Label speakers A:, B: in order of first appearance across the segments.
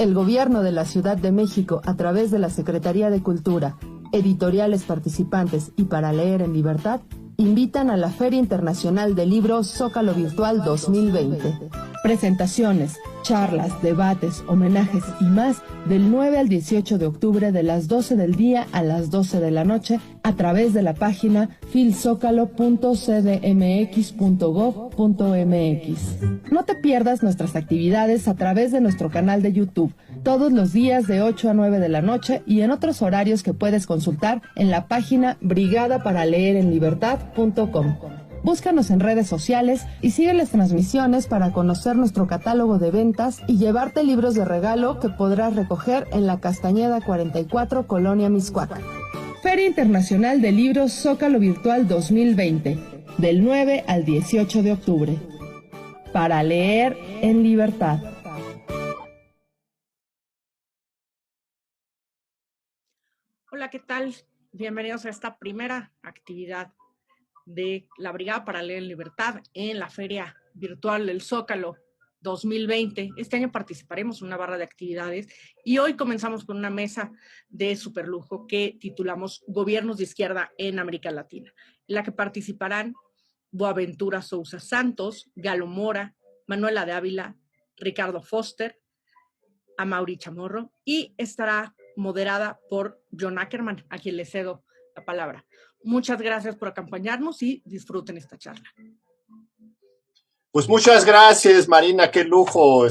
A: El Gobierno de la Ciudad de México, a través de la Secretaría de Cultura, editoriales participantes y Para Leer en Libertad, invitan a la Feria Internacional del Libro Zócalo Virtual 2020. Presentaciones, charlas, debates, homenajes y más del 9 al 18 de octubre de las 12 del día a las 12 de la noche a través de la página filzocalo.cdmx.gov.mx. No te pierdas nuestras actividades a través de nuestro canal de YouTube, todos los días de 8 a 9 de la noche y en otros horarios que puedes consultar en la página brigadaparaLeerEnLibertad.com. Búscanos en redes sociales y sigue las transmisiones para conocer nuestro catálogo de ventas y llevarte libros de regalo que podrás recoger en la Castañeda 44, Colonia Mixcoac. Feria Internacional de Libros Zócalo Virtual 2020, del 9 al 18 de octubre. Para leer en libertad.
B: Hola, ¿qué tal? Bienvenidos a esta primera actividad de la Brigada para Leer en Libertad en la Feria Virtual del Zócalo 2020. Este año participaremos en una barra de actividades y hoy comenzamos con una mesa de superlujo que titulamos Gobiernos de Izquierda en América Latina, en la que participarán Boaventura Sousa Santos, Galo Mora, Manuela de Ávila, Ricardo Foster, Amaury Chamorro, y estará moderada por John Ackerman, a quien le cedo la palabra. Muchas gracias por acompañarnos y disfruten esta charla.
C: Pues muchas gracias, Marina, qué lujo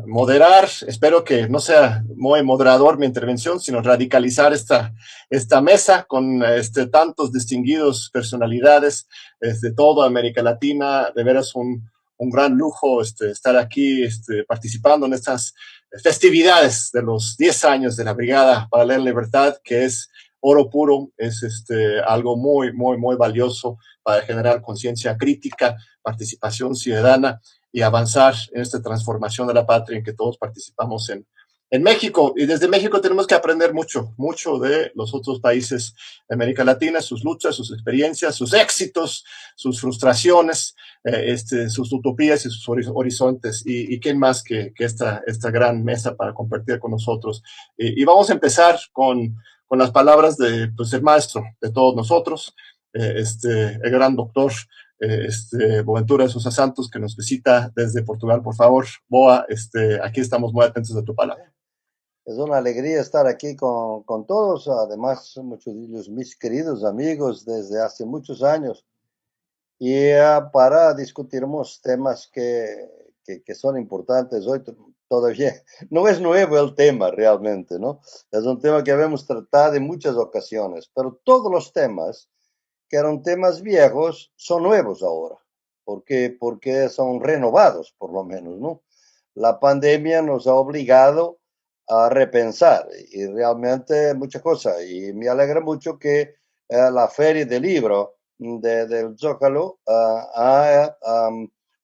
C: moderar. Espero que no sea muy moderador mi intervención, sino radicalizar esta mesa con tantos distinguidos personalidades de toda América Latina. De veras un gran lujo estar aquí participando en estas festividades de los 10 años de la Brigada para Leer en Libertad, que es oro puro, es algo muy, muy, muy valioso para generar conciencia crítica, participación ciudadana y avanzar en esta transformación de la patria en que todos participamos en México. Y desde México tenemos que aprender mucho, mucho de los otros países de América Latina, sus luchas, sus experiencias, sus éxitos, sus frustraciones, sus utopías y sus horizontes. Y quién más que esta gran mesa para compartir con nosotros. Y vamos a empezar con las palabras de el maestro de todos nosotros, el gran doctor Boaventura Sousa Santos, que nos visita desde Portugal. Por favor, Boa, aquí estamos muy atentos a tu palabra.
D: Es una alegría estar aquí con todos, además muchos de ellos mis queridos amigos desde hace muchos años, y para discutirmos temas que son importantes hoy. Todavía no es nuevo el tema realmente, ¿no? Es un tema que habíamos tratado en muchas ocasiones, pero todos los temas que eran temas viejos son nuevos ahora, porque son renovados por lo menos, ¿no? La pandemia nos ha obligado a repensar y realmente muchas cosas, y me alegra mucho que la Feria del Libro del Zócalo ha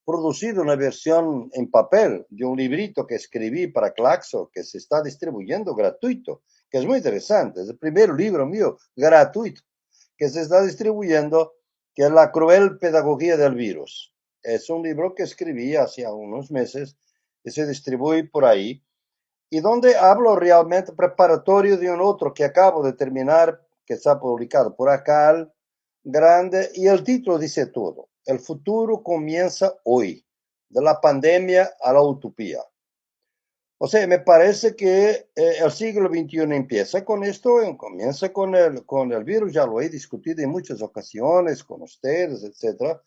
D: producido una versión en papel de un librito que escribí para Claxo, que se está distribuyendo gratuito, que es muy interesante. Es el primer libro mío gratuito que se está distribuyendo, que es La cruel pedagogía del virus. Es un libro que escribí hace unos meses y se distribuye por ahí, y donde hablo realmente preparatorio de un otro que acabo de terminar, que está publicado por Acal, grande, y el título dice todo: El futuro comienza hoy, de la pandemia a la utopía. O sea, me parece que el siglo XXI empieza con esto, comienza con el virus. Ya lo he discutido en muchas ocasiones con ustedes, etc.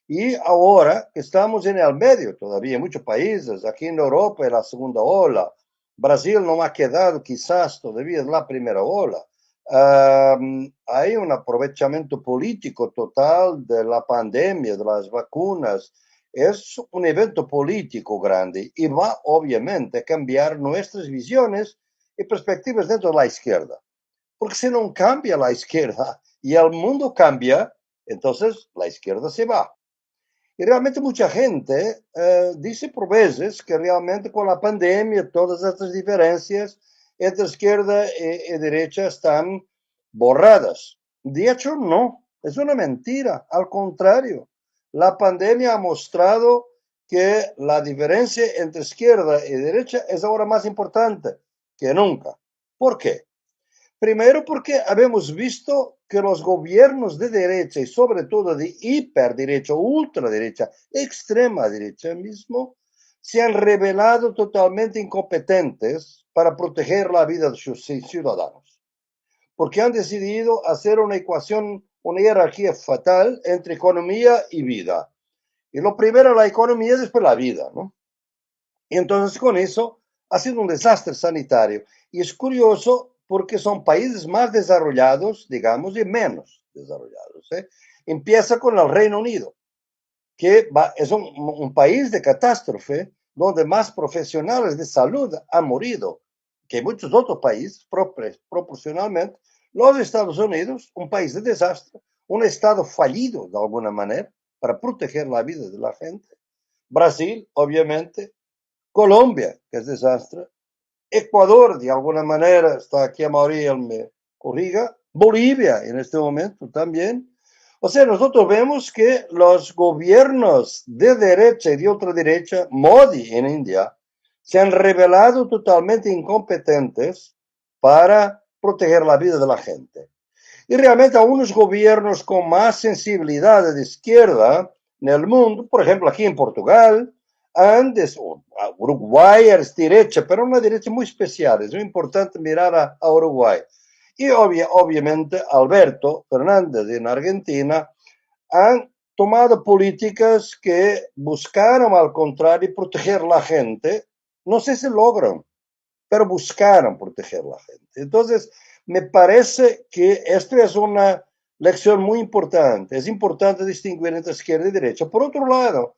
D: Y ahora que estamos en el medio, todavía en muchos países, aquí en Europa es la segunda ola, Brasil no ha quedado quizás todavía en la primera ola. Hay un aprovechamiento político total de la pandemia, de las vacunas. Es un evento político grande y va obviamente a cambiar nuestras visiones y perspectivas dentro de la izquierda. Porque si no cambia la izquierda y el mundo cambia, entonces la izquierda se va. Y realmente mucha gente dice por veces que realmente con la pandemia todas estas diferencias entre izquierda y derecha están borradas. De hecho, no, es una mentira. Al contrario, la pandemia ha mostrado que la diferencia entre izquierda y derecha es ahora más importante que nunca. ¿Por qué? Primero porque habemos visto que los gobiernos de derecha y sobre todo de hiperderecha, ultraderecha, extrema derecha mismo, se han revelado totalmente incompetentes para proteger la vida de sus ciudadanos. Porque han decidido hacer una ecuación, una jerarquía fatal entre economía y vida. Y lo primero la economía, después la vida, ¿no? Y entonces con eso ha sido un desastre sanitario. Y es curioso porque son países más desarrollados, digamos, y menos desarrollados. Empieza con el Reino Unido, que es un país de catástrofe, donde más profesionales de salud han morido que muchos otros países, proporcionalmente. Los Estados Unidos, un país de desastre, un Estado fallido de alguna manera para proteger la vida de la gente. Brasil, obviamente. Colombia, que es desastre. Ecuador, de alguna manera, está aquí a Mauricio, me corriga. Bolivia, en este momento también. O sea, nosotros vemos que los gobiernos de derecha y de ultraderecha, Modi en India, se han revelado totalmente incompetentes para proteger la vida de la gente. Y realmente algunos gobiernos con más sensibilidad de izquierda en el mundo, por ejemplo aquí en Portugal, antes, Uruguay es derecha, pero una derecha muy especial, es muy importante mirar a Uruguay. Y obviamente Alberto Fernández en Argentina han tomado políticas que buscaron al contrario proteger a la gente. No sé si logran, pero buscaron proteger a la gente. Entonces, me parece que esto es una lección muy importante. Es importante distinguir entre izquierda y derecha. Por otro lado,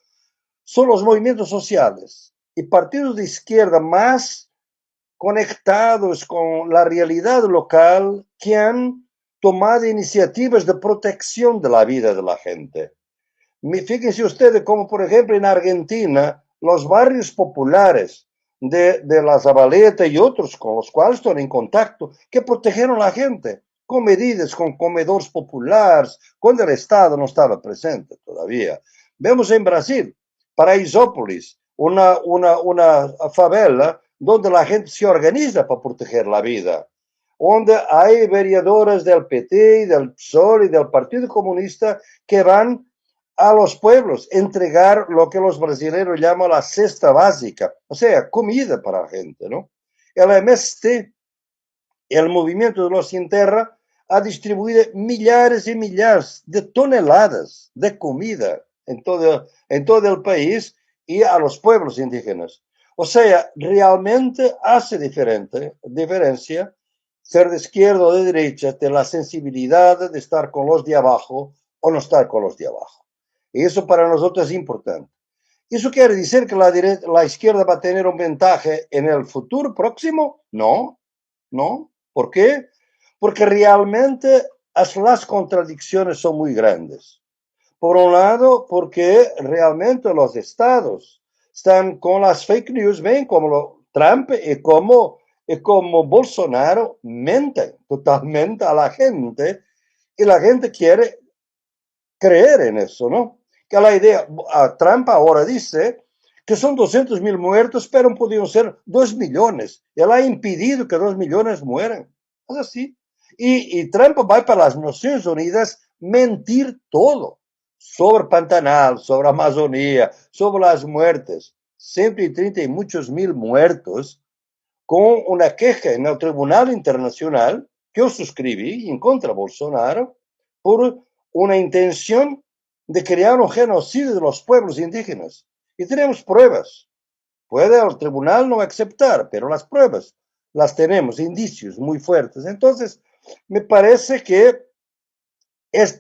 D: son los movimientos sociales y partidos de izquierda más conectados con la realidad local que han tomado iniciativas de protección de la vida de la gente. Fíjense ustedes como, por ejemplo, en Argentina, los barrios populares de la Zabaleta y otros con los cuales estoy en contacto, que protegieron a la gente con medidas, con comedores populares, cuando el Estado no estaba presente todavía. Vemos en Brasil, Paraisópolis, una favela donde la gente se organiza para proteger la vida, donde hay vereadores del PT y del PSOL y del Partido Comunista que van a los pueblos, entregar lo que los brasileños llaman la cesta básica, o sea, comida para la gente, ¿no? El MST, el Movimiento de los Sin Terra, ha distribuido millares y millares de toneladas de comida en todo el país y a los pueblos indígenas. O sea, realmente hace diferencia ser de izquierda o de derecha, de la sensibilidad de estar con los de abajo o no estar con los de abajo. Y eso para nosotros es importante. ¿Eso quiere decir que la izquierda va a tener un ventaja en el futuro próximo? No, no. ¿Por qué? Porque realmente las contradicciones son muy grandes. Por un lado, porque realmente los estados están con las fake news, ven como Trump y como Bolsonaro mienten totalmente a la gente y la gente quiere creer en eso, ¿no? Que la idea, Trump ahora dice que son 200.000 muertos, pero podrían ser 2 millones. Él ha impedido que 2 millones mueran. Es así. Y Trump va para las Naciones Unidas mentir todo sobre Pantanal, sobre Amazonía, sobre las muertes. 130 y muchos mil muertos, con una queja en el Tribunal Internacional que yo suscribí en contra de Bolsonaro por una intención de crear un genocidio de los pueblos indígenas. Y tenemos pruebas. Puede el tribunal no aceptar, pero las pruebas las tenemos, indicios muy fuertes. Entonces, me parece que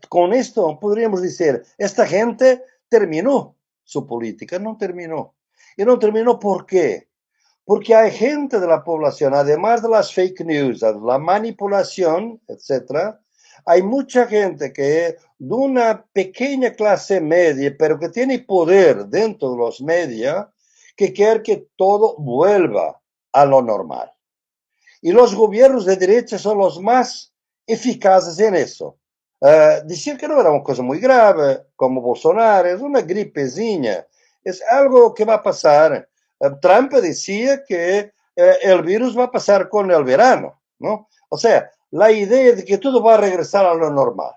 D: con esto podríamos decir, esta gente terminó su política, no terminó. Y no terminó ¿por qué? Porque hay gente de la población, además de las fake news, de la manipulación, etcétera, hay mucha gente que de una pequeña clase media, pero que tiene poder dentro de los medios, que quiere que todo vuelva a lo normal. Y los gobiernos de derecha son los más eficaces en eso. Decir que no era una cosa muy grave, como Bolsonaro, es una gripezinha. es algo que va a pasar. Trump decía que el virus va a pasar con el verano, ¿no? O sea, la idea de que todo va a regresar a lo normal.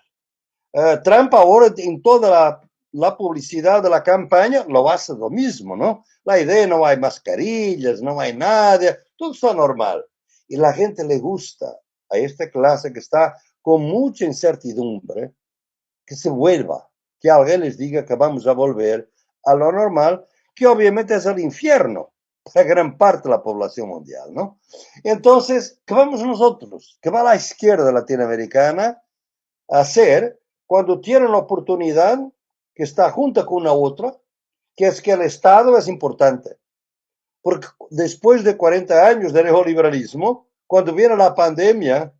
D: Trump ahora en toda la publicidad de la campaña lo hace lo mismo, ¿no? La idea no hay mascarillas, no hay nada, todo está normal. Y la gente le gusta a esta clase que está con mucha incertidumbre que se vuelva, que alguien les diga que vamos a volver a lo normal, que obviamente es el infierno para gran parte de la población mundial, ¿no? Entonces, ¿qué vamos nosotros? ¿Qué va la izquierda latinoamericana a hacer cuando tiene la oportunidad que está junto con una otra, que es que el Estado es importante? Porque después de 40 años de neoliberalismo, cuando viene la pandemia,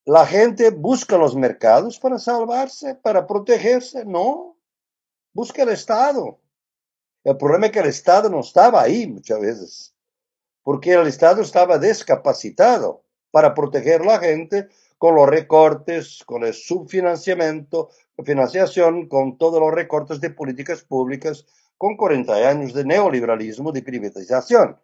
D: la gente busca los mercados para salvarse, para protegerse. No, busca el Estado. El problema es que el Estado no estaba ahí muchas veces, porque el Estado estaba descapacitado para proteger a la gente con los recortes, con el subfinanciamiento, financiación, con todos los recortes de políticas públicas, con 40 años de neoliberalismo, de privatización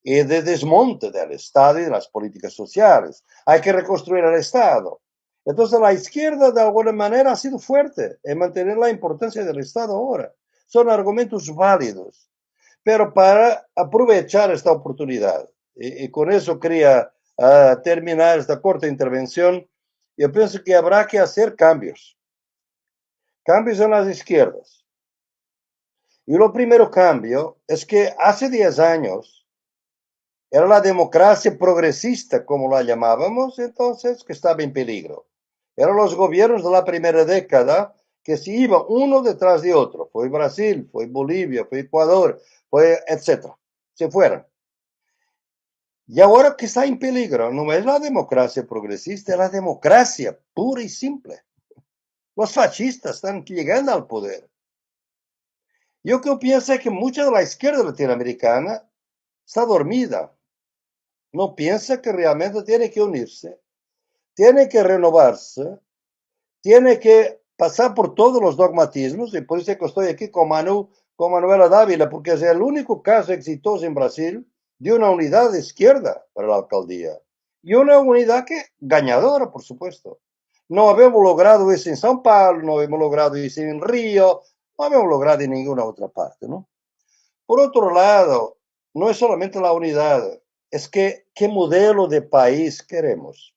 D: y de desmonte del Estado y de las políticas sociales. Hay que reconstruir el Estado. Entonces la izquierda de alguna manera ha sido fuerte en mantener la importancia del Estado ahora. Son argumentos válidos, pero para aprovechar esta oportunidad. Y con eso quería terminar esta corta intervención. Yo pienso que habrá que hacer cambios. Cambios en las izquierdas. Y lo primero cambio es que hace 10 años era la democracia progresista, como la llamábamos entonces, que estaba en peligro. Eran los gobiernos de la primera década que se iban uno detrás de otro. Fue Brasil, fue Bolivia, fue Ecuador, fue etcétera. Se fueron. Y ahora que está en peligro no es la democracia progresista, es la democracia pura y simple. Los fascistas están llegando al poder. Yo que pienso que mucha de la izquierda latinoamericana está dormida. No piensa que realmente tiene que unirse, tiene que renovarse, tiene que pasar por todos los dogmatismos, y por eso que estoy aquí con Manuela Dávila, porque es el único caso exitoso en Brasil de una unidad de izquierda para la alcaldía. Y una unidad que ganadora, por supuesto. No habíamos logrado eso en São Paulo, no habíamos logrado eso en Río, no habíamos logrado en ninguna otra parte, ¿no? Por otro lado, no es solamente la unidad, es que qué modelo de país queremos.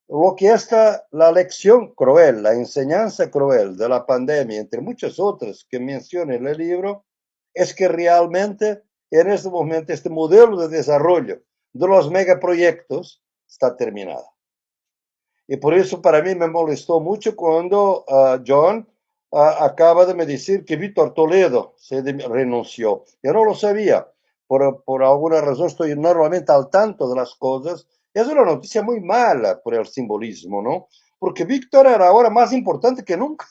D: Lo que está la lección cruel, la enseñanza cruel de la pandemia, entre muchas otras que menciona en el libro, es que realmente en este momento este modelo de desarrollo de los megaproyectos está terminado. Y por eso para mí me molestó mucho cuando John acaba de me decir que Víctor Toledo renunció. Yo no lo sabía. Por alguna razón estoy normalmente al tanto de las cosas. Es una noticia muy mala por el simbolismo, ¿no? Porque Víctor era ahora más importante que nunca.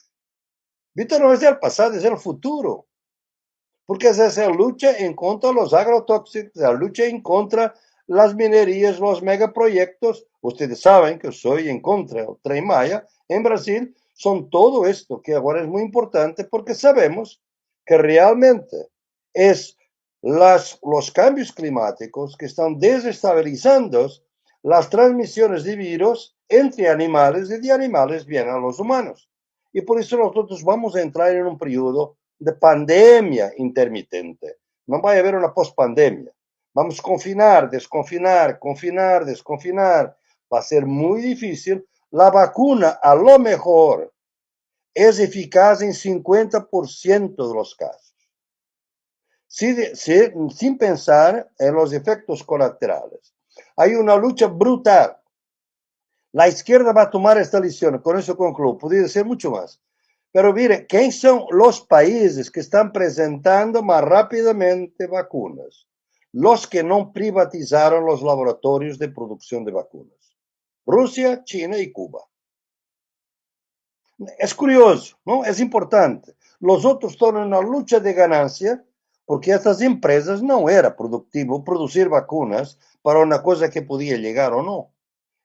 D: Víctor no es el pasado, es el futuro. Porque es esa lucha en contra de los agrotóxicos, la lucha en contra de las minerías, los megaproyectos. Ustedes saben que soy en contra del Tren Maya en Brasil. Son todo esto que ahora es muy importante porque sabemos que realmente es los cambios climáticos que están desestabilizando las transmisiones de virus entre animales y de animales vienen a los humanos. Y por eso nosotros vamos a entrar en un periodo de pandemia intermitente. No va a haber una pospandemia. Vamos a confinar, desconfinar, confinar, desconfinar. Va a ser muy difícil. La vacuna, a lo mejor, es eficaz en 50% de los casos. Sin pensar en los efectos colaterales. Hay una lucha brutal. La izquierda va a tomar esta lección. Con eso concluyo. Podría decir mucho más. Pero mire, ¿quiénes son los países que están presentando más rápidamente vacunas? Los que no privatizaron los laboratorios de producción de vacunas. Rusia, China y Cuba. Es curioso, ¿no? Es importante. Los otros están en una lucha de ganancia porque estas empresas no era productivo producir vacunas para una cosa que podía llegar o no.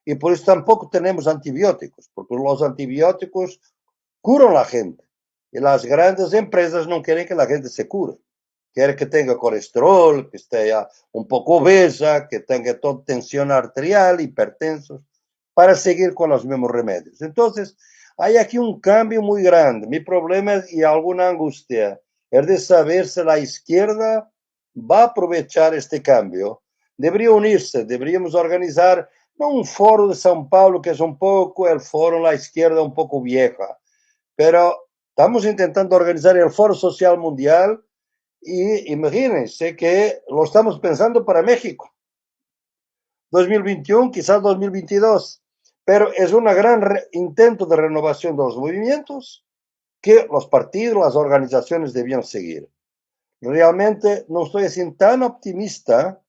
D: Y por eso tampoco tenemos antibióticos, porque los antibióticos curan a la gente. Y las grandes empresas no quieren que la gente se cure. Quieren que tenga colesterol, que esté un poco obesa, que tenga toda tensión arterial, hipertensos, para seguir con los mismos remedios. Entonces, hay aquí un cambio muy grande. Mi problema es, y alguna angustia es de saber si la izquierda va a aprovechar este cambio. Debería unirse, deberíamos organizar no un foro de São Paulo, que es un poco el foro de la izquierda un poco vieja, pero estamos intentando organizar el Foro Social Mundial y imagínense que lo estamos pensando para México. 2021, quizás 2022, pero es un gran intento de renovación de los movimientos que los partidos, las organizaciones debían seguir. Realmente no estoy así tan optimista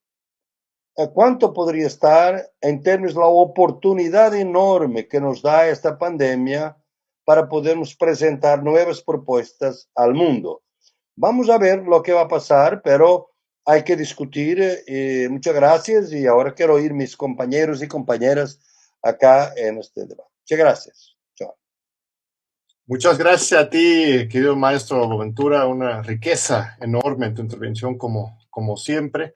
D: cuánto podría estar en términos de la oportunidad enorme que nos da esta pandemia para podernos presentar nuevas propuestas al mundo. Vamos a ver lo que va a pasar, pero hay que discutir. Muchas gracias y ahora quiero oír mis compañeros y compañeras acá en este debate. Muchas gracias. Chao.
C: Muchas gracias a ti, querido maestro Boaventura, una riqueza enorme en tu intervención como siempre.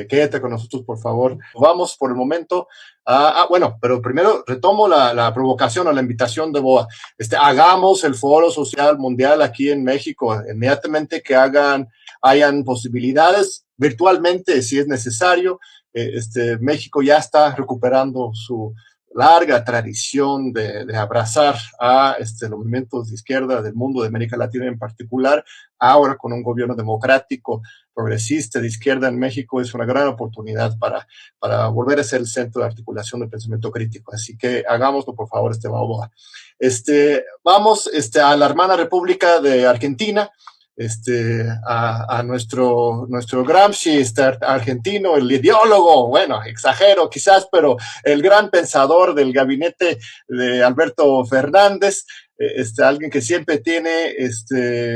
C: Quédate con nosotros, por favor. Vamos por el momento bueno, pero primero retomo la provocación o la invitación de Boa. Hagamos el Foro Social Mundial aquí en México, inmediatamente que hayan posibilidades, virtualmente si es necesario. México ya está recuperando su larga tradición de abrazar a los movimientos de izquierda del mundo, de América Latina en particular. Ahora con un gobierno democrático, progresista, de izquierda en México, es una gran oportunidad para volver a ser el centro de articulación del pensamiento crítico. Así que hagámoslo, por favor, Boa. Vamos a la hermana República de Argentina, a nuestro Gramsci, argentino, el ideólogo, bueno, exagero quizás, pero el gran pensador del gabinete de Alberto Fernández, alguien que siempre tiene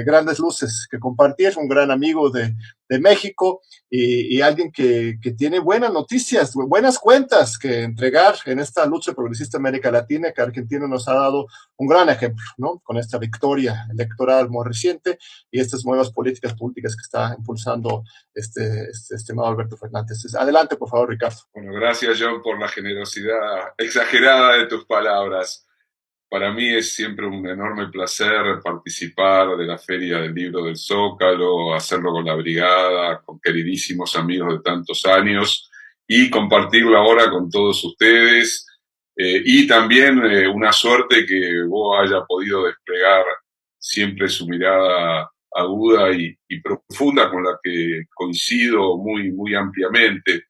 C: grandes luces que compartir, un gran amigo de México y alguien que tiene buenas noticias, buenas cuentas que entregar en esta lucha progresista en América Latina, que Argentina nos ha dado un gran ejemplo, ¿no? Con esta victoria electoral muy reciente y estas nuevas políticas públicas que está impulsando estimado Alberto Fernández. Adelante, por favor, Ricardo.
E: Bueno, gracias, John, por la generosidad exagerada de tus palabras. Para mí es siempre un enorme placer participar de la Feria del Libro del Zócalo, hacerlo con la Brigada, con queridísimos amigos de tantos años y compartirlo ahora con todos ustedes. Y también una suerte que vos haya podido desplegar siempre su mirada aguda y profunda con la que coincido muy, muy ampliamente.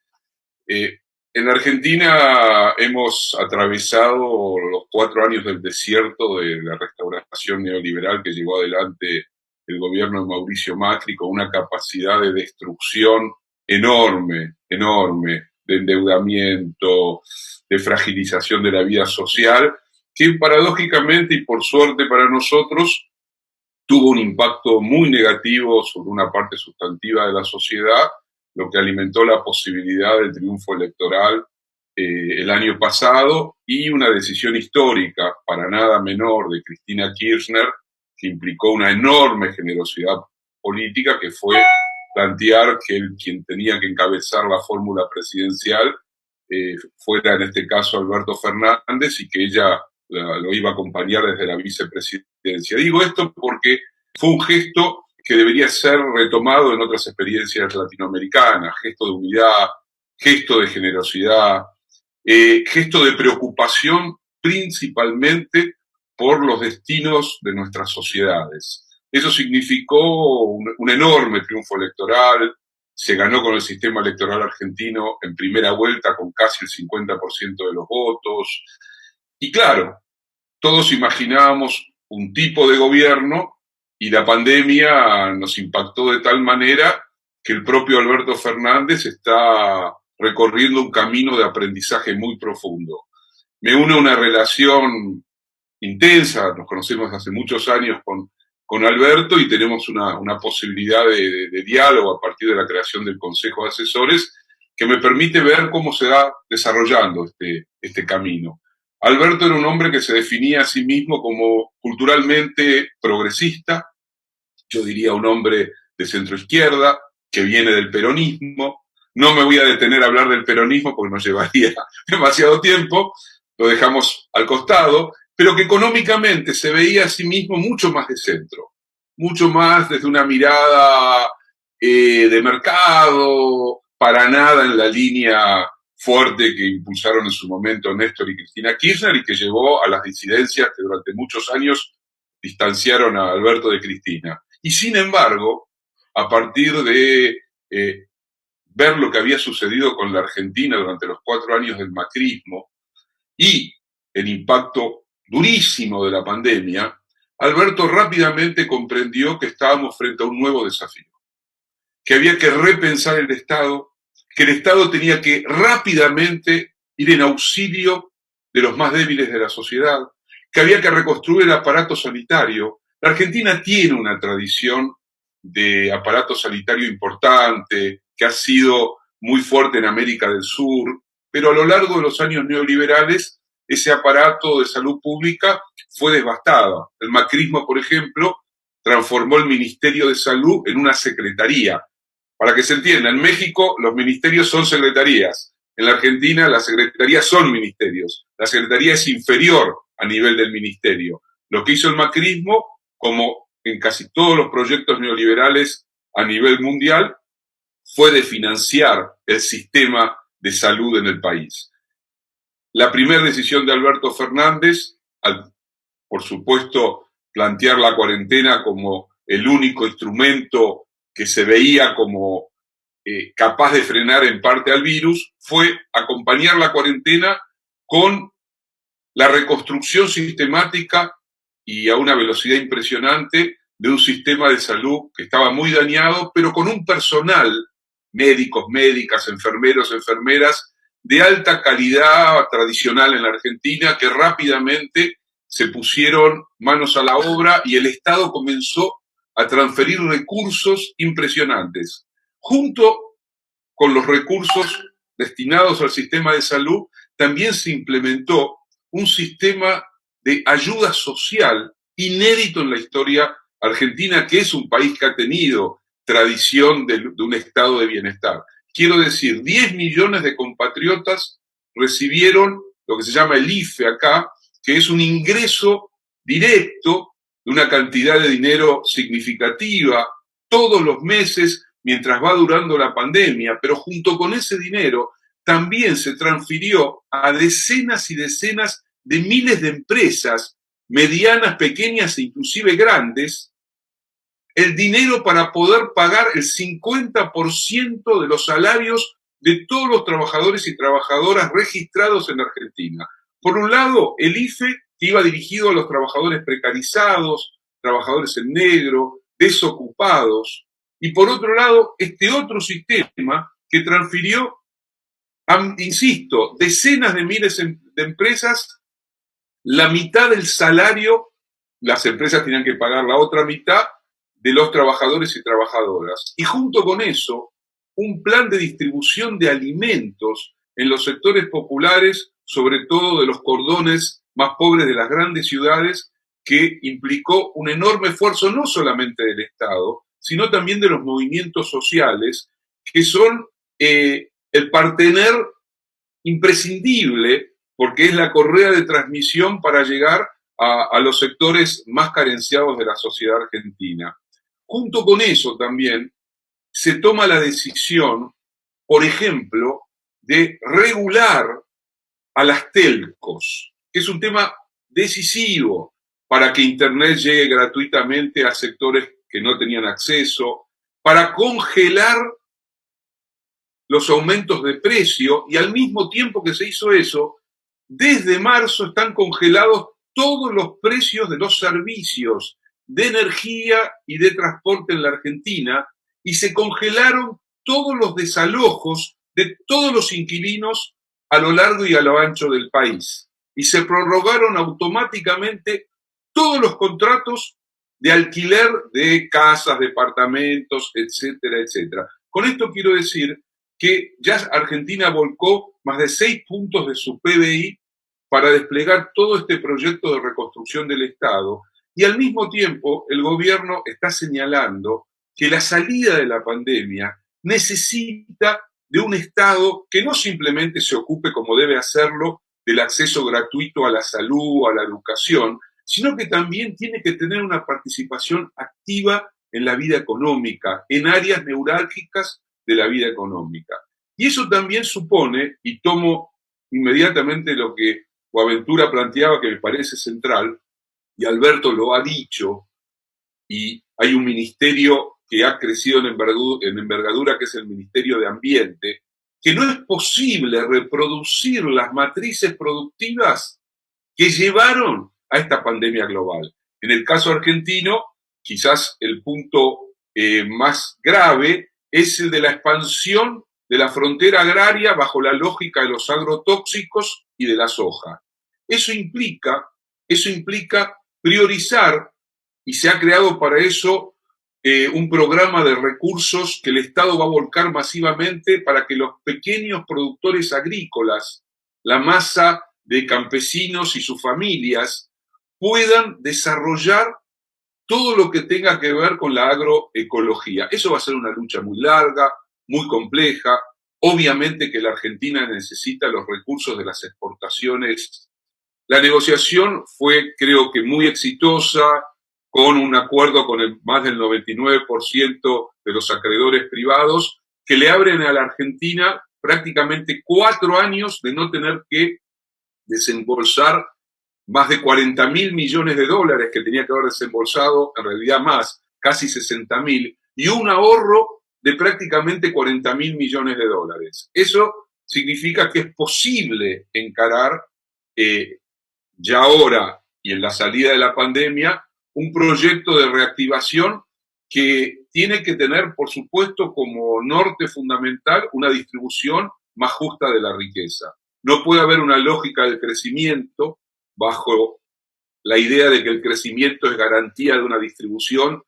E: En Argentina hemos atravesado los 4 años del desierto de la restauración neoliberal que llevó adelante el gobierno de Mauricio Macri con una capacidad de destrucción enorme, de endeudamiento, de fragilización de la vida social, que paradójicamente y por suerte para nosotros tuvo un impacto muy negativo sobre una parte sustantiva de la sociedad, lo que alimentó la posibilidad del triunfo electoral el año pasado y una decisión histórica para nada menor de Cristina Kirchner, que implicó una enorme generosidad política, que fue plantear que quien tenía que encabezar la fórmula presidencial fuera en este caso Alberto Fernández y que ella lo iba a acompañar desde la vicepresidencia. Digo esto porque fue un gesto que debería ser retomado en otras experiencias latinoamericanas, gesto de unidad, gesto de generosidad, gesto de preocupación principalmente por los destinos de nuestras sociedades. Eso significó un enorme triunfo electoral, se ganó con el sistema electoral argentino en primera vuelta con casi el 50% de los votos, y claro, todos imaginábamos un tipo de gobierno y la pandemia nos impactó de tal manera que el propio Alberto Fernández está recorriendo un camino de aprendizaje muy profundo. Me une una relación intensa, nos conocemos hace muchos años con Alberto y tenemos una posibilidad de diálogo a partir de la creación del Consejo de Asesores que me permite ver cómo se va desarrollando este camino. Alberto era un hombre que se definía a sí mismo como culturalmente progresista, yo diría un hombre de centroizquierda, que viene del peronismo. No me voy a detener a hablar del peronismo porque nos llevaría demasiado tiempo, lo dejamos al costado, pero que económicamente se veía a sí mismo mucho más de centro, mucho más desde una mirada de mercado, para nada en la línea fuerte que impulsaron en su momento Néstor y Cristina Kirchner y que llevó a las disidencias que durante muchos años distanciaron a Alberto de Cristina. Y sin embargo, a partir de ver lo que había sucedido con la Argentina durante los 4 años del macrismo y el impacto durísimo de la pandemia, Alberto rápidamente comprendió que estábamos frente a un nuevo desafío, que había que repensar el Estado, que el Estado tenía que rápidamente ir en auxilio de los más débiles de la sociedad, que había que reconstruir el aparato sanitario. La Argentina tiene una tradición de aparato sanitario importante, que ha sido muy fuerte en América del Sur, pero a lo largo de los años neoliberales ese aparato de salud pública fue devastado. El macrismo, por ejemplo, transformó el Ministerio de Salud en una secretaría. Para que se entienda, en México los ministerios son secretarías. En la Argentina las secretarías son ministerios. La secretaría es inferior a nivel del ministerio. Lo que hizo el macrismo, como en casi todos los proyectos neoliberales a nivel mundial, fue de financiar el sistema de salud en el país. La primera decisión de Alberto Fernández, al, por supuesto, plantear la cuarentena como el único instrumento que se veía como capaz de frenar en parte al virus, fue acompañar la cuarentena con la reconstrucción sistemática y a una velocidad impresionante de un sistema de salud que estaba muy dañado, pero con un personal, médicos, médicas, enfermeros, enfermeras, de alta calidad tradicional en la Argentina, que rápidamente se pusieron manos a la obra y el Estado comenzó a transferir recursos impresionantes. Junto con los recursos destinados al sistema de salud, también se implementó un sistema de ayuda social inédito en la historia argentina, que es un país que ha tenido tradición de un estado de bienestar. Quiero decir, 10 millones de compatriotas recibieron lo que se llama el IFE acá, que es un ingreso directo de una cantidad de dinero significativa todos los meses mientras va durando la pandemia, pero junto con ese dinero también se transfirió a decenas y decenas de miles de empresas, medianas, pequeñas e inclusive grandes, el dinero para poder pagar el 50% de los salarios de todos los trabajadores y trabajadoras registrados en Argentina. Por un lado, el IFE, que iba dirigido a los trabajadores precarizados, trabajadores en negro, desocupados, y por otro lado, este otro sistema que transfirió, insisto, decenas de miles de empresas, la mitad del salario, las empresas tenían que pagar la otra mitad de los trabajadores y trabajadoras. Y junto con eso, un plan de distribución de alimentos en los sectores populares, sobre todo de los cordones más pobres de las grandes ciudades, que implicó un enorme esfuerzo no solamente del Estado, sino también de los movimientos sociales, que son el partener imprescindible, porque es la correa de transmisión para llegar a los sectores más carenciados de la sociedad argentina. Junto con eso también se toma la decisión, por ejemplo, de regular a las telcos, que es un tema decisivo para que Internet llegue gratuitamente a sectores que no tenían acceso, para congelar los aumentos de precio, y al mismo tiempo que se hizo eso, desde marzo están congelados todos los precios de los servicios de energía y de transporte en la Argentina, y se congelaron todos los desalojos de todos los inquilinos a lo largo y a lo ancho del país. Y se prorrogaron automáticamente todos los contratos de alquiler de casas, departamentos, etcétera, etcétera. Con esto quiero decir que ya Argentina volcó más de 6 puntos de su PBI para desplegar todo este proyecto de reconstrucción del Estado, y al mismo tiempo el gobierno está señalando que la salida de la pandemia necesita de un Estado que no simplemente se ocupe, como debe hacerlo, del acceso gratuito a la salud, a la educación, sino que también tiene que tener una participación activa en la vida económica, en áreas neurálgicas de la vida económica. Y eso también supone, y tomo inmediatamente lo que Boaventura planteaba, que me parece central, y Alberto lo ha dicho, y hay un ministerio que ha crecido en envergadura, que es el Ministerio de Ambiente, que no es posible reproducir las matrices productivas que llevaron a esta pandemia global. En el caso argentino, quizás el punto más grave es el de la expansión de la frontera agraria bajo la lógica de los agrotóxicos y de la soja. Eso implica priorizar, y se ha creado para eso un programa de recursos que el Estado va a volcar masivamente para que los pequeños productores agrícolas, la masa de campesinos y sus familias, puedan desarrollar todo lo que tenga que ver con la agroecología. Eso va a ser una lucha muy larga, muy compleja. Obviamente que la Argentina necesita los recursos de las exportaciones. La negociación fue, creo que, muy exitosa, con un acuerdo con más del 99% de los acreedores privados, que le abren a la Argentina prácticamente 4 años de no tener que desembolsar más de 40.000 millones de dólares que tenía que haber desembolsado, en realidad más, casi 60.000, y un ahorro de prácticamente 40.000 millones de dólares. Eso significa que es posible encarar ya ahora y en la salida de la pandemia un proyecto de reactivación que tiene que tener, por supuesto, como norte fundamental una distribución más justa de la riqueza. No puede haber una lógica del crecimiento bajo la idea de que el crecimiento es garantía de una distribución,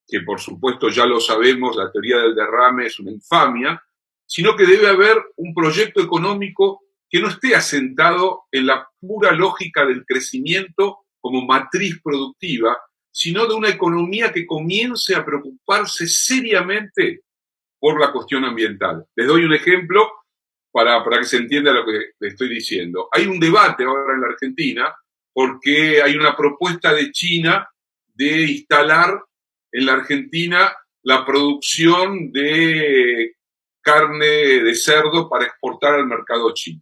E: que por supuesto ya lo sabemos, la teoría del derrame es una infamia, sino que debe haber un proyecto económico que no esté asentado en la pura lógica del crecimiento como matriz productiva, sino de una economía que comience a preocuparse seriamente por la cuestión ambiental. Les doy un ejemplo para que se entienda lo que le estoy diciendo. Hay un debate ahora en la Argentina porque hay una propuesta de China de instalar en la Argentina la producción de carne de cerdo para exportar al mercado chino.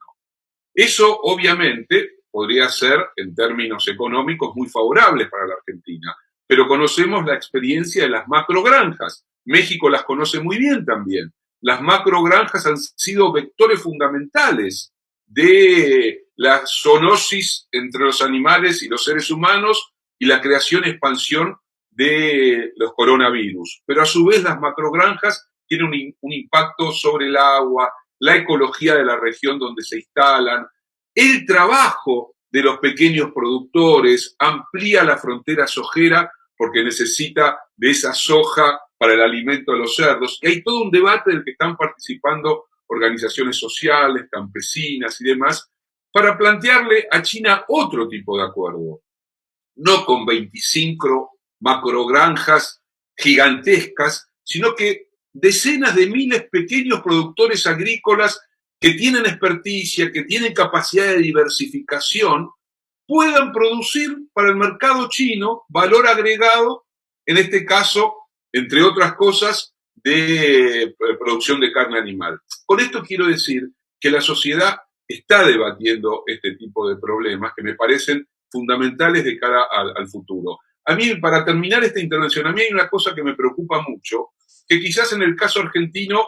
E: Eso obviamente podría ser, en términos económicos, muy favorable para la Argentina, pero conocemos la experiencia de las macrogranjas. México las conoce muy bien también. Las macrogranjas han sido vectores fundamentales de la zoonosis entre los animales y los seres humanos y la creación y expansión de los coronavirus. Pero a su vez las macrogranjas tienen un impacto sobre el agua, la ecología de la región donde se instalan, el trabajo de los pequeños productores, amplía la frontera sojera porque necesita de esa soja para el alimento de los cerdos. Y hay todo un debate del que están participando organizaciones sociales, campesinas y demás, para plantearle a China otro tipo de acuerdo. No con 25 macrogranjas gigantescas, sino que decenas de miles de pequeños productores agrícolas que tienen experticia, que tienen capacidad de diversificación, puedan producir para el mercado chino valor agregado, en este caso, entre otras cosas, de producción de carne animal. Con esto quiero decir que la sociedad está debatiendo este tipo de problemas que me parecen fundamentales de cara al futuro. A mí, para terminar esta intervención, a mí hay una cosa que me preocupa mucho, que quizás en el caso argentino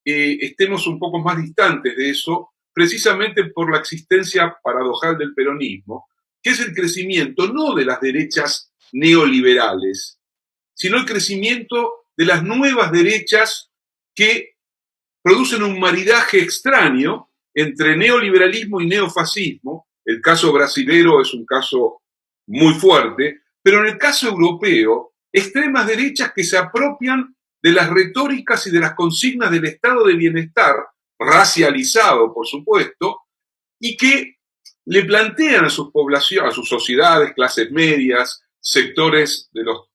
E: estemos un poco más distantes de eso, precisamente por la existencia paradojal del peronismo, que es el crecimiento no de las derechas neoliberales, sino el crecimiento de las nuevas derechas que producen un maridaje extraño entre neoliberalismo y neofascismo. El caso brasilero es un caso muy fuerte, pero en el caso europeo, extremas derechas que se apropian de las retóricas y de las consignas del estado de bienestar, racializado, por supuesto, y que le plantean a sus poblaciones, a sus sociedades, clases medias, sectores de los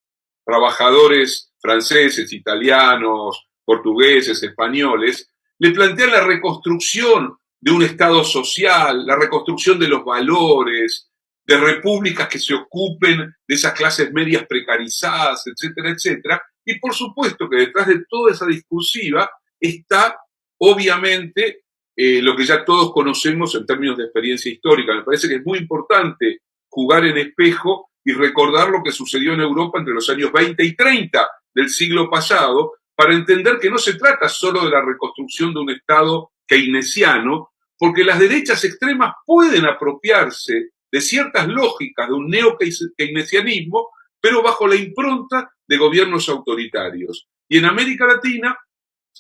E: trabajadores franceses, italianos, portugueses, españoles, le plantean la reconstrucción de un Estado social, la reconstrucción de los valores, de repúblicas que se ocupen de esas clases medias precarizadas, etcétera, etcétera. Y por supuesto que detrás de toda esa discursiva está, obviamente, lo que ya todos conocemos en términos de experiencia histórica. Me parece que es muy importante jugar en espejo y recordar lo que sucedió en Europa entre los años 20 y 30 del siglo pasado, para entender que no se trata solo de la reconstrucción de un Estado keynesiano, porque las derechas extremas pueden apropiarse de ciertas lógicas de un neo-keynesianismo, pero bajo la impronta de gobiernos autoritarios. Y en América Latina,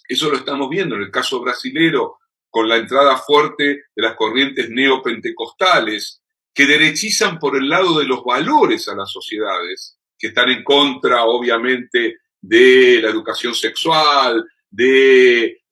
E: eso lo estamos viendo en el caso brasilero, con la entrada fuerte de las corrientes neopentecostales, que derechizan por el lado de los valores a las sociedades, que están en contra, obviamente, de la educación sexual, de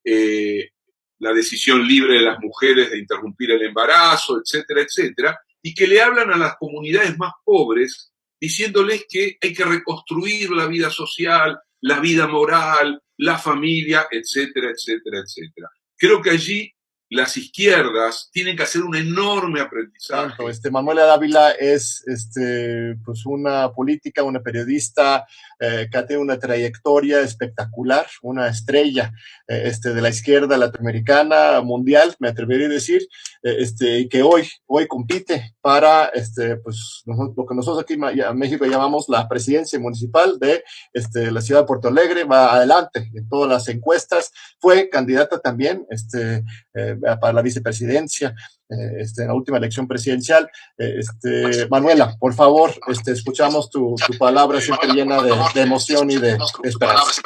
E: la decisión libre de las mujeres de interrumpir el embarazo, etcétera, etcétera, y que le hablan a las comunidades más pobres, diciéndoles que hay que reconstruir la vida social, la vida moral, la familia, etcétera, etcétera, etcétera. Creo que allí las izquierdas tienen que hacer un enorme aprendizaje.
C: Manuela Dávila es pues una política, una periodista que ha tenido una trayectoria espectacular, una estrella de la izquierda latinoamericana, mundial, me atrevería a decir, y que hoy compite para pues lo que nosotros aquí en México llamamos la presidencia municipal de la ciudad de Porto Alegre. Va adelante en todas las encuestas, fue candidata también para la vicepresidencia en la última elección presidencial. Manuela, por favor, escuchamos tu palabra siempre llena de emoción y de esperanza.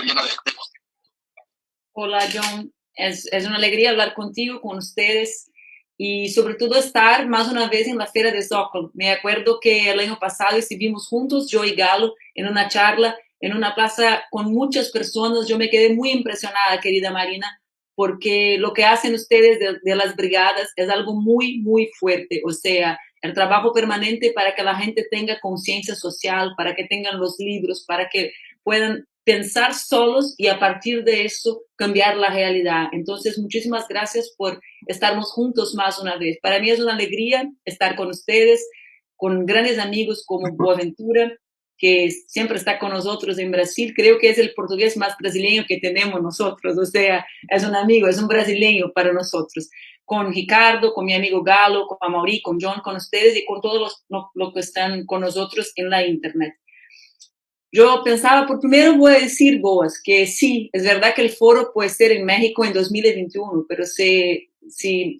F: Hola, John. Es una alegría hablar contigo, con ustedes, y sobre todo estar más una vez en la Feria de Zócalo. Me acuerdo que el año pasado estuvimos juntos, yo y Galo, en una charla, en una plaza con muchas personas. Yo me quedé muy impresionada, querida Marina, porque lo que hacen ustedes de las brigadas es algo muy, muy fuerte. O sea, el trabajo permanente para que la gente tenga conciencia social, para que tengan los libros, para que puedan pensar solos y a partir de eso cambiar la realidad. Entonces, muchísimas gracias por estarnos juntos más una vez. Para mí es una alegría estar con ustedes, con grandes amigos como Boaventura, que siempre está con nosotros en Brasil. Creo que es el portugués más brasileño que tenemos nosotros, o sea, es un amigo, es un brasileño para nosotros. Con Ricardo, con mi amigo Galo, con Amaury, con John, con ustedes y con todos los que están con nosotros en la internet. Yo pensaba, por primero voy a decir, Boas, que sí, es verdad que el foro puede ser en México en 2021, pero si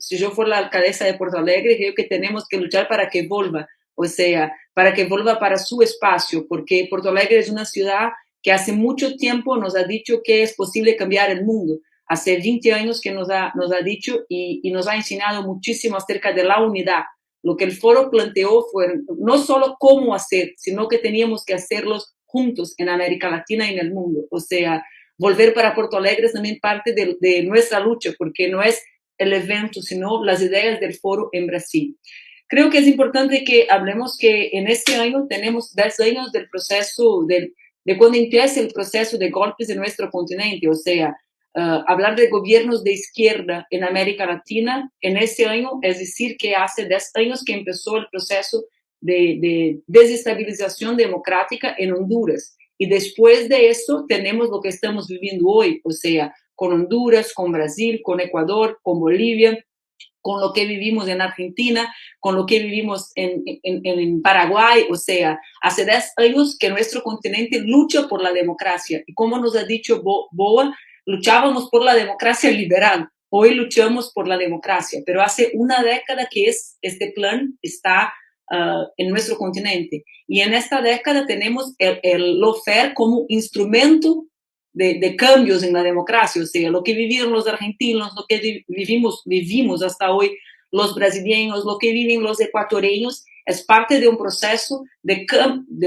F: yo fuera la alcaldesa de Porto Alegre, creo que tenemos que luchar para que vuelva, o sea, para que vuelva para su espacio, porque Porto Alegre es una ciudad que hace mucho tiempo nos ha dicho que es posible cambiar el mundo. Hace 20 años que nos ha dicho y nos ha enseñado muchísimo acerca de la unidad. Lo que el foro planteó fue no solo cómo hacer, sino que teníamos que hacerlos juntos en América Latina y en el mundo. O sea, volver para Porto Alegre es también parte de nuestra lucha, porque no es el evento, sino las ideas del foro en Brasil. Creo que es importante que hablemos que en este año tenemos 10 años del proceso, de cuando empieza el proceso de golpes en nuestro continente. O sea, hablar de gobiernos de izquierda en América Latina en este año, es decir, que hace 10 años que empezó el proceso de desestabilización democrática en Honduras. Y después de eso tenemos lo que estamos viviendo hoy, o sea, con Honduras, con Brasil, con Ecuador, con Bolivia, con lo que vivimos en Argentina, con lo que vivimos en Paraguay. O sea, hace 10 años que nuestro continente lucha por la democracia. Y como nos ha dicho Boa, luchábamos por la democracia liberal. Hoy luchamos por la democracia, pero hace una década que este plan está en nuestro continente. Y en esta década tenemos el lawfare como instrumento de cambios en la democracia. O sea, lo que vivieron los argentinos, lo que vivimos hasta hoy los brasileños, lo que viven los ecuatorianos, es parte de un proceso de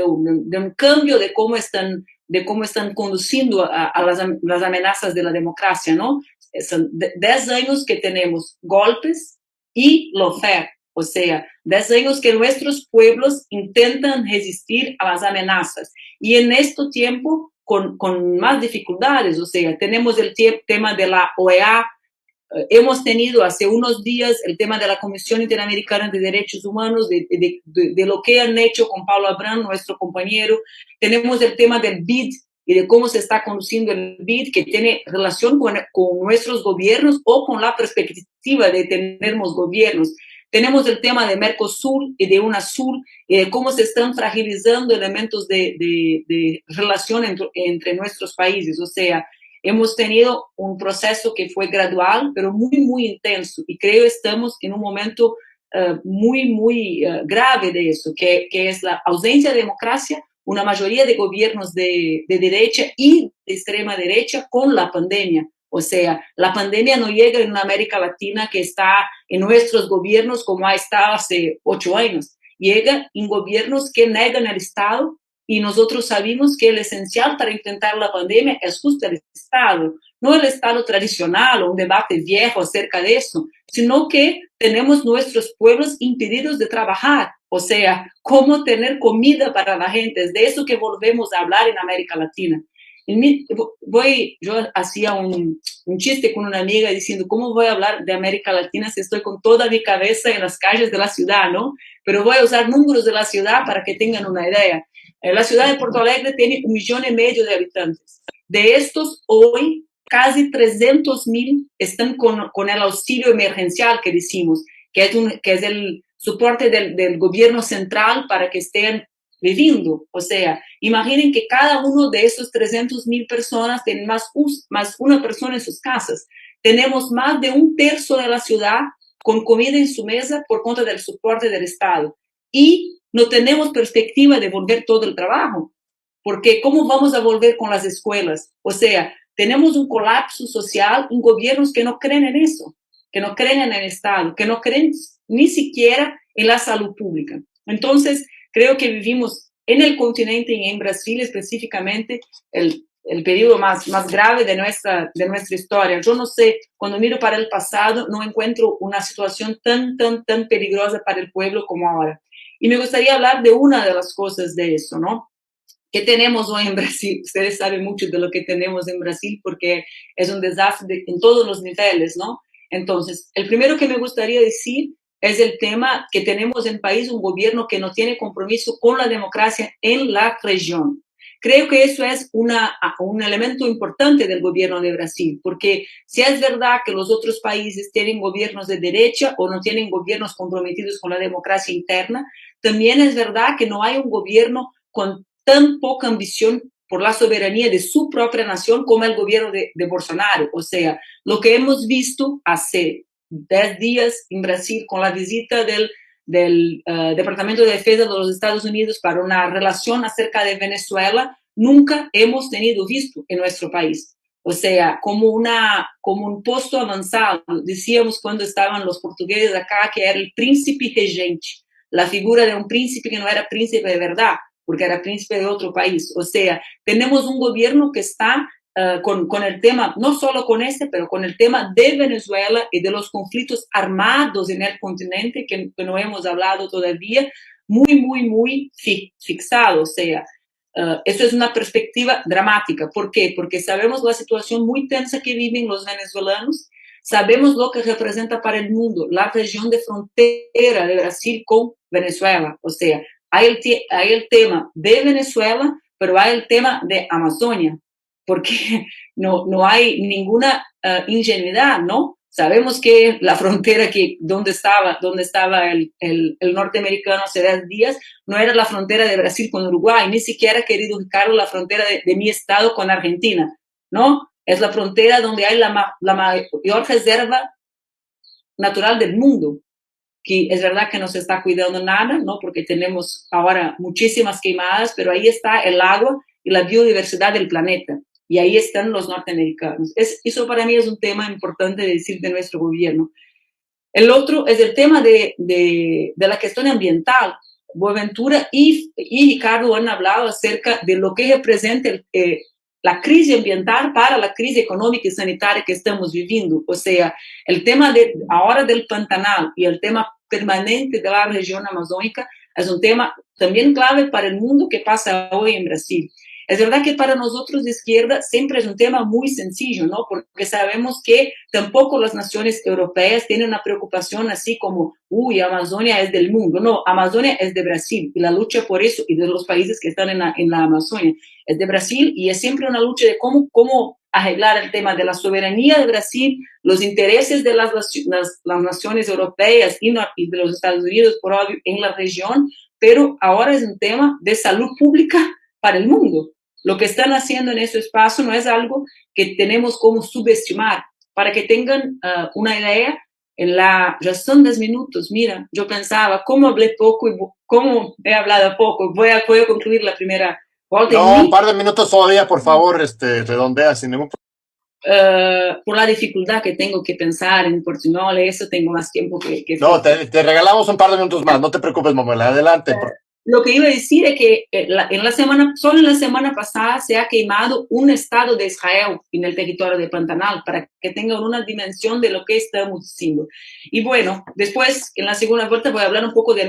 F: un cambio de cómo están conduciendo a las amenazas de la democracia, ¿no? Son 10 años que tenemos golpes y lawfare. o sea, 10 años que nuestros pueblos intentan resistir a las amenazas. Y en este tiempo, con más dificultades, o sea, tenemos el tema de la OEA, hemos tenido hace unos días el tema de la Comisión Interamericana de Derechos Humanos, de lo que han hecho con Paulo Abrán, nuestro compañero. Tenemos el tema del BID y de cómo se está conduciendo el BID, que tiene relación con nuestros gobiernos o con la perspectiva de tener gobiernos. Tenemos el tema de Mercosur y de UNASUR y de cómo se están fragilizando elementos de relación entre nuestros países. O sea, hemos tenido un proceso que fue gradual, pero muy, muy intenso. Y creo que estamos en un momento muy grave de eso, que es la ausencia de democracia, una mayoría de gobiernos de derecha y de extrema derecha con la pandemia. O sea, la pandemia no llega en una América Latina que está en nuestros gobiernos como ha estado hace 8 años. Llega en gobiernos que negan el Estado, y nosotros sabemos que el esencial para enfrentar la pandemia es justo el Estado, no el Estado tradicional o un debate viejo acerca de eso, sino que tenemos nuestros pueblos impedidos de trabajar. O sea, cómo tener comida para la gente. Es de eso que volvemos a hablar en América Latina. Yo hacía un chiste con una amiga diciendo, ¿cómo voy a hablar de América Latina si estoy con toda mi cabeza en las calles de la ciudad, ¿no? Pero voy a usar números de la ciudad para que tengan una idea. La ciudad de Porto Alegre tiene 1,5 millones de habitantes. De estos, hoy, casi 300,000 están con el auxilio emergencial que decimos, que es el soporte del gobierno central para que estén viviendo. O sea, imaginen que cada uno de esos 300,000 personas tiene más una persona en sus casas. Tenemos más de 1/3 de la ciudad con comida en su mesa por cuenta del soporte del Estado. Y no tenemos perspectiva de volver todo el trabajo, porque ¿cómo vamos a volver con las escuelas? O sea, tenemos un colapso social en gobiernos que no creen en eso, que no creen en el Estado, que no creen ni siquiera en la salud pública. Entonces, creo que vivimos en el continente y en Brasil específicamente el periodo más grave de nuestra historia. Yo no sé, cuando miro para el pasado, no encuentro una situación tan peligrosa para el pueblo como ahora. Y me gustaría hablar de una de las cosas de eso, ¿no? ¿Qué tenemos hoy en Brasil? Ustedes saben mucho de lo que tenemos en Brasil porque es un desastre en todos los niveles, ¿no? Entonces, el primero que me gustaría decir es el tema que tenemos en el país un gobierno que no tiene compromiso con la democracia en la región. Creo que eso es un elemento importante del gobierno de Brasil, porque si es verdad que los otros países tienen gobiernos de derecha o no tienen gobiernos comprometidos con la democracia interna, también es verdad que no hay un gobierno con tan poca ambición por la soberanía de su propia nación como el gobierno de Bolsonaro. O sea, lo que hemos visto hace 10 días en Brasil con la visita del Departamento de Defensa de los Estados Unidos para una relación acerca de Venezuela, nunca hemos tenido visto en nuestro país. O sea, como un posto avanzado. Decíamos cuando estaban los portugueses acá que era el príncipe regente, la figura de un príncipe que no era príncipe de verdad, porque era príncipe de otro país. O sea, tenemos un gobierno que está con el tema, no solo con pero con el tema de Venezuela y de los conflictos armados en el continente, que no hemos hablado todavía, muy fixado. O sea, eso es una perspectiva dramática. ¿Por qué? Porque sabemos la situación muy tensa que viven los venezolanos, sabemos lo que representa para el mundo la región de frontera de Brasil con Venezuela. O sea, hay el tema de Venezuela, pero hay el tema de Amazonia, porque no hay ninguna ingenuidad, ¿no? Sabemos que la frontera donde estaba el norteamericano hace 10 días no era la frontera de Brasil con Uruguay, ni siquiera, querido Ricardo, la frontera de mi estado con Argentina, ¿no? Es la frontera donde hay la mayor reserva natural del mundo, que es verdad que no se está cuidando nada, ¿no? Porque tenemos ahora muchísimas quemadas, pero ahí está el agua y la biodiversidad del planeta. Y ahí están los norteamericanos. Eso para mí es un tema importante de decir de nuestro gobierno. El otro es el tema de la cuestión ambiental. Boaventura y Ricardo han hablado acerca de lo que representa la crisis ambiental para la crisis económica y sanitaria que estamos viviendo. O sea, el tema ahora del Pantanal y el tema permanente de la región amazónica es un tema también clave para el mundo que pasa hoy en Brasil. Es verdad que para nosotros de izquierda siempre es un tema muy sencillo, ¿no? Porque sabemos que tampoco las naciones europeas tienen una preocupación así como, uy, Amazonia es del mundo. No, Amazonia es de Brasil y la lucha por eso y de los países que están en la Amazonia es de Brasil y es siempre una lucha de cómo arreglar el tema de la soberanía de Brasil, los intereses de las naciones europeas y de los Estados Unidos, por obvio, en la región, pero ahora es un tema de salud pública para el mundo. Lo que están haciendo en ese espacio no es algo que tenemos como subestimar. Para que tengan una idea, ya son 10 minutos, mira, yo pensaba, ¿cómo hablé poco y cómo he hablado poco? Voy a concluir la primera volta.
C: No, un par de minutos todavía, por favor, redondea sin ningún problema.
F: Por la dificultad que tengo que pensar en portuñol, eso tengo más tiempo que
C: no, te regalamos un par de minutos más, no te preocupes, Manuela, adelante.
F: Lo que iba a decir es que solo en la semana pasada se ha quemado un estado de Israel en el territorio de Pantanal para que tengan una dimensión de lo que estamos diciendo. Y bueno, después en la segunda vuelta voy a hablar un poco de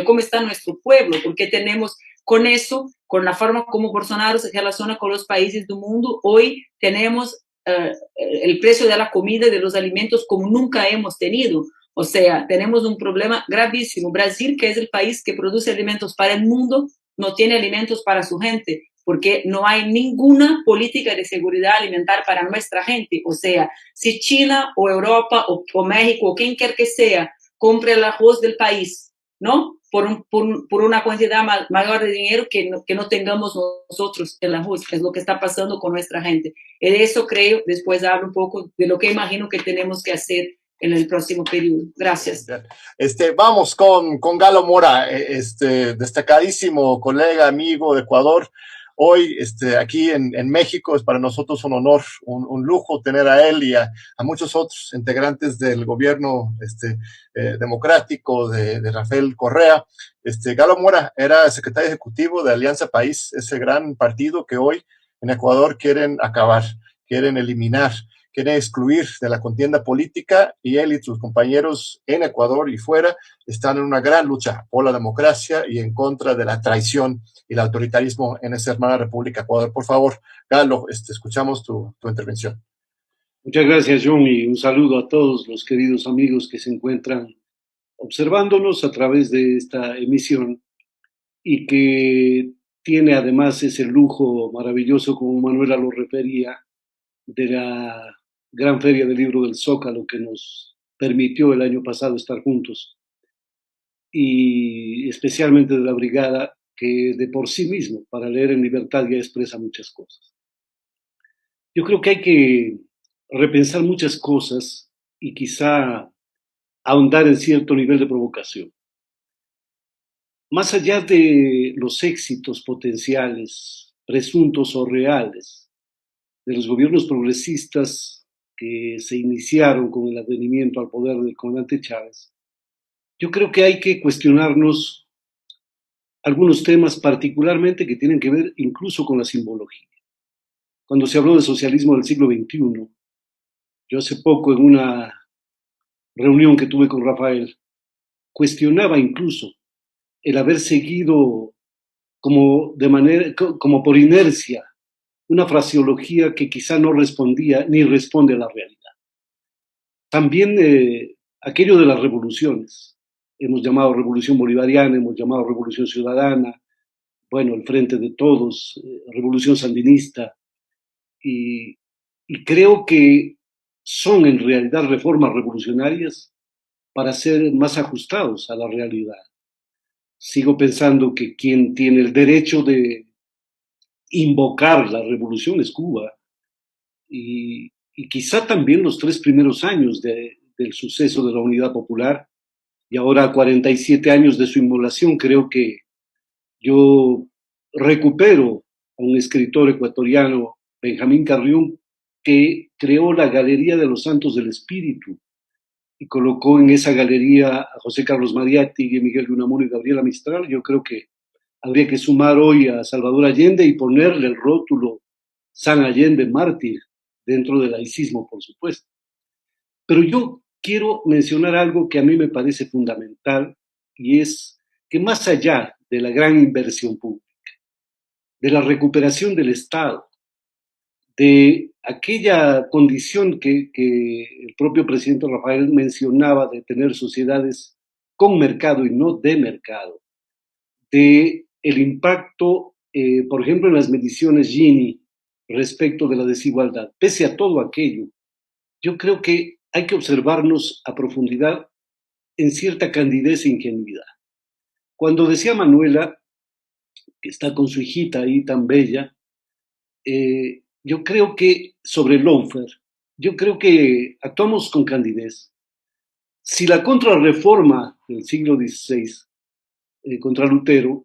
F: cómo está nuestro pueblo, porque tenemos con eso, con la forma como Bolsonaro se relaciona con los países del mundo, hoy tenemos el precio de la comida, de los alimentos como nunca hemos tenido. O sea, tenemos un problema gravísimo. Brasil, que es el país que produce alimentos para el mundo, no tiene alimentos para su gente, porque no hay ninguna política de seguridad alimentar para nuestra gente. O sea, si China o Europa o México o quien quiera que sea compre el arroz del país, ¿no? Por una cantidad mayor de dinero que no tengamos nosotros el arroz, que es lo que está pasando con nuestra gente. Y de eso creo, después hablo un poco de lo que imagino que tenemos que hacer en el próximo periodo. Gracias.
C: Vamos con Galo Mora, destacadísimo colega, amigo de Ecuador. Hoy, aquí en México, es para nosotros un honor, un lujo tener a él y a muchos otros integrantes del gobierno democrático de Rafael Correa. Galo Mora era secretario ejecutivo de Alianza País, ese gran partido que hoy en Ecuador quieren acabar, quieren eliminar, quieren excluir de la contienda política, y él y sus compañeros en Ecuador y fuera están en una gran lucha por la democracia y en contra de la traición y el autoritarismo en esa hermana República Ecuador. Por favor, Galo, escuchamos tu intervención.
G: Muchas gracias, John, y un saludo a todos los queridos amigos que se encuentran observándonos a través de esta emisión y que tiene además ese lujo maravilloso, como Manuela lo refería, de la Gran Feria del Libro del Zócalo que nos permitió el año pasado estar juntos, y especialmente de la brigada que de por sí mismo, para leer en libertad, ya expresa muchas cosas. Yo creo que hay que repensar muchas cosas y quizá ahondar en cierto nivel de provocación. Más allá de los éxitos potenciales, presuntos o reales, de los gobiernos progresistas que se iniciaron con el advenimiento al poder del comandante Chávez, yo creo que hay que cuestionarnos algunos temas particularmente que tienen que ver incluso con la simbología. Cuando se habló de socialismo del siglo XXI, yo hace poco en una reunión que tuve con Rafael, cuestionaba incluso el haber seguido como por inercia una fraseología que quizá no respondía ni responde a la realidad. También aquello de las revoluciones. Hemos llamado revolución bolivariana, hemos llamado revolución ciudadana, bueno, el Frente de Todos, revolución sandinista, y creo que son en realidad reformas revolucionarias para ser más ajustados a la realidad. Sigo pensando que quien tiene el derecho de invocar la revolución es Cuba, y quizá también los 3 primeros años del suceso de la Unidad Popular, y ahora 47 años de su inmolación. Creo que yo recupero a un escritor ecuatoriano, Benjamín Carrión, que creó la Galería de los Santos del Espíritu y colocó en esa galería a José Carlos Mariátegui, Miguel de Unamuno y Gabriela Mistral. Yo creo que habría que sumar hoy a Salvador Allende y ponerle el rótulo San Allende mártir dentro del laicismo, por supuesto. Pero yo quiero mencionar algo que a mí me parece fundamental, y es que más allá de la gran inversión pública, de la recuperación del Estado, de aquella condición que el propio presidente Rafael mencionaba de tener sociedades con mercado y no de mercado, de el impacto, por ejemplo, en las mediciones Gini respecto de la desigualdad. Pese a todo aquello, yo creo que hay que observarnos a profundidad en cierta candidez e ingenuidad. Cuando decía Manuela, que está con su hijita ahí tan bella, yo creo que sobre el lawfare, yo creo que actuamos con candidez. Si la contrarreforma del siglo XVI contra Lutero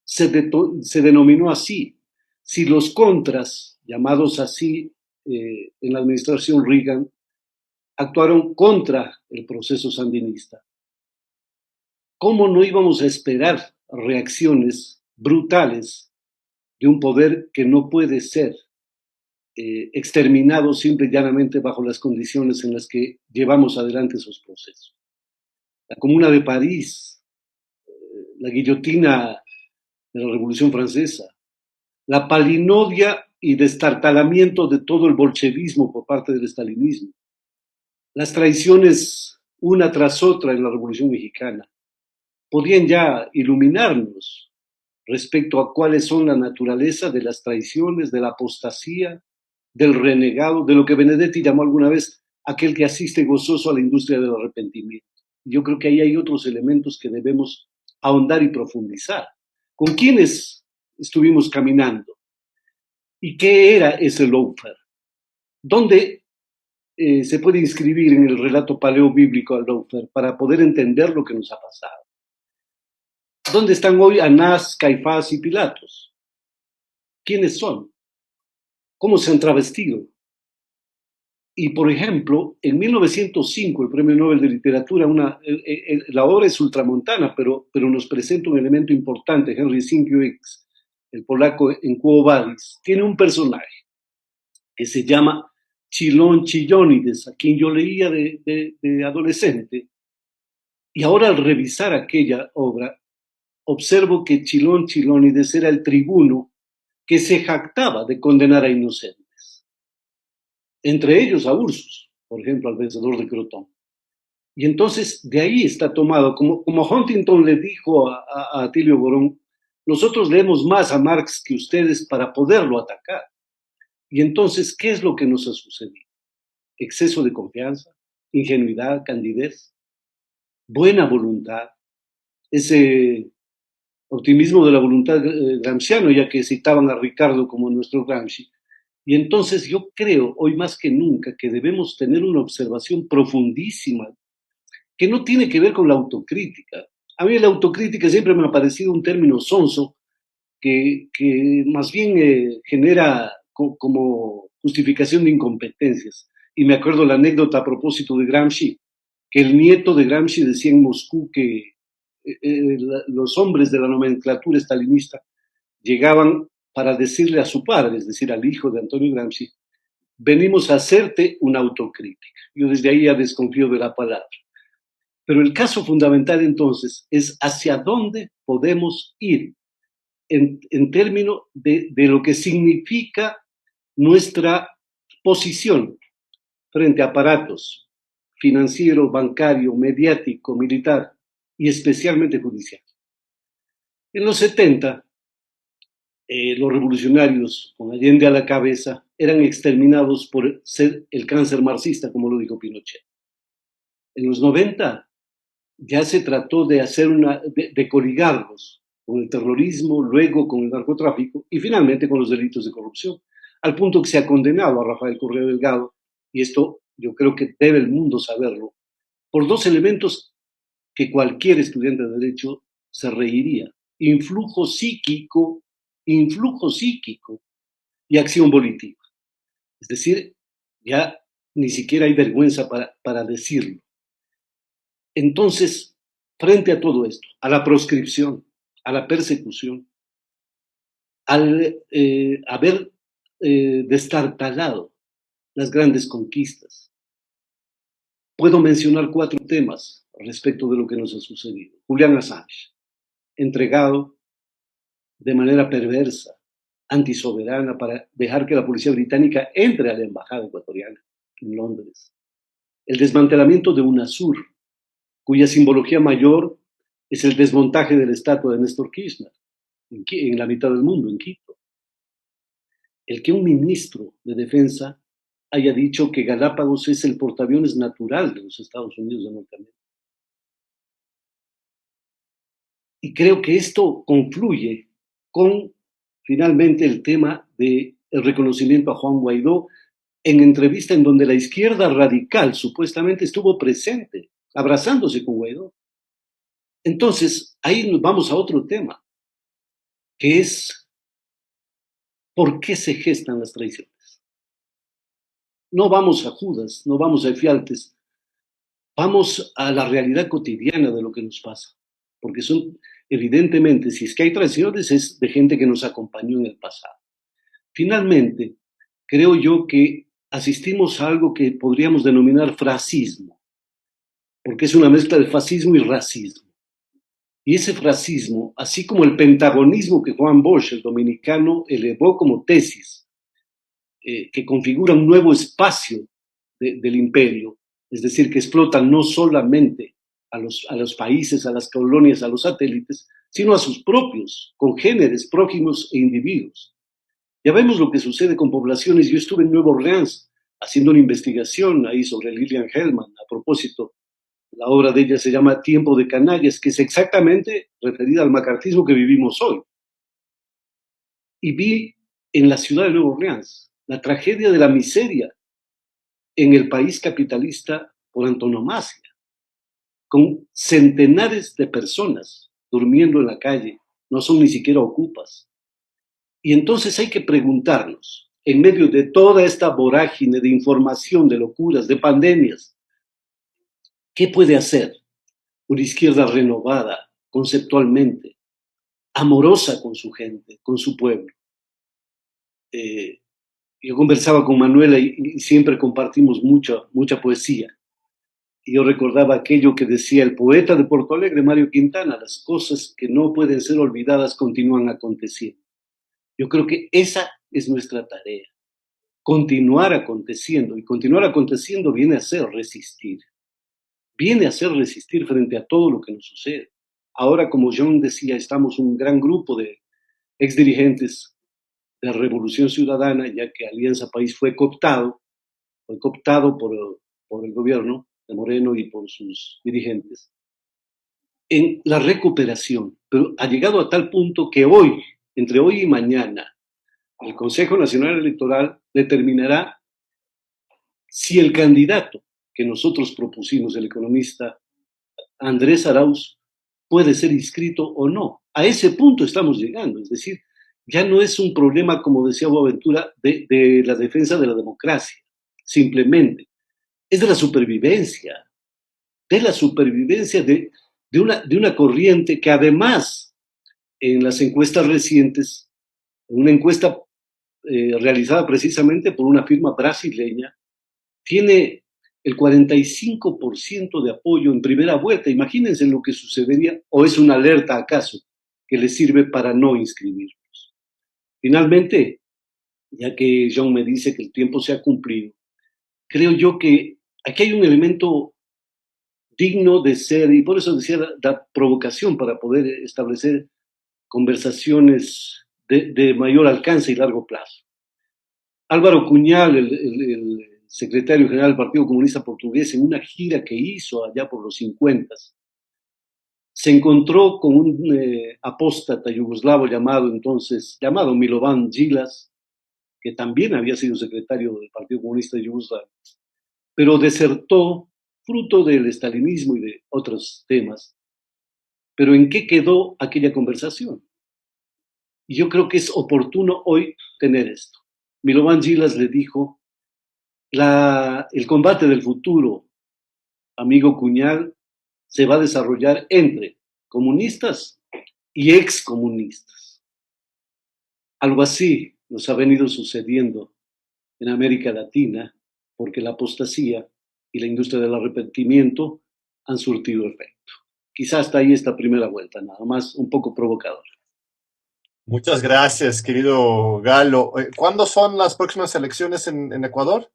G: se denominó así, si los contras, llamados así en la administración Reagan, actuaron contra el proceso sandinista, ¿cómo no íbamos a esperar reacciones brutales de un poder que no puede ser exterminado simple y llanamente bajo las condiciones en las que llevamos adelante esos procesos? La Comuna de París, la guillotina de la Revolución Francesa, la palinodia y destartalamiento de todo el bolchevismo por parte del estalinismo, las traiciones una tras otra en la Revolución Mexicana, podían ya iluminarnos respecto a cuáles son la naturaleza de las traiciones, de la apostasía, del renegado, de lo que Benedetti llamó alguna vez aquel que asiste gozoso a la industria del arrepentimiento. Yo creo que ahí hay otros elementos que debemos ahondar y profundizar. ¿Con quiénes estuvimos caminando? ¿Y qué era ese lawfare? ¿Dónde se puede inscribir en el relato paleobíblico al lawfare para poder entender lo que nos ha pasado? ¿Dónde están hoy Anás, Caifás y Pilatos? ¿Quiénes son? ¿Cómo se han travestido? Y, por ejemplo, en 1905, el Premio Nobel de Literatura, la obra es ultramontana, pero nos presenta un elemento importante. Henry Sienkiewicz, el polaco en Quo Vadis, tiene un personaje que se llama Chilón Chillónides, a quien yo leía de adolescente. Y ahora, al revisar aquella obra, observo que Chilón Chilónides era el tribuno que se jactaba de condenar a inocentes, entre ellos a Ursus, por ejemplo, al vencedor de Crotón. Y entonces de ahí está tomado, como Huntington le dijo a Atilio Borón, nosotros leemos más a Marx que ustedes para poderlo atacar. Y entonces, ¿qué es lo que nos ha sucedido? Exceso de confianza, ingenuidad, candidez, buena voluntad, ese optimismo de la voluntad gramsciano, ya que citaban a Ricardo como nuestro Gramsci. Y entonces yo creo, hoy más que nunca, que debemos tener una observación profundísima, que no tiene que ver con la autocrítica. A mí la autocrítica siempre me ha parecido un término sonso, que más bien genera como justificación de incompetencias. Y me acuerdo la anécdota a propósito de Gramsci, que el nieto de Gramsci decía en Moscú que los hombres de la nomenclatura stalinista llegaban para decirle a su padre, es decir, al hijo de Antonio Gramsci, venimos a hacerte una autocrítica. Yo desde ahí ya desconfío de la palabra. Pero el caso fundamental entonces es hacia dónde podemos ir en términos de lo que significa nuestra posición frente a aparatos financiero, bancario, mediático, militar y especialmente judicial. En los 70, los revolucionarios, con Allende a la cabeza, eran exterminados por ser el cáncer marxista, como lo dijo Pinochet. En los 90 ya se trató de hacer de coligarlos con el terrorismo, luego con el narcotráfico y finalmente con los delitos de corrupción, al punto que se ha condenado a Rafael Correa Delgado, y esto yo creo que debe el mundo saberlo, por dos elementos que cualquier estudiante de derecho se reiría: influjo psíquico y acción volitiva. Es decir, ya ni siquiera hay vergüenza para decirlo. Entonces, frente a todo esto, a la proscripción, a la persecución, al haber destartalado las grandes conquistas, puedo mencionar 4 temas respecto de lo que nos ha sucedido. Julian Assange, entregado de manera perversa, antisoberana, para dejar que la policía británica entre a la embajada ecuatoriana en Londres. El desmantelamiento de UNASUR, cuya simbología mayor es el desmontaje de la estatua de Néstor Kirchner en la mitad del mundo, en Quito. El que un ministro de Defensa haya dicho que Galápagos es el portaaviones natural de los Estados Unidos de Norteamérica. Y creo que esto confluye con, finalmente, el tema del reconocimiento a Juan Guaidó en entrevista en donde la izquierda radical supuestamente estuvo presente, abrazándose con Guaidó. Entonces, ahí nos vamos a otro tema, que es ¿por qué se gestan las traiciones? No vamos a Judas, no vamos a Efialtes, vamos a la realidad cotidiana de lo que nos pasa, porque son, evidentemente, si es que hay traiciones, es de gente que nos acompañó en el pasado. Finalmente, creo yo que asistimos a algo que podríamos denominar fascismo, porque es una mezcla de fascismo y racismo. Y ese fascismo, así como el pentagonismo que Juan Bosch, el dominicano, elevó como tesis, que configura un nuevo espacio del imperio, es decir, que explotan no solamente a los países, a las colonias, a los satélites, sino a sus propios congéneres, prójimos e individuos. Ya vemos lo que sucede con poblaciones. Yo estuve en Nueva Orleans haciendo una investigación ahí sobre Lillian Hellman. A propósito, la obra de ella se llama Tiempo de Canallas, que es exactamente referida al macartismo que vivimos hoy. Y vi en la ciudad de Nueva Orleans la tragedia de la miseria en el país capitalista por antonomasia, con centenares de personas durmiendo en la calle, no son ni siquiera ocupas. Y entonces hay que preguntarnos, en medio de toda esta vorágine de información, de locuras, de pandemias, ¿qué puede hacer una izquierda renovada conceptualmente, amorosa con su gente, con su pueblo? Yo conversaba con Manuela y siempre compartimos mucha poesía. Y yo recordaba aquello que decía el poeta de Porto Alegre, Mario Quintana: las cosas que no pueden ser olvidadas continúan aconteciendo. Yo creo que esa es nuestra tarea, continuar aconteciendo, y continuar aconteciendo viene a ser resistir frente a todo lo que nos sucede. Ahora, como John decía, estamos un gran grupo de exdirigentes de Revolución Ciudadana, ya que Alianza País fue cooptado por el gobierno de Moreno y por sus dirigentes, en la recuperación, pero ha llegado a tal punto que hoy, entre hoy y mañana, el Consejo Nacional Electoral determinará si el candidato que nosotros propusimos, el economista Andrés Arauz, puede ser inscrito o no. A ese punto estamos llegando, es decir, ya no es un problema, como decía Boaventura, de la defensa de la democracia, simplemente, es de la supervivencia de una corriente que además, en las encuestas recientes, en una encuesta realizada precisamente por una firma brasileña, tiene el 45% de apoyo en primera vuelta. Imagínense lo que sucedería, o es una alerta acaso que les sirve para no inscribirlos. Finalmente, ya que John me dice que el tiempo se ha cumplido, creo yo que aquí hay un elemento digno de ser, y por eso decía la provocación para poder establecer conversaciones de mayor alcance y largo plazo. Álvaro Cuñal, el secretario general del Partido Comunista Portugués, en una gira que hizo allá por los 50, se encontró con un apóstata yugoslavo llamado Milovan Đilas, que también había sido secretario del Partido Comunista de Yugoslavia, pero desertó fruto del estalinismo y de otros temas. Pero ¿en qué quedó aquella conversación? Y yo creo que es oportuno hoy tener esto. Milovan Đilas le dijo: el combate del futuro, amigo Cuñal, se va a desarrollar entre comunistas y excomunistas. Algo así nos ha venido sucediendo en América Latina, porque la apostasía y la industria del arrepentimiento han surtido efecto. Quizás hasta ahí esta primera vuelta, nada más un poco provocador.
C: Muchas gracias, querido Galo. ¿Cuándo son las próximas elecciones en Ecuador?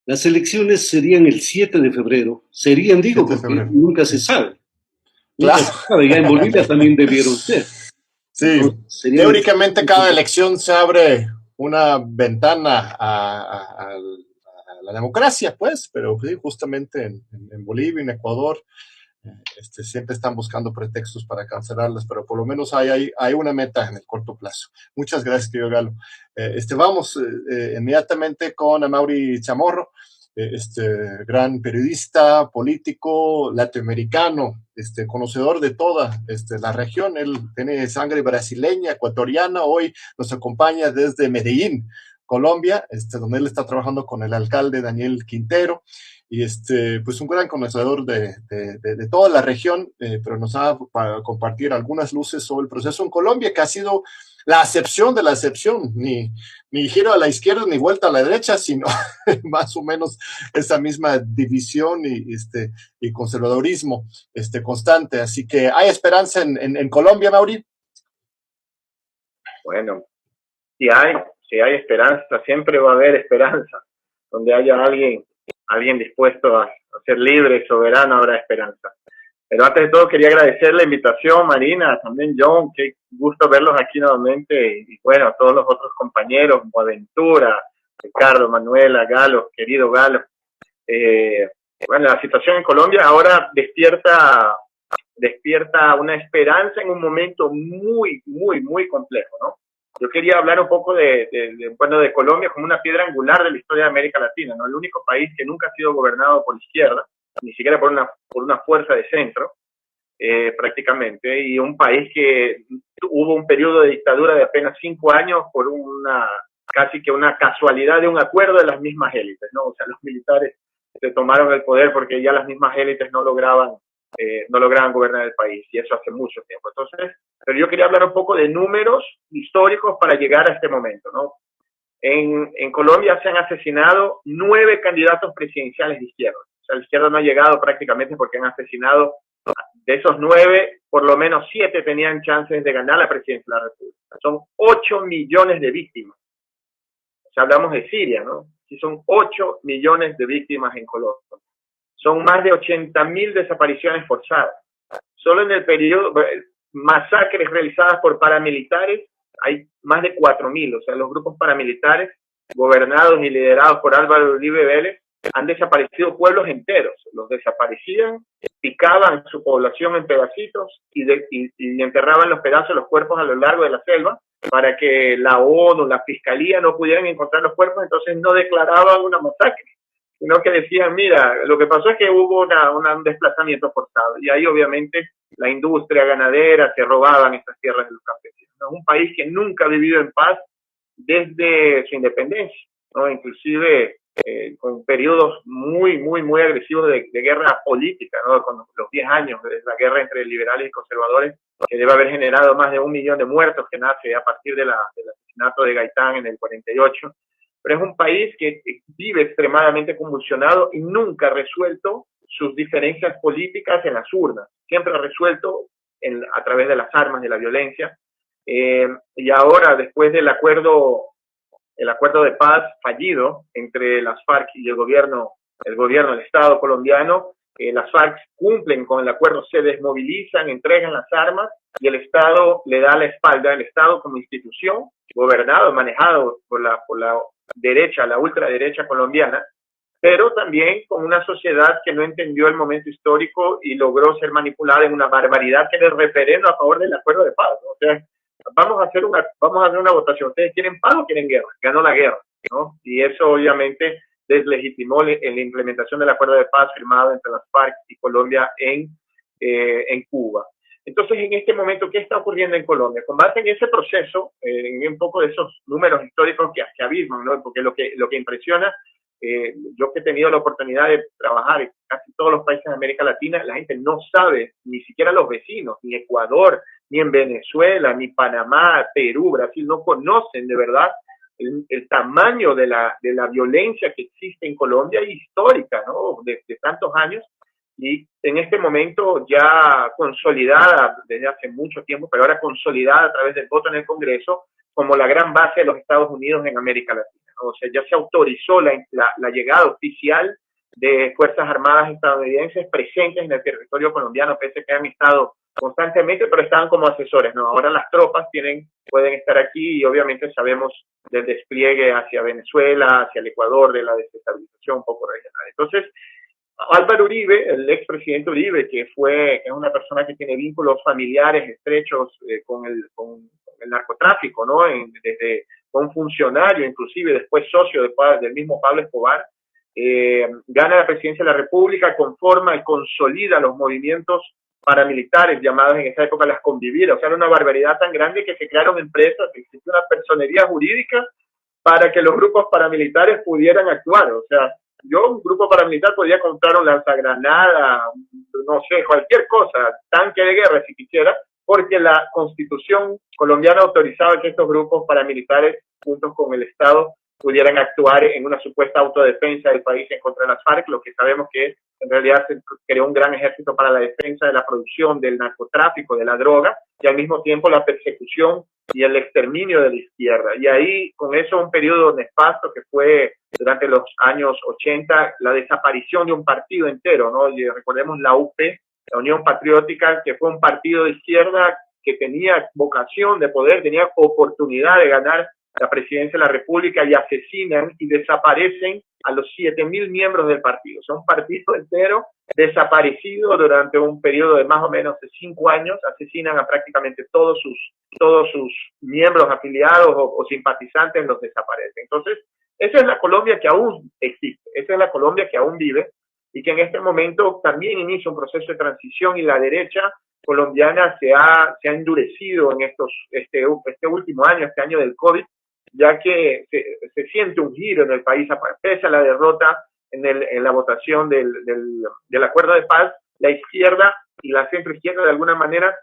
G: Las elecciones serían el 7 de febrero. Serían, digo, porque nunca se sabe.
C: Claro.
G: Nunca se sabe. Ya en Bolivia también debieron ser.
C: Sí, entonces, teóricamente cada elección se abre una ventana a la democracia, pues, pero sí, justamente en Bolivia, en Ecuador, siempre están buscando pretextos para cancelarlas, pero por lo menos hay una meta en el corto plazo. Muchas gracias, querido Galo. Vamos inmediatamente con Amaury Chamorro, gran periodista, político, latinoamericano, conocedor de toda la región. Él tiene sangre brasileña, ecuatoriana. Hoy nos acompaña desde Medellín, Colombia, donde él está trabajando con el alcalde Daniel Quintero. Y pues un gran conocedor de toda la región, pero nos va a compartir algunas luces sobre el proceso en Colombia, que ha sido la excepción de la excepción, ni giro a la izquierda ni vuelta a la derecha, sino más o menos esa misma división y conservadorismo constante. Así que hay esperanza en Colombia, Mauri.
H: Bueno, si hay esperanza, siempre va a haber esperanza. Donde haya alguien dispuesto a ser libre, soberano, habrá esperanza. Pero antes de todo quería agradecer la invitación, Marina, también John, qué gusto verlos aquí nuevamente, y bueno, a todos los otros compañeros, Boaventura, Ricardo, Manuela, Galo, querido Galo. Bueno, la situación en Colombia ahora despierta una esperanza en un momento muy, muy, muy complejo, ¿no? Yo quería hablar un poco de Colombia como una piedra angular de la historia de América Latina, ¿no? El único país que nunca ha sido gobernado por la izquierda, ni siquiera por una fuerza de centro, prácticamente, y un país que hubo un periodo de dictadura de apenas 5 años por casi que una casualidad de un acuerdo de las mismas élites, ¿no? O sea, los militares se tomaron el poder porque ya las mismas élites no lograban gobernar el país, y eso hace mucho tiempo. Entonces, pero yo quería hablar un poco de números históricos para llegar a este momento, ¿no? En Colombia se han asesinado 9 candidatos presidenciales de izquierda. O sea, la izquierda no ha llegado prácticamente porque han asesinado, de esos 9, por lo menos 7 tenían chances de ganar la presidencia de la República. Son 8 millones de víctimas. O sea, hablamos de Siria, ¿no? Sí, son 8 millones de víctimas en Colombia. Son más de 80.000 desapariciones forzadas. Solo en el periodo, masacres realizadas por paramilitares, hay más de 4.000. O sea, los grupos paramilitares, gobernados y liderados por Álvaro Uribe Vélez, han desaparecido pueblos enteros. Los desaparecían, picaban su población en pedacitos y enterraban los pedazos de los cuerpos a lo largo de la selva para que la ONU, la Fiscalía no pudieran encontrar los cuerpos, entonces no declaraban una masacre, sino que decían, mira, lo que pasó es que hubo un desplazamiento forzado, y ahí obviamente la industria ganadera se robaban estas tierras de los campesinos, ¿no? Un país que nunca ha vivido en paz desde su independencia, ¿no? Inclusive con periodos muy, muy, muy agresivos de guerra política, ¿no? Con los 10 años de la guerra entre liberales y conservadores, que debe haber generado más de 1 millón de muertos, que nace a partir del asesinato de Gaitán en el 48. Pero es un país que vive extremadamente convulsionado y nunca ha resuelto sus diferencias políticas en las urnas. Siempre ha resuelto a través de las armas, de la violencia. Y ahora, después del acuerdo de paz fallido entre las FARC y el gobierno del Estado colombiano, las FARC cumplen con el acuerdo, se desmovilizan, entregan las armas y el Estado le da la espalda. El Estado como institución, gobernado, manejado por la derecha, la ultraderecha colombiana, pero también con una sociedad que no entendió el momento histórico y logró ser manipulada en una barbaridad que es el referendo a favor del acuerdo de paz, ¿no? O sea, vamos a hacer una votación. ¿Ustedes quieren paz o quieren guerra? Ganó la guerra, ¿no? Y eso obviamente deslegitimó la implementación del acuerdo de paz firmado entre las FARC y Colombia en Cuba. Entonces, en este momento, ¿qué está ocurriendo en Colombia? Con base en ese proceso, en un poco de esos números históricos que abisman, ¿no? Porque lo que impresiona, yo que he tenido la oportunidad de trabajar en casi todos los países de América Latina, la gente no sabe, ni siquiera los vecinos, ni Ecuador, ni en Venezuela, ni Panamá, Perú, Brasil, no conocen de verdad el tamaño de la violencia que existe en Colombia es histórica, ¿no? De tantos años, y en este momento ya consolidada desde hace mucho tiempo, pero ahora consolidada a través del voto en el Congreso como la gran base de los Estados Unidos en América Latina, ¿no? O sea, ya se autorizó la llegada oficial de Fuerzas Armadas estadounidenses presentes en el territorio colombiano, pese a que han estado constantemente, pero estaban como asesores, ¿no? Ahora las tropas pueden estar aquí y obviamente sabemos del despliegue hacia Venezuela, hacia el Ecuador, de la desestabilización un poco regional. Entonces, Álvaro Uribe, el expresidente Uribe, que es una persona que tiene vínculos familiares estrechos con el narcotráfico, ¿no? Desde un funcionario, inclusive después socio del mismo Pablo Escobar, gana la presidencia de la República, conforma y consolida los movimientos paramilitares llamados en esa época las convividas. O sea, era una barbaridad tan grande que se crearon empresas, que existió una personería jurídica para que los grupos paramilitares pudieran actuar. O sea, un grupo paramilitar podía comprar un lanzagranada, no sé, cualquier cosa, tanque de guerra si quisiera, porque la Constitución colombiana autorizaba que estos grupos paramilitares, juntos con el Estado, pudieran actuar en una supuesta autodefensa del país en contra de las FARC, lo que sabemos que en realidad se creó un gran ejército para la defensa de la producción del narcotráfico, de la droga, y al mismo tiempo la persecución y el exterminio de la izquierda. Y ahí, con eso, un periodo nefasto que fue durante los años 80, la desaparición de un partido entero, ¿no? Y recordemos la UP, la Unión Patriótica, que fue un partido de izquierda que tenía vocación de poder, tenía oportunidad de ganar la presidencia de la República, y asesinan y desaparecen a los 7.000 miembros del partido. O sea, un partido entero desaparecido durante un periodo de más o menos de 5 años, asesinan a prácticamente todos sus miembros afiliados o simpatizantes, los desaparecen. Entonces, esa es la Colombia que aún existe, esa es la Colombia que aún vive, y que en este momento también inicia un proceso de transición, y la derecha colombiana se ha endurecido en este último año, este año del COVID, ya que se siente un giro en el país, pese a la derrota en la votación del acuerdo de paz. La izquierda y la centroizquierda, de alguna manera,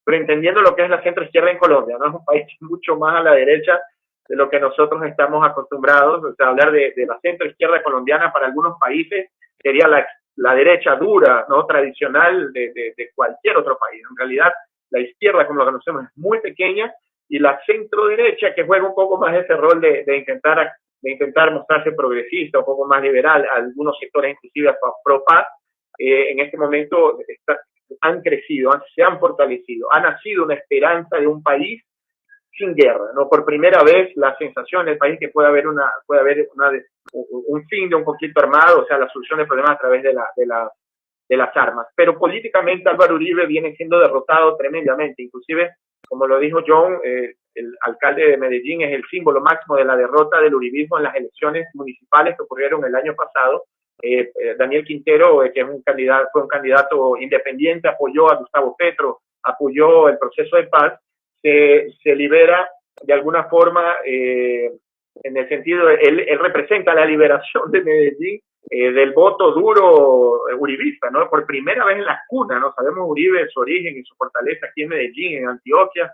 H: entendiendo lo que es la centroizquierda en Colombia, ¿no? Es un país mucho más a la derecha de lo que nosotros estamos acostumbrados. O sea, hablar de la centroizquierda colombiana para algunos países sería la derecha dura, ¿no? Tradicional de cualquier otro país. En realidad, la izquierda, como lo conocemos, es muy pequeña, y la centro derecha, que juega un poco más ese rol de intentar mostrarse progresista, un poco más liberal, algunos sectores inclusive pro paz, en este momento han crecido, se han fortalecido, ha nacido una esperanza de un país sin guerra, ¿no? Por primera vez la sensación del país que puede haber un fin de un conflicto armado, o sea, la solución del problema a través de las armas. Pero políticamente Álvaro Uribe viene siendo derrotado tremendamente, inclusive, como lo dijo John, el alcalde de Medellín es el símbolo máximo de la derrota del uribismo en las elecciones municipales que ocurrieron el año pasado. Daniel Quintero, que fue un candidato independiente, apoyó a Gustavo Petro, apoyó el proceso de paz, se libera de alguna forma, en el sentido de él representa la liberación de Medellín del voto duro uribista, ¿no? Por primera vez en la cuna, ¿no? Sabemos Uribe, su origen y su fortaleza aquí en Medellín, en Antioquia,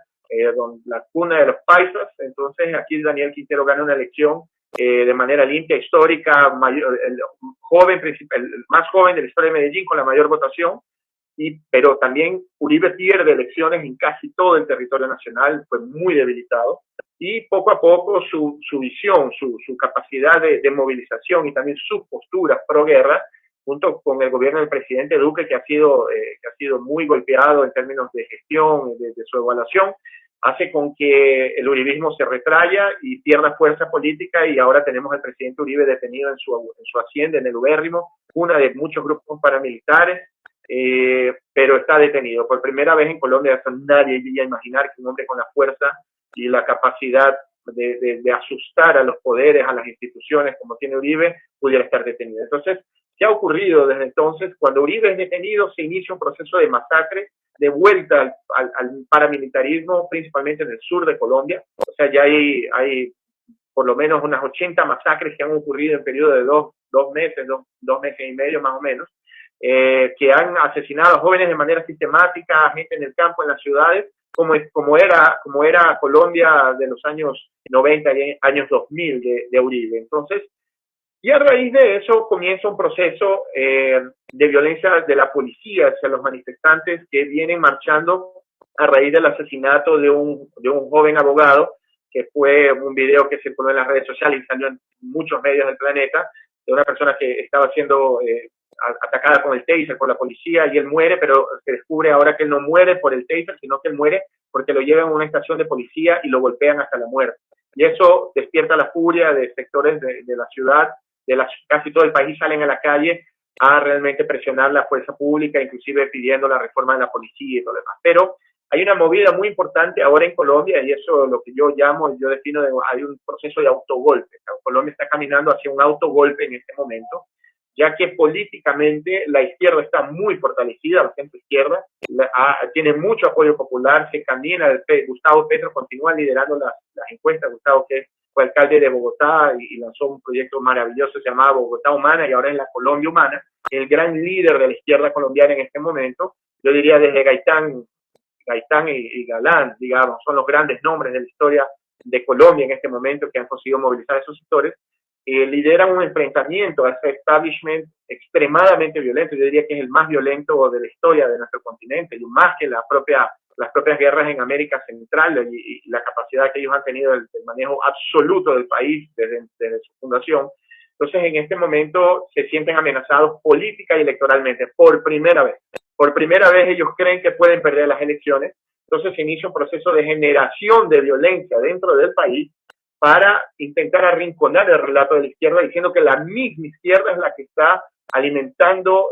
H: la cuna de los paisas. Entonces aquí Daniel Quintero gana una elección de manera limpia, histórica, el más joven de la historia de Medellín con la mayor votación, pero también Uribe pierde elecciones en casi todo el territorio nacional, fue muy debilitado, y poco a poco su visión, su capacidad de movilización y también su postura pro guerra, junto con el gobierno del presidente Duque, que ha sido muy golpeado en términos de gestión, de su evaluación, hace con que el uribismo se retraiga y pierda fuerza política, y ahora tenemos al presidente Uribe detenido en su hacienda, en el Ubérrimo, una de muchos grupos paramilitares, pero está detenido. Por primera vez en Colombia, nadie iba a imaginar que un hombre con la fuerza y la capacidad de asustar a los poderes, a las instituciones, como tiene Uribe, pudiera estar detenido. Entonces, ¿qué ha ocurrido desde entonces? Cuando Uribe es detenido, se inicia un proceso de masacre, de vuelta al paramilitarismo, principalmente en el sur de Colombia. O sea, ya hay por lo menos unas 80 masacres que han ocurrido en periodo de dos meses y medio más o menos, que han asesinado a jóvenes de manera sistemática, a gente en el campo, en las ciudades, como era Colombia de los años 90 y años 2000 de Uribe. Entonces, y a raíz de eso comienza un proceso de violencia de la policía hacia los manifestantes que vienen marchando a raíz del asesinato de un joven abogado, que fue un video que circuló en las redes sociales y salió en muchos medios del planeta, de una persona que estaba siendo atacada con el taser por la policía y él muere, pero se descubre ahora que él no muere por el taser, sino que él muere porque lo llevan a una estación de policía y lo golpean hasta la muerte. Y eso despierta la furia de sectores de la ciudad, casi todo el país salen a la calle a realmente presionar la fuerza pública, inclusive pidiendo la reforma de la policía y todo lo demás. Pero hay una movida muy importante ahora en Colombia y eso es lo que yo defino, hay un proceso de autogolpe. Colombia está caminando hacia un autogolpe en este momento, ya que políticamente la izquierda está muy fortalecida, la centro izquierda, tiene mucho apoyo popular, se camina, Gustavo Petro continúa liderando las encuestas, Gustavo que fue alcalde de Bogotá y lanzó un proyecto maravilloso, se llamaba Bogotá Humana y ahora es la Colombia Humana, el gran líder de la izquierda colombiana en este momento, yo diría desde Gaitán y Galán, digamos, son los grandes nombres de la historia de Colombia en este momento que han conseguido movilizar esos sectores, lideran un enfrentamiento a ese establishment extremadamente violento, yo diría que es el más violento de la historia de nuestro continente, y más que las propias guerras en América Central y la capacidad que ellos han tenido del manejo absoluto del país desde su fundación. Entonces, en este momento se sienten amenazados política y electoralmente por primera vez. Por primera vez ellos creen que pueden perder las elecciones. Entonces se inicia un proceso de generación de violencia dentro del país para intentar arrinconar el relato de la izquierda, diciendo que la misma izquierda es la que está alimentando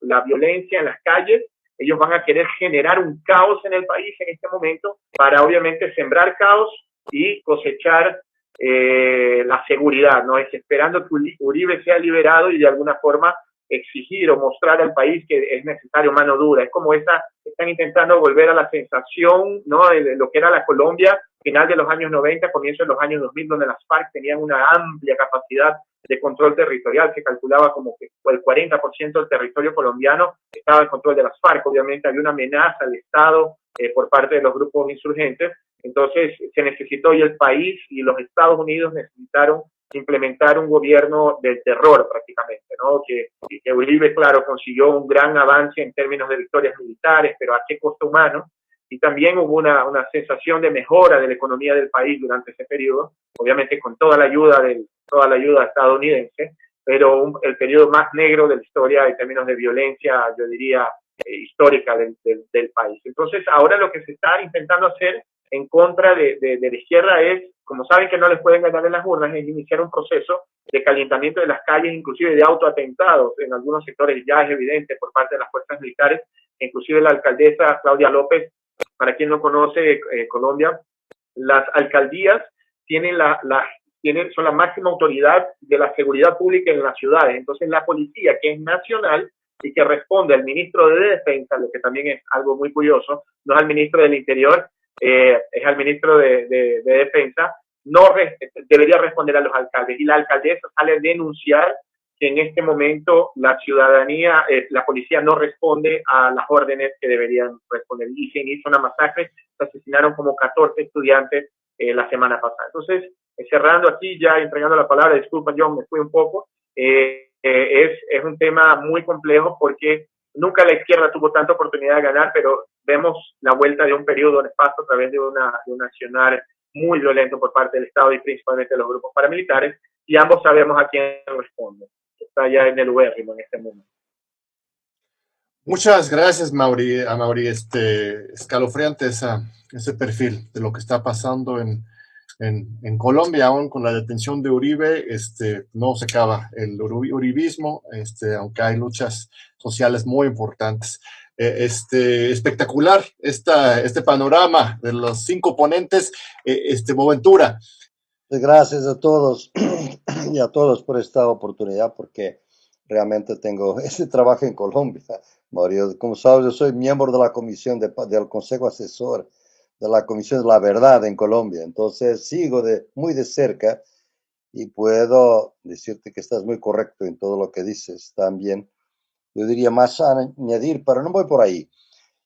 H: la violencia en las calles. Ellos van a querer generar un caos en el país en este momento para obviamente sembrar caos y cosechar la seguridad, ¿no? Es esperando que Uribe sea liberado y de alguna forma exigir o mostrar al país que es necesario mano dura. Es como están intentando volver a la sensación, ¿no? De lo que era la Colombia final de los años 90, comienzo de los años 2000, donde las FARC tenían una amplia capacidad de control territorial. Se calculaba como que el 40% del territorio colombiano estaba en control de las FARC. Obviamente había una amenaza al Estado por parte de los grupos insurgentes. Entonces se necesitó, y el país y los Estados Unidos necesitaron implementar un gobierno del terror prácticamente, ¿no? Que Uribe, claro, consiguió un gran avance en términos de victorias militares, pero a qué costo humano. Y también hubo una sensación de mejora de la economía del país durante ese periodo, obviamente con toda la ayuda estadounidense, pero el periodo más negro de la historia en términos de violencia, yo diría, histórica del país. Entonces, ahora lo que se está intentando hacer en contra de la izquierda es, como saben que no les pueden ganar en las urnas, es iniciar un proceso de calentamiento de las calles, inclusive de autoatentados. En algunos sectores ya es evidente por parte de las fuerzas militares, inclusive la alcaldesa Claudia López, para quien no conoce Colombia, las alcaldías son la máxima autoridad de la seguridad pública en las ciudades. Entonces la policía, que es nacional y que responde al ministro de Defensa, lo que también es algo muy curioso, no es al ministro del Interior, es al ministro de Defensa, debería responder a los alcaldes. Y la alcaldesa sale a denunciar que en este momento la ciudadanía, la policía no responde a las órdenes que deberían responder. Y se inicia una masacre, se asesinaron como 14 estudiantes la semana pasada. Entonces, cerrando aquí, ya entregando la palabra, disculpa John, me fui un poco, es un tema muy complejo porque nunca la izquierda tuvo tanta oportunidad de ganar, pero vemos la vuelta de un periodo nefasto a través de un accionar muy violento por parte del Estado y principalmente de los grupos paramilitares, y ambos sabemos a quién responde. Está ya en el ubérrimo en este momento.
C: Muchas gracias, Mauri. Escalofriante ese perfil de lo que está pasando en Colombia, aún con la detención de Uribe. No se acaba el uribismo, aunque hay luchas sociales muy importantes. Espectacular este panorama de los 5 ponentes. Boaventura.
D: Gracias a todos y a todos por esta oportunidad, porque realmente tengo ese trabajo en Colombia. Mario, como sabes, yo soy miembro de la comisión del Consejo Asesor de la Comisión de la Verdad en Colombia. Entonces sigo muy de cerca y puedo decirte que estás muy correcto en todo lo que dices. También yo diría más a añadir, pero no voy por ahí.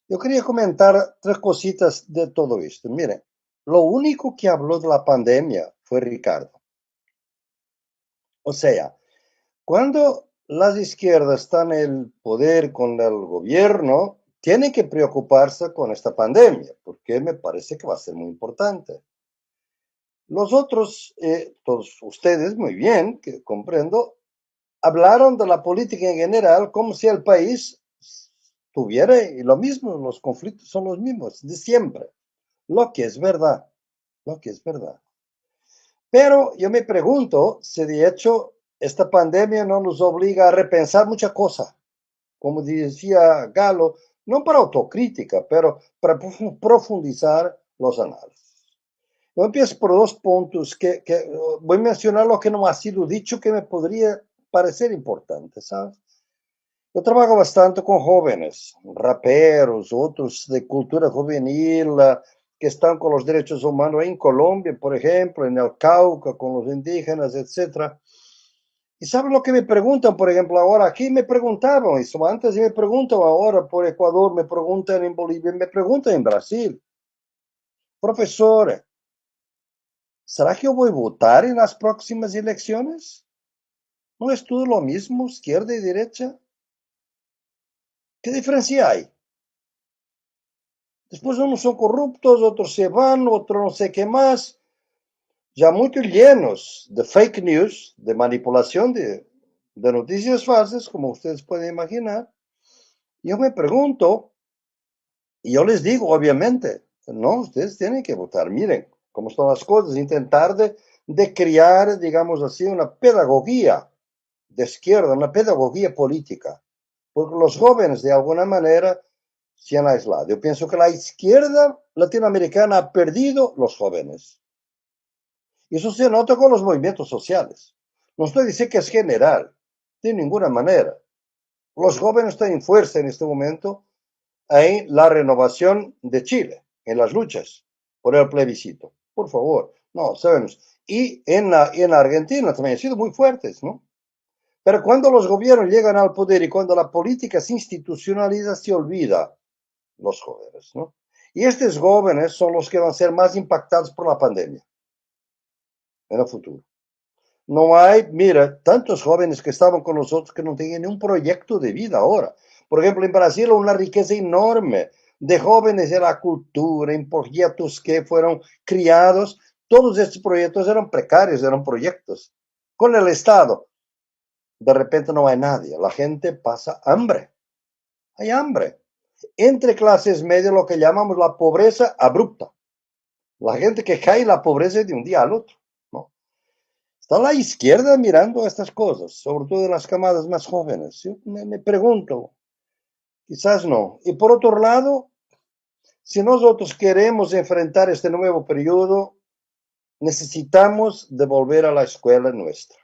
D: Yo quería comentar tres cositas de todo esto. Miren, lo único que habló de la pandemia fue Ricardo. O sea, cuando las izquierdas están en el poder con el gobierno, tienen que preocuparse con esta pandemia, porque me parece que va a ser muy importante. Los otros, todos ustedes, muy bien, que comprendo, hablaron de la política en general como si el país tuviera y lo mismo, los conflictos son los mismos de siempre, lo que es verdad, lo que es verdad. Pero yo me pregunto si de hecho esta pandemia no nos obliga a repensar muchas cosas, como decía Galo, no para autocrítica, pero para profundizar los análisis. Yo empiezo por dos puntos que voy a mencionar lo que no ha sido dicho que me podría parecer importante, ¿sabes? Yo trabajo bastante con jóvenes, raperos, otros de cultura juvenil, que están con los derechos humanos en Colombia, por ejemplo, en el Cauca, con los indígenas, etc. Y ¿saben lo que me preguntan, por ejemplo, ahora? Aquí me preguntaban eso antes y me preguntan ahora por Ecuador, me preguntan en Bolivia, me preguntan en Brasil. Profesor, ¿será que yo voy a votar en las próximas elecciones? ¿No es todo lo mismo, izquierda y derecha? ¿Qué diferencia hay? Después unos son corruptos, otros se van, otros no sé qué más. Ya muchos llenos de fake news, de manipulación de noticias falsas, como ustedes pueden imaginar. Yo me pregunto, y yo les digo, obviamente, no, ustedes tienen que votar. Miren cómo están las cosas, intentar de crear, digamos así, una pedagogía de izquierda, una pedagogía política. Porque los jóvenes, de alguna manera, se han aislado. Yo pienso que la izquierda latinoamericana ha perdido los jóvenes. Y eso se nota con los movimientos sociales. No estoy diciendo que es general, de ninguna manera. Los jóvenes están en fuerza en este momento en la renovación de Chile, en las luchas por el plebiscito. Por favor, no, sabemos. Y en Argentina también han sido muy fuertes, ¿no? Pero cuando los gobiernos llegan al poder y cuando la política se institucionaliza, se olvida los jóvenes, ¿no? Y estos jóvenes son los que van a ser más impactados por la pandemia en el futuro. No hay, mira, tantos jóvenes que estaban con nosotros que no tenían ni un proyecto de vida ahora. Por ejemplo, en Brasil hay una riqueza enorme de jóvenes en la cultura, en proyectos que fueron criados. Todos estos proyectos eran precarios, eran proyectos. Con el Estado, de repente no hay nadie. La gente pasa hambre. Hay hambre. Entre clases medias, lo que llamamos la pobreza abrupta. La gente que cae en la pobreza de un día al otro, ¿no? Está la izquierda mirando estas cosas, sobre todo en las camadas más jóvenes. Yo me pregunto, quizás no. Y por otro lado, si nosotros queremos enfrentar este nuevo periodo, necesitamos de volver a la escuela nuestra.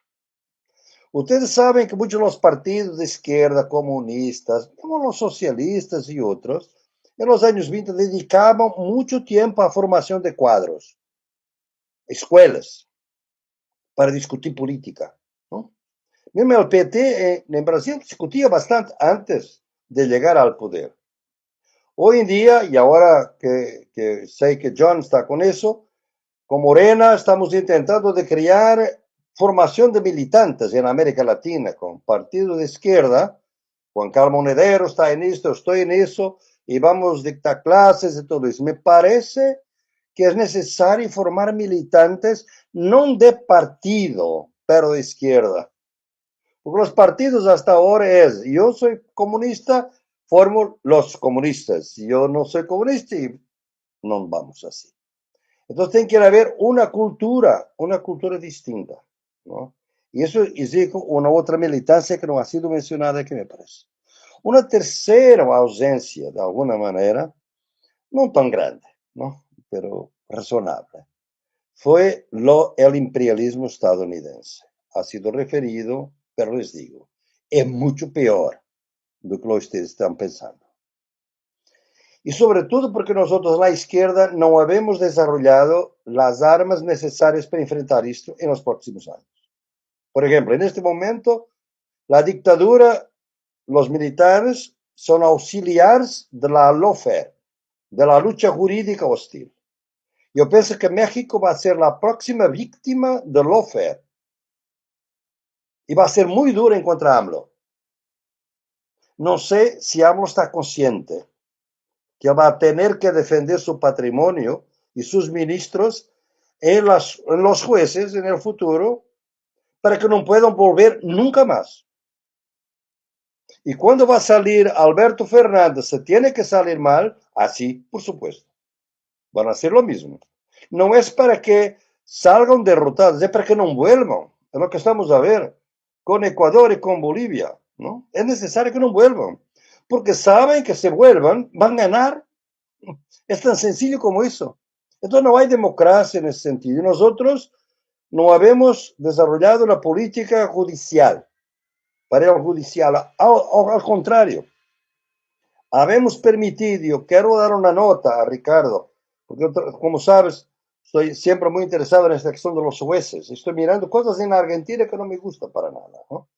D: Ustedes saben que muchos de los partidos de izquierda, comunistas, como los socialistas y otros, en los años 20 dedicaban mucho tiempo a formación de cuadros, escuelas, para discutir política, ¿no? Mismo el PT en Brasil discutía bastante antes de llegar al poder. Hoy en día, y ahora que sé que John está con eso, con Morena estamos intentando de crear formación de militantes en América Latina, con partidos de izquierda. Juan Carlos Monedero está en esto, estoy en eso, y vamos a dictar clases y todo eso. Me parece que es necesario formar militantes no de partido, pero de izquierda. Porque los partidos hasta ahora es, yo soy comunista, formo los comunistas. Yo no soy comunista y no vamos así. Entonces tiene que haber una cultura distinta, ¿no? Y eso exige una otra militancia que no ha sido mencionada que me parece. Una tercera ausencia, de alguna manera, no tan grande, ¿no? Pero razonable, fue el imperialismo estadounidense. Ha sido referido, pero les digo, es mucho peor de lo que ustedes están pensando. Y sobre todo porque nosotros, la izquierda, no habemos desarrollado las armas necesarias para enfrentar esto en los próximos años. Por ejemplo, en este momento, la dictadura, los militares son auxiliares de la lawfare, de la lucha jurídica hostil. Yo pienso que México va a ser la próxima víctima de lawfare y va a ser muy duro en contra AMLO. No sé si AMLO está consciente que va a tener que defender su patrimonio y sus ministros en los jueces en el futuro para que no puedan volver nunca más. Y cuando va a salir Alberto Fernández, se tiene que salir mal, así, por supuesto. Van a hacer lo mismo. No es para que salgan derrotados, es para que no vuelvan. Es lo que estamos a ver con Ecuador y con Bolivia, ¿no? Es necesario que no vuelvan, porque saben que si vuelvan, van a ganar. Es tan sencillo como eso. Entonces no hay democracia en ese sentido. Y nosotros no habemos desarrollado una política judicial, para el judicial, al contrario. Habemos permitido, quiero dar una nota a Ricardo, porque como sabes, estoy siempre muy interesado en esta cuestión de los jueces. Estoy mirando cosas en Argentina que no me gustan para nada, ¿no?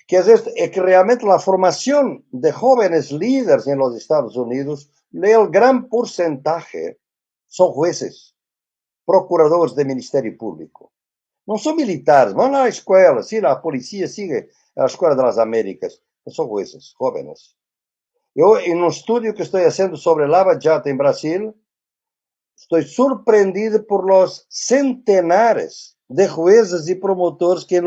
D: Que es que realmente la formación de jóvenes líderes en los Estados Unidos, el gran porcentaje son jueces, procuradores de Ministerio Público. No son militares, van a la escuela, sí, la policía sigue a la Escuela de las Américas, no son jueces, jóvenes. Yo, en un estudio que estoy haciendo sobre Lava Jato en Brasil, estoy sorprendido por los centenares de jueces y promotores que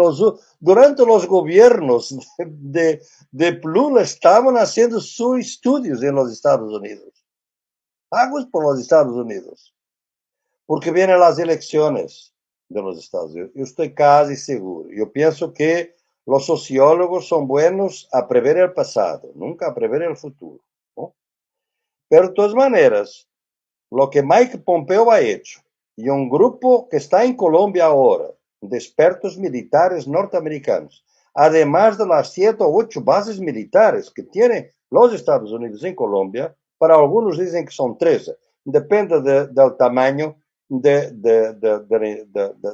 D: durante los gobiernos de Lula estaban haciendo sus estudios en los Estados Unidos. Pagos por los Estados Unidos. Porque vienen las elecciones de los Estados Unidos. Yo estoy casi seguro. Yo pienso que los sociólogos son buenos a prever el pasado, nunca a prever el futuro, ¿no? Pero de todas maneras, lo que Mike Pompeo ha hecho y un grupo que está en Colombia ahora, de expertos militares norteamericanos, además de las 7 o 8 bases militares que tienen los Estados Unidos en Colombia, para algunos dicen que son 13, depende del tamaño de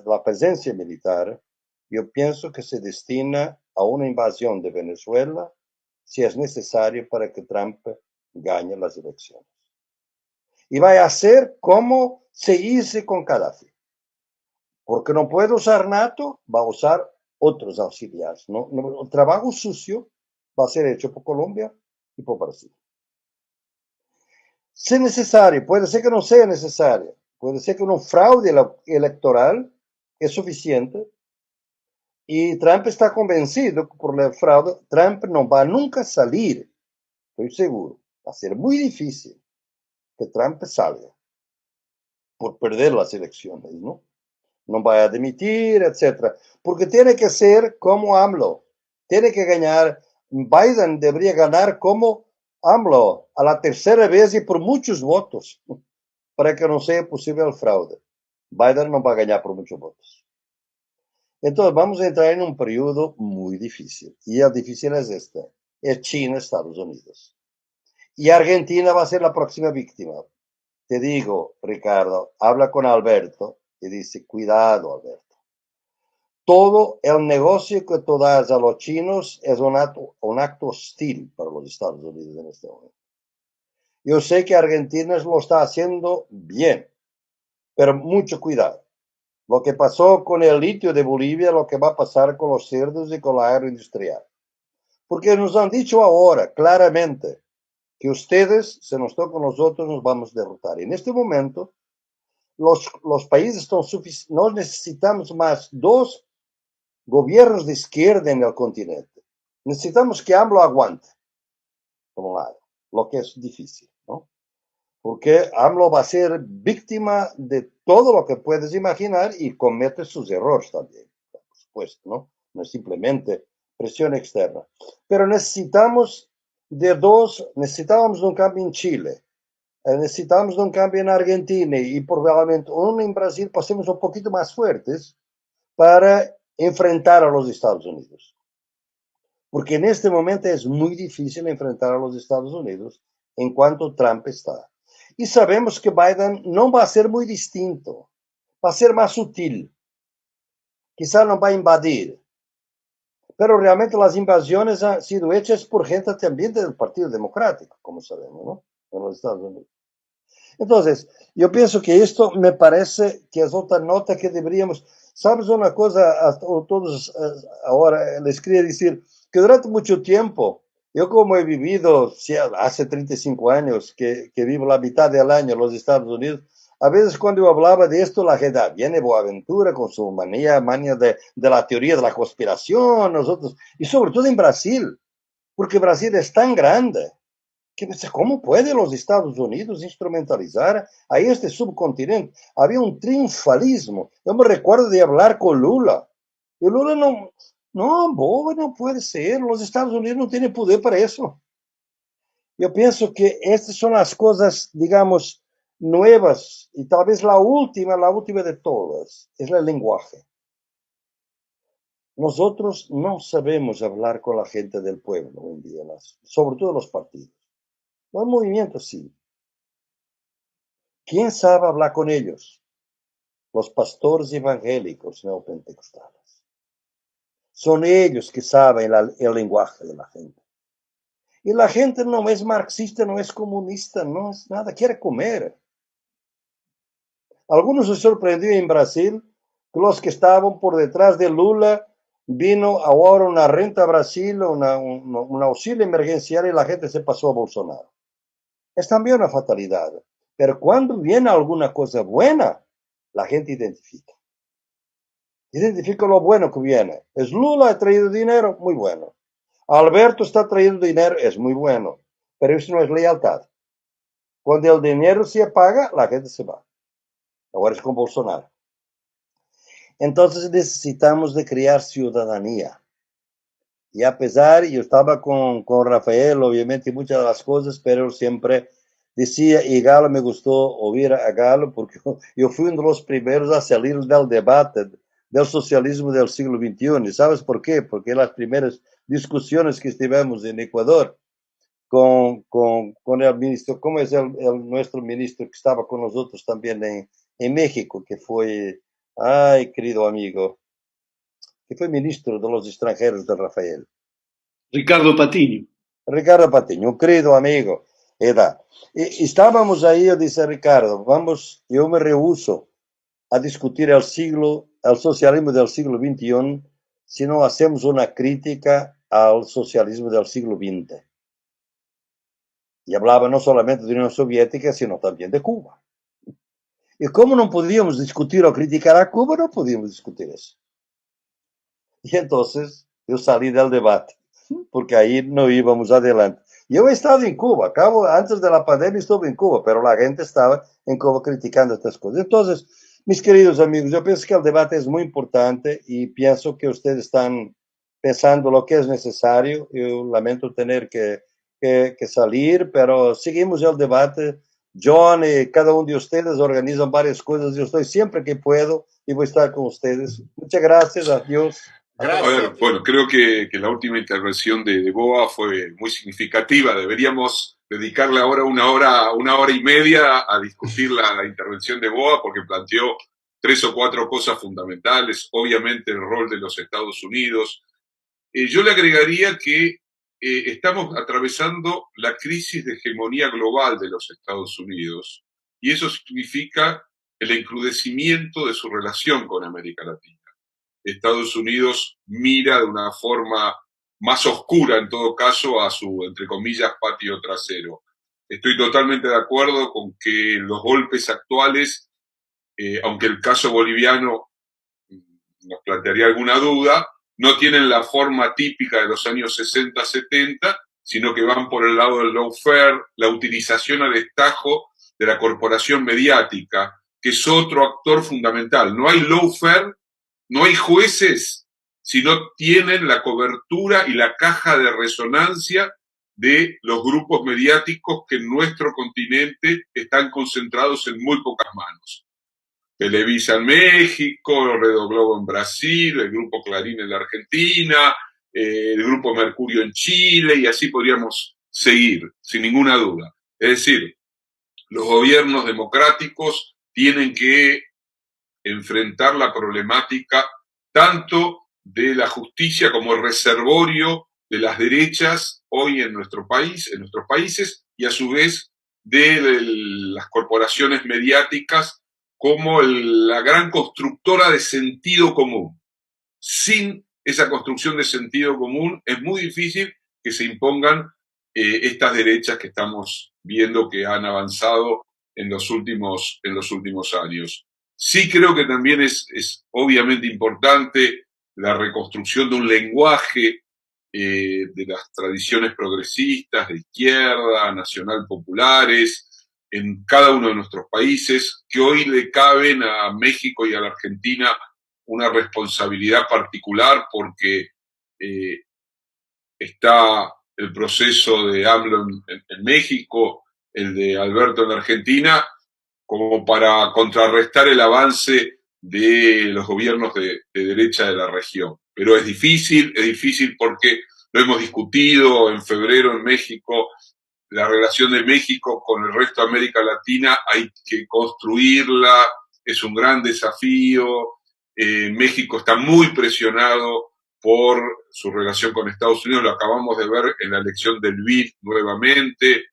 D: la presencia militar. Yo pienso que se destina a una invasión de Venezuela si es necesario para que Trump gane las elecciones. Y va a hacer como se hizo con Gaddafi. Porque no puede usar NATO, va a usar otros auxiliares. ¿No? El trabajo sucio va a ser hecho por Colombia y por Brasil. Si es necesario, puede ser que no sea necesario. Puede ser que un fraude electoral es suficiente. Y Trump está convencido que por el fraude, Trump no va nunca a salir. Estoy seguro. Va a ser muy difícil que Trump salga por perder las elecciones, ¿no? No va a dimitir, etc. Porque tiene que ser como AMLO. Tiene que ganar. Biden debería ganar como AMLO a la tercera vez y por muchos votos para que no sea posible el fraude. Biden no va a ganar por muchos votos. Entonces vamos a entrar en un periodo muy difícil. Y el difícil es este. Es China, Estados Unidos. Y Argentina va a ser la próxima víctima. Te digo, Ricardo, habla con Alberto y dice, cuidado, Alberto. Todo el negocio que tú das a los chinos es un acto hostil para los Estados Unidos en este momento. Yo sé que Argentina lo está haciendo bien, pero mucho cuidado. Lo que pasó con el litio de Bolivia, lo que va a pasar con los cerdos y con la agroindustrial. Porque nos han dicho ahora claramente que ustedes, si nos tocan nosotros, nos vamos a derrotar. En este momento, los países están suficientes. No necesitamos más 2 gobiernos de izquierda en el continente. Necesitamos que AMLO aguante, por un lado, lo que es difícil, ¿no? Porque AMLO va a ser víctima de todo lo que puedes imaginar y comete sus errores también, por supuesto, ¿no? No es simplemente presión externa. Pero necesitábamos de un cambio en Chile, necesitamos de un cambio en Argentina y probablemente uno en Brasil, pasemos un poquito más fuertes para enfrentar a los Estados Unidos. Porque en este momento es muy difícil enfrentar a los Estados Unidos en cuanto Trump está. Y sabemos que Biden no va a ser muy distinto, va a ser más sutil. Quizá no va a invadir, Pero realmente las invasiones han sido hechas por gente también del Partido Democrático, como sabemos, ¿no? En los Estados Unidos. Entonces, yo pienso que esto me parece que es otra nota que deberíamos... ¿Sabes una cosa? A todos ahora les quería decir que durante mucho tiempo, yo como he vivido hace 35 años, que vivo la mitad del año en los Estados Unidos, a veces cuando yo hablaba de esto, la gente, viene Boaventura con su mania de la teoría de la conspiración, nosotros, y sobre todo en Brasil, porque Brasil es tan grande. ¿Cómo pueden los Estados Unidos instrumentalizar a este subcontinente? Había un triunfalismo. Yo me recuerdo de hablar con Lula. Y Lula no puede ser. Los Estados Unidos no tienen poder para eso. Yo pienso que estas son las cosas, digamos, nuevas. Y tal vez la última de todas, es el lenguaje. Nosotros no sabemos hablar con la gente del pueblo hoy en día, sobre todo los partidos. Los movimientos sí. ¿Quién sabe hablar con ellos? Los pastores evangélicos neopentecostales. Son ellos que saben el lenguaje de la gente. Y la gente no es marxista, no es comunista, no es nada, quiere comer. Algunos se sorprendió en Brasil que los que estaban por detrás de Lula vino ahora una renta a Brasil, un auxilio emergencial y la gente se pasó a Bolsonaro. Es también una fatalidad. Pero cuando viene alguna cosa buena, la gente identifica. Identifica lo bueno que viene. Es Lula, ha traído dinero, muy bueno. Alberto está trayendo dinero, es muy bueno. Pero eso no es lealtad. Cuando el dinero se apaga, la gente se va. Ahora es con Bolsonaro. Entonces necesitamos de crear ciudadanía. Y a pesar, yo estaba con Rafael, obviamente, muchas de las cosas, pero siempre decía, y Galo me gustó oír a Galo, porque yo fui uno de los primeros a salir del debate del socialismo del siglo XXI. ¿Y sabes por qué? Porque las primeras discusiones que estivemos en Ecuador con el ministro, ¿cómo es nuestro ministro que estaba con nosotros también en México, que fue, ay, querido amigo, que fue ministro de los extranjeros de Rafael?
G: Ricardo Patiño.
D: Ricardo Patiño, un querido amigo. Estábamos ahí, yo dije, Ricardo, yo me rehúso a discutir el socialismo del siglo XXI si no hacemos una crítica al socialismo del siglo XX. Y hablaba no solamente de la Unión Soviética, sino también de Cuba. Y como no podíamos discutir o criticar a Cuba, no podíamos discutir eso. Y entonces yo salí del debate, porque ahí no íbamos adelante. Yo he estado en Cuba, antes de la pandemia estuve en Cuba, pero la gente estaba en Cuba criticando estas cosas. Entonces, mis queridos amigos, yo pienso que el debate es muy importante y pienso que ustedes están pensando lo que es necesario. Yo lamento tener que salir, pero seguimos el debate. John y cada uno de ustedes organizan varias cosas. Yo estoy siempre que puedo y voy a estar con ustedes. Muchas gracias. Adiós.
E: Gracias. A ver, bueno, creo que la última intervención de Boa fue muy significativa. Deberíamos dedicarle ahora una hora y media a discutir la intervención de Boa, porque planteó 3 o 4 cosas fundamentales. Obviamente el rol de los Estados Unidos. Yo le agregaría que estamos atravesando la crisis de hegemonía global de los Estados Unidos, y eso significa el encrudecimiento de su relación con América Latina. Estados Unidos mira de una forma más oscura, en todo caso, a su, entre comillas, patio trasero. Estoy totalmente de acuerdo con que los golpes actuales, aunque el caso boliviano nos plantearía alguna duda, no tienen la forma típica de los años 60-70, sino que van por el lado del lawfare, la utilización a destajo de la corporación mediática, que es otro actor fundamental. No hay lawfare, no hay jueces si no tienen la cobertura y la caja de resonancia de los grupos mediáticos que en nuestro continente están concentrados en muy pocas manos. Televisa en México, Redo Globo en Brasil, el Grupo Clarín en la Argentina, el Grupo Mercurio en Chile, y así podríamos seguir, sin ninguna duda. Es decir, los gobiernos democráticos tienen que enfrentar la problemática tanto de la justicia como el reservorio de las derechas hoy en nuestros países, y a su vez de las corporaciones mediáticas como la gran constructora de sentido común. Sin esa construcción de sentido común es muy difícil que se impongan estas derechas que estamos viendo que han avanzado en los últimos años. Sí creo que también es obviamente importante la reconstrucción de un lenguaje de las tradiciones progresistas, de izquierda, nacional populares, en cada uno de nuestros países, que hoy le caben a México y a la Argentina una responsabilidad particular porque está el proceso de AMLO en México, el de Alberto en la Argentina, como para contrarrestar el avance de los gobiernos de derecha de la región. Pero es difícil porque lo hemos discutido en febrero en México, la relación de México con el resto de América Latina hay que construirla, es un gran desafío. México está muy presionado por su relación con Estados Unidos, lo acabamos de ver en la elección del BID nuevamente.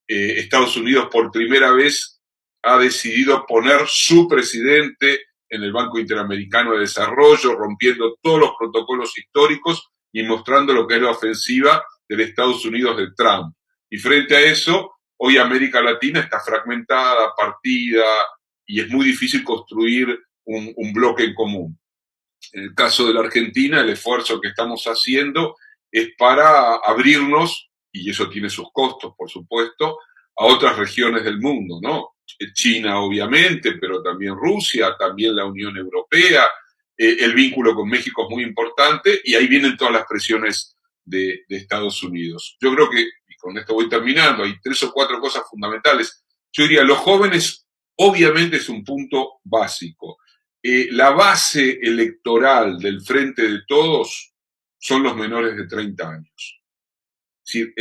E: Estados Unidos por primera vez ha decidido poner su presidente en el Banco Interamericano de Desarrollo, rompiendo todos los protocolos históricos y mostrando lo que es la ofensiva del Estados Unidos de Trump. Y frente a eso, hoy América Latina está fragmentada, partida, y es muy difícil construir un bloque en común. En el caso de la Argentina, el esfuerzo que estamos haciendo es para abrirnos, y eso tiene sus costos, por supuesto, a otras regiones del mundo, ¿no? China, obviamente, pero también Rusia, también la Unión Europea. El vínculo con México es muy importante y ahí vienen todas las presiones de Estados Unidos. Yo creo que, y con esto voy terminando, hay 3 o 4 cosas fundamentales. Yo diría, los jóvenes obviamente es un punto básico. La base electoral del Frente de Todos son los menores de 30 años. Es decir,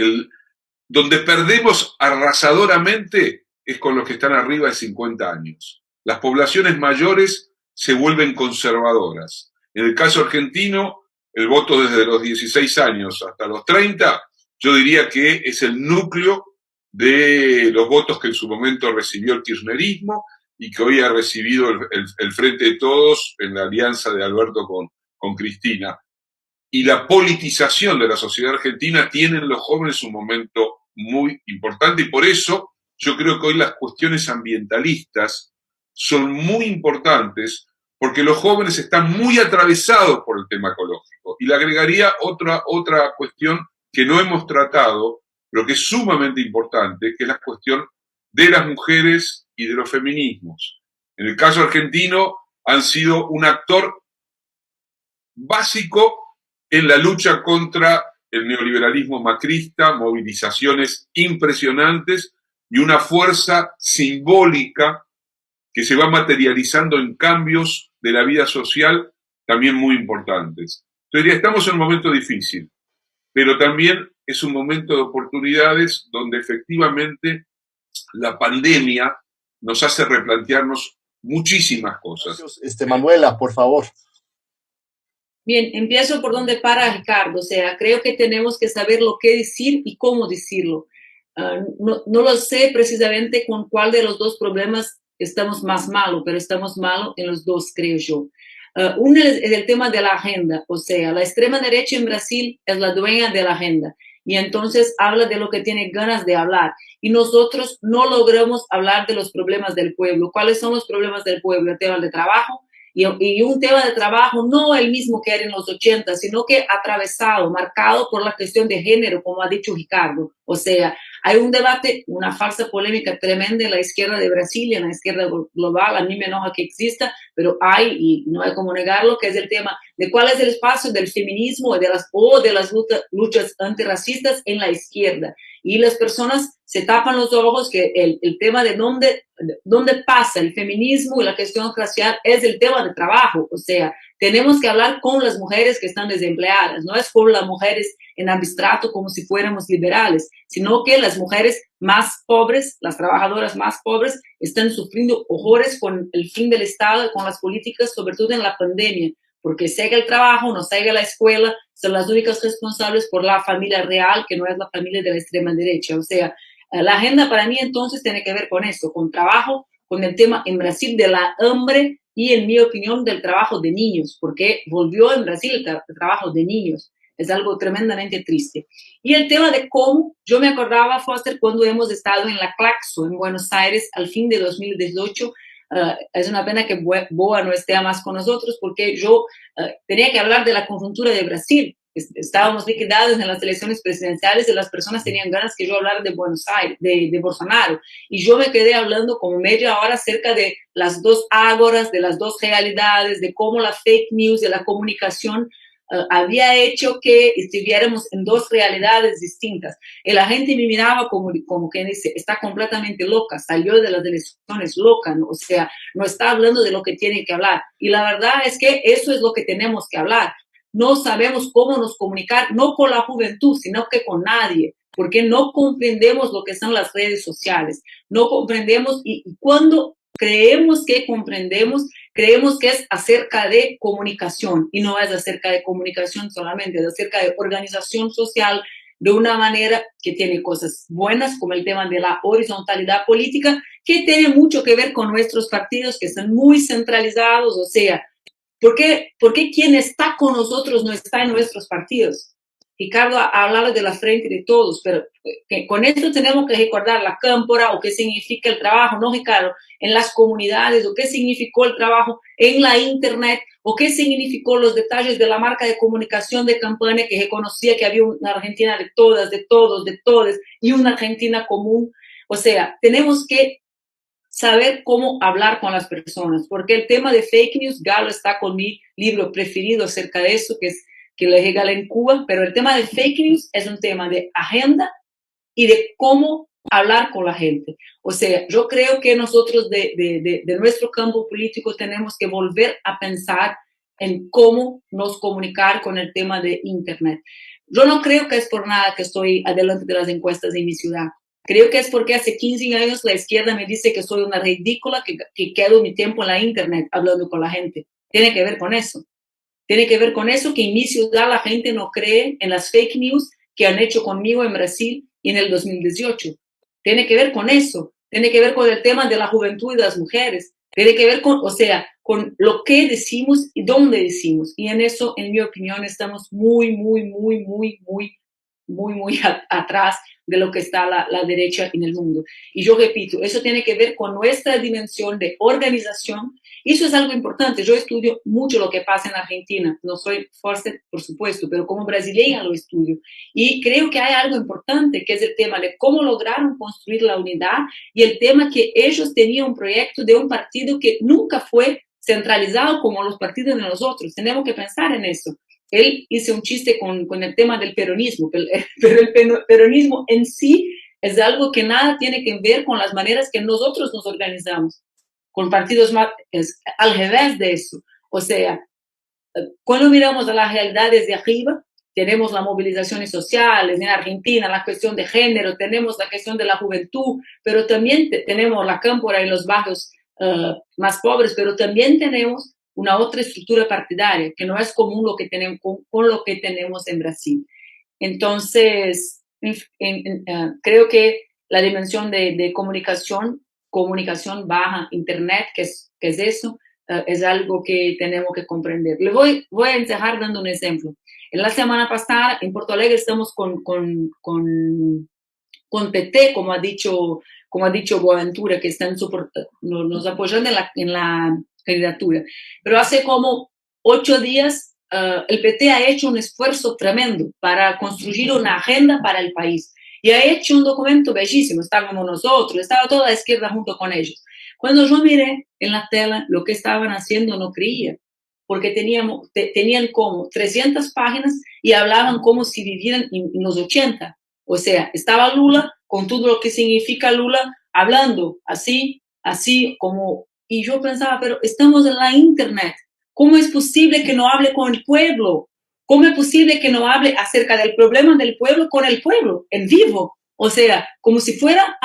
E: donde perdemos arrasadoramente es con los que están arriba de 50 años. Las poblaciones mayores se vuelven conservadoras. En el caso argentino, el voto desde los 16 años hasta los 30, yo diría que es el núcleo de los votos que en su momento recibió el kirchnerismo y que hoy ha recibido el Frente de Todos en la alianza de Alberto con Cristina. Y la politización de la sociedad argentina tiene en los jóvenes un momento muy importante y por eso yo creo que hoy las cuestiones ambientalistas son muy importantes porque los jóvenes están muy atravesados por el tema ecológico. Y le agregaría otra cuestión que no hemos tratado, pero que es sumamente importante, que es la cuestión de las mujeres y de los feminismos. En el caso argentino han sido un actor básico en la lucha contra el neoliberalismo macrista, movilizaciones impresionantes y una fuerza simbólica que se va materializando en cambios de la vida social también muy importantes. Yo diría, estamos en un momento difícil, pero también es un momento de oportunidades donde efectivamente la pandemia nos hace replantearnos muchísimas cosas.
C: Manuela, por favor.
F: Bien, empiezo por donde para Ricardo, o sea, creo que tenemos que saber lo que decir y cómo decirlo. No lo sé precisamente con cuál de los dos problemas estamos más malos, pero estamos malos en los dos, creo yo. Uno es el tema de la agenda, o sea, la extrema derecha en Brasil es la dueña de la agenda y entonces habla de lo que tiene ganas de hablar y nosotros no logramos hablar de los problemas del pueblo. ¿Cuáles son los problemas del pueblo? El tema de trabajo. Y un tema de trabajo no el mismo que era en los 80, sino que atravesado, marcado por la cuestión de género, como ha dicho Ricardo. O sea, hay un debate, una falsa polémica tremenda en la izquierda de Brasil, en la izquierda global, a mí me enoja que exista, pero hay, y no hay como negarlo, que es el tema de cuál es el espacio del feminismo o de las luchas antirracistas en la izquierda. Y las personas se tapan los ojos que el tema de dónde pasa el feminismo y la cuestión racial es el tema de trabajo. O sea, tenemos que hablar con las mujeres que están desempleadas, no es por las mujeres en abstracto como si fuéramos liberales, sino que las mujeres más pobres, las trabajadoras más pobres, están sufriendo horrores con el fin del Estado, con las políticas, sobre todo en la pandemia. porque sigue el trabajo, no sigue la escuela, son las únicas responsables por la familia real, que no es la familia de la extrema derecha. O sea, la agenda para mí entonces tiene que ver con eso, con trabajo, con el tema en Brasil de la hambre y, en mi opinión, del trabajo de niños, porque volvió en Brasil el trabajo de niños. Es algo tremendamente triste. Y el tema de cómo, yo me acordaba, Foster, cuando hemos estado en la Claxo, en Buenos Aires, al fin de 2018, es una pena que Boa no esté más con nosotros, porque yo tenía que hablar de la conjuntura de Brasil. Estábamos liquidados en las elecciones presidenciales y las personas tenían ganas que yo hablara de Buenos Aires, de Bolsonaro. Y yo me quedé hablando como media hora acerca de las dos ágoras, de las dos realidades, de cómo la fake news, de la comunicación había hecho que estuviéramos en dos realidades distintas. Y la gente me miraba como que dice, está completamente loca, salió de las elecciones loca, ¿no? O sea, no está hablando de lo que tiene que hablar. Y la verdad es que eso es lo que tenemos que hablar. No sabemos cómo nos comunicar, no con la juventud, sino que con nadie, porque no comprendemos lo que son las redes sociales, no comprendemos y cuando creemos que comprendemos, creemos que es acerca de comunicación y no es acerca de comunicación solamente, es acerca de organización social de una manera que tiene cosas buenas como el tema de la horizontalidad política, que tiene mucho que ver con nuestros partidos que son muy centralizados, o sea, ¿por qué quien está con nosotros no está en nuestros partidos? Ricardo ha hablado de la frente de todos, pero con esto tenemos que recordar la cámpora o qué significa el trabajo, ¿no, Ricardo? En las comunidades, o qué significó el trabajo en la internet, o qué significó los detalles de la marca de comunicación de campaña que reconocía que había una Argentina de todas, de todos, de todes, y una Argentina común. O sea, tenemos que saber cómo hablar con las personas, porque el tema de fake news, Galo está con mi libro preferido acerca de eso, que le regalé en Cuba, pero el tema de fake news es un tema de agenda y de cómo hablar con la gente. O sea, yo creo que nosotros de nuestro campo político tenemos que volver a pensar en cómo nos comunicar con el tema de Internet. Yo no creo que es por nada que estoy adelante de las encuestas en mi ciudad. Creo que es porque hace 15 años la izquierda me dice que soy una ridícula, que quedo mi tiempo en la Internet hablando con la gente. Tiene que ver con eso. Tiene que ver con eso, que en mi ciudad la gente no cree en las fake news que han hecho conmigo en Brasil y en el 2018. Tiene que ver con eso. Tiene que ver con el tema de la juventud y de las mujeres. Tiene que ver con, o sea, con lo que decimos y dónde decimos. Y en eso, en mi opinión, estamos muy atrás de lo que está la derecha en el mundo. Y yo repito, eso tiene que ver con nuestra dimensión de organización. Y eso es algo importante. Yo estudio mucho lo que pasa en Argentina. No soy Foster, por supuesto, pero como brasileña lo estudio. Y creo que hay algo importante, que es el tema de cómo lograron construir la unidad y el tema que ellos tenían un proyecto de un partido que nunca fue centralizado como los partidos de nosotros. Tenemos que pensar en eso. Él hizo un chiste con el tema del peronismo, pero el peronismo en sí es algo que nada tiene que ver con las maneras que nosotros nos organizamos. Con partidos más, es al revés de eso. O sea, cuando miramos a la realidad desde arriba, tenemos las movilizaciones sociales en Argentina, la cuestión de género, tenemos la cuestión de la juventud, pero también tenemos la cámpora y los barrios más pobres, pero también tenemos una otra estructura partidaria que no es común lo que tenemos, con lo que tenemos en Brasil. Entonces, creo que la dimensión de comunicación baja, Internet, que es eso, es algo que tenemos que comprender. Le voy a encerrar dando un ejemplo. En la semana pasada, en Porto Alegre, estamos con PT, como ha dicho Boaventura, que están nos apoyando en la candidatura. Pero hace como 8 días, el PT ha hecho un esfuerzo tremendo para construir una agenda para el país. Y ha hecho un documento bellísimo. Estábamos nosotros, estaba toda la izquierda junto con ellos. Cuando yo miré en la tela lo que estaban haciendo, no creía. Porque tenían como 300 páginas y hablaban como si vivieran en los 80. O sea, estaba Lula, con todo lo que significa Lula, hablando así como... Y yo pensaba, pero estamos en la Internet. ¿Cómo es posible que no hable con el pueblo? ¿Cómo es posible que no hable acerca del problema del pueblo con el pueblo, en vivo? O sea, como si fuera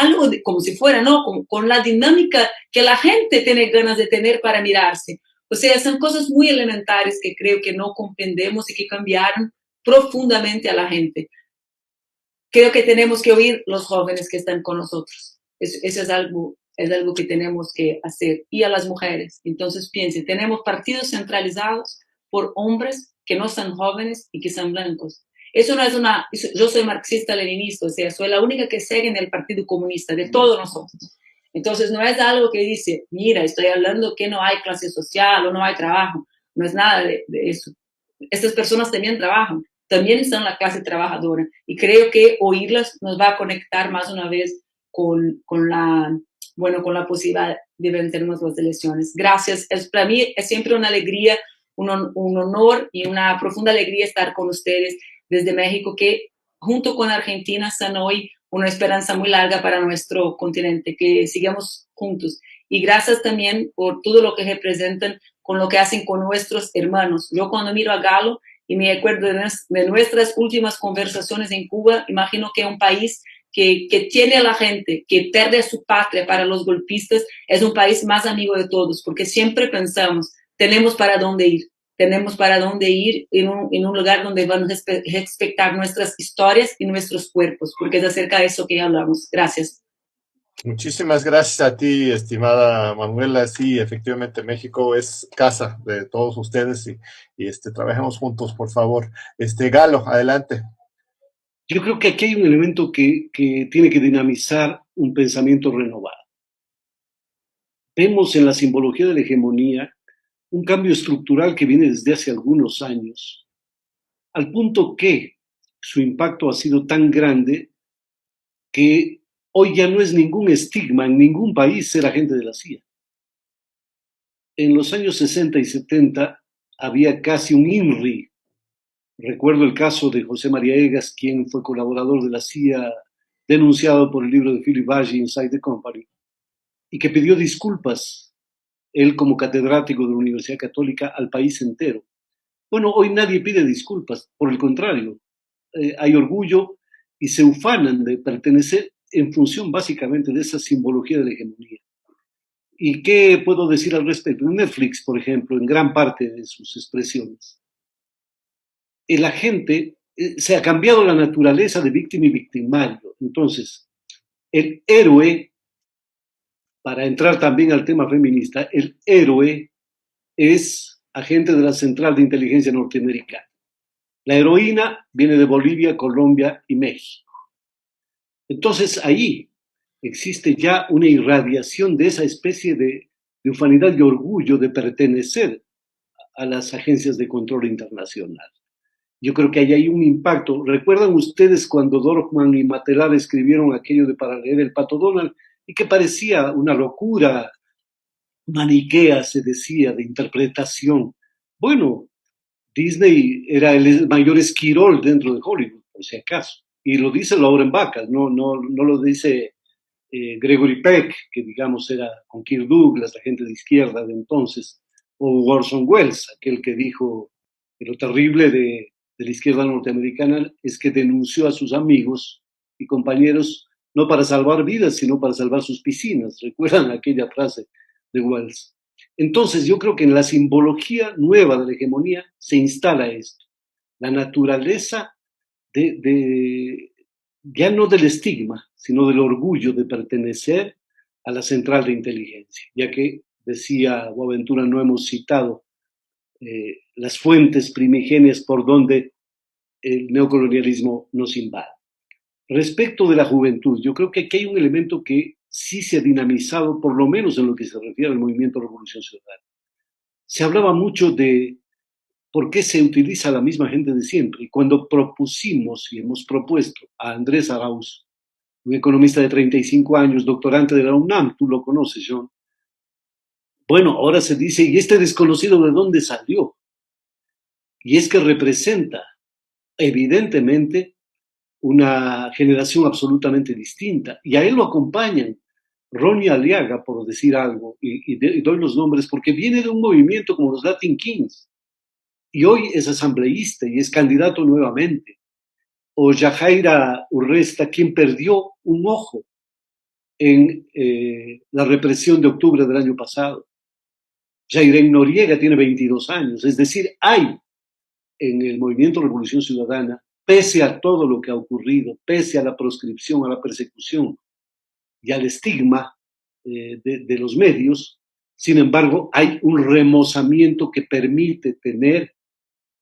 F: ¿no? Con la dinámica que la gente tiene ganas de tener para mirarse. O sea, son cosas muy elementares que creo que no comprendemos y que cambiaron profundamente a la gente. Creo que tenemos que oír los jóvenes que están con nosotros. Eso es algo que tenemos que hacer. Y a las mujeres. Entonces piensen, tenemos partidos centralizados por hombres que no son jóvenes y que son blancos. Eso no es yo soy marxista-leninista, o sea, soy la única que sigue en el Partido Comunista, de todos nosotros. Entonces no es algo que dice, mira, estoy hablando que no hay clase social o no hay trabajo. No es nada de eso. Estas personas también trabajan, también están en la clase trabajadora. Y creo que oírlas nos va a conectar más una vez con la posibilidad de vencernos las elecciones. Gracias. Para mí es siempre una alegría, un honor y una profunda alegría estar con ustedes desde México, que junto con Argentina son hoy una esperanza muy larga para nuestro continente, que sigamos juntos. Y gracias también por todo lo que representan con lo que hacen con nuestros hermanos. Yo cuando miro a Galo y me acuerdo de nuestras últimas conversaciones en Cuba, imagino que un país que tiene a la gente, que pierde su patria para los golpistas, es un país más amigo de todos, porque siempre pensamos, tenemos para dónde ir en un lugar donde van a respetar nuestras historias y nuestros cuerpos, porque es acerca de eso que hablamos. Gracias.
C: Muchísimas gracias a ti, estimada Manuela. Sí, efectivamente, México es casa de todos ustedes y trabajemos juntos, por favor. Galo, adelante.
G: Yo creo que aquí hay un elemento que tiene que dinamizar un pensamiento renovado. Vemos en la simbología de la hegemonía un cambio estructural que viene desde hace algunos años, al punto que su impacto ha sido tan grande que hoy ya no es ningún estigma en ningún país ser agente de la CIA. En los años 60 y 70 había casi un INRI. Recuerdo el caso de José María Egas, quien fue colaborador de la CIA, denunciado por el libro de Philip Baggi, Inside the Company, y que pidió disculpas, él como catedrático de la Universidad Católica, al país entero. Bueno, hoy nadie pide disculpas, por el contrario, hay orgullo y se ufanan de pertenecer en función básicamente de esa simbología de la hegemonía. ¿Y qué puedo decir al respecto? Netflix, por ejemplo, en gran parte de sus expresiones, el agente se ha cambiado la naturaleza de víctima y victimario. Entonces, el héroe, para entrar también al tema feminista, el héroe es agente de la Central de Inteligencia Norteamericana. La heroína viene de Bolivia, Colombia y México. Entonces, ahí existe ya una irradiación de esa especie de ufanidad y orgullo de pertenecer a las agencias de control internacional. Yo creo que ahí hay un impacto. ¿Recuerdan ustedes cuando Dorfman y Matelar escribieron aquello de Para leer el Pato Donald? Y que parecía una locura maniquea, se decía, de interpretación. Bueno, Disney era el mayor esquirol dentro de Hollywood, por si acaso. Y lo dice Lauren Bacall, no lo dice Gregory Peck, que digamos era con Kirk Douglas, la gente de izquierda de entonces, o Orson Welles, aquel que dijo que lo terrible de la izquierda norteamericana es que denunció a sus amigos y compañeros no para salvar vidas, sino para salvar sus piscinas. ¿Recuerdan aquella frase de Wells? Entonces yo creo que en la simbología nueva de la hegemonía se instala esto, la naturaleza ya no del estigma, sino del orgullo de pertenecer a la central de inteligencia, ya que decía Boaventura, no hemos citado las fuentes primigenias por donde el neocolonialismo nos invade. Respecto de la juventud, yo creo que aquí hay un elemento que sí se ha dinamizado, por lo menos en lo que se refiere al movimiento de Revolución Ciudadana. Se hablaba mucho de por qué se utiliza la misma gente de siempre. Y cuando propusimos y hemos propuesto a Andrés Arauz, un economista de 35 años, doctorante de la UNAM, tú lo conoces, John. Bueno, ahora se dice, ¿y este desconocido de dónde salió? Y es que representa, evidentemente, una generación absolutamente distinta. Y a él lo acompañan Ronnie Aliaga, por decir algo, y doy los nombres, porque viene de un movimiento como los Latin Kings, y hoy es asambleísta y es candidato nuevamente. O Yajaira Urresta, quien perdió un ojo en la represión de octubre del año pasado. sea, Irene Noriega tiene 22 años. Es decir, hay en el movimiento Revolución Ciudadana, pese a todo lo que ha ocurrido, pese a la proscripción, a la persecución y al estigma de los medios, sin embargo, hay un remozamiento que permite tener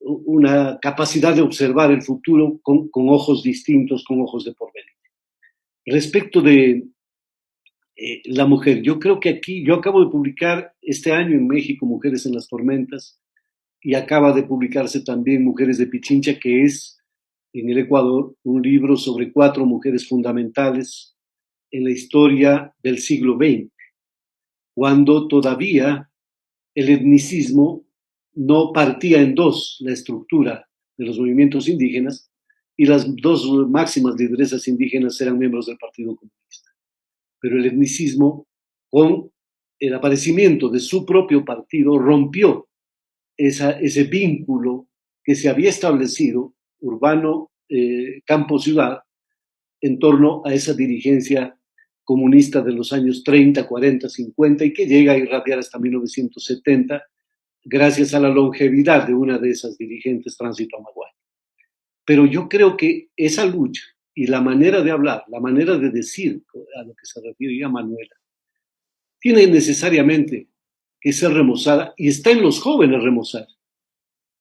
G: una capacidad de observar el futuro con ojos distintos, con ojos de porvenir. Respecto de la mujer, yo creo que aquí, yo acabo de publicar este año en México Mujeres en las Tormentas, y acaba de publicarse también Mujeres de Pichincha, que es en el Ecuador un libro sobre 4 mujeres fundamentales en la historia del siglo XX, cuando todavía el etnicismo no partía en dos la estructura de los movimientos indígenas, y las 2 máximas lideresas indígenas eran miembros del Partido Comunista. Pero el etnicismo, con el aparecimiento de su propio partido, rompió ese vínculo que se había establecido, urbano, campo-ciudad, en torno a esa dirigencia comunista de los años 30, 40, 50 y que llega a irradiar hasta 1970 gracias a la longevidad de una de esas dirigentes, Tránsito Amaguay. Pero yo creo que esa lucha y la manera de hablar, la manera de decir a lo que se refiere a Manuela, tiene necesariamente que ser remozada y está en los jóvenes remozar.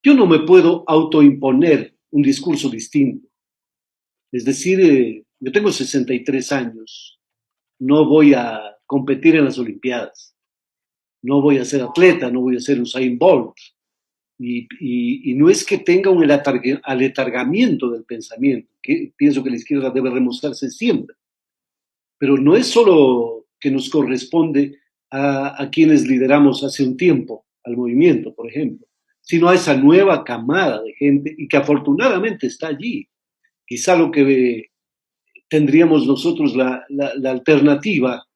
G: Yo no me puedo autoimponer un discurso distinto. Es decir, yo tengo 63 años, no voy a competir en las Olimpiadas, no voy a ser atleta, no voy a ser Usain Bolt. Y no es que tenga un aletargamiento del pensamiento, que pienso que la izquierda debe remozarse siempre, pero no es solo que nos corresponde a quienes lideramos hace un tiempo al movimiento, por ejemplo, sino a esa nueva camada de gente y que afortunadamente está allí. Quizá lo que tendríamos nosotros la alternativa.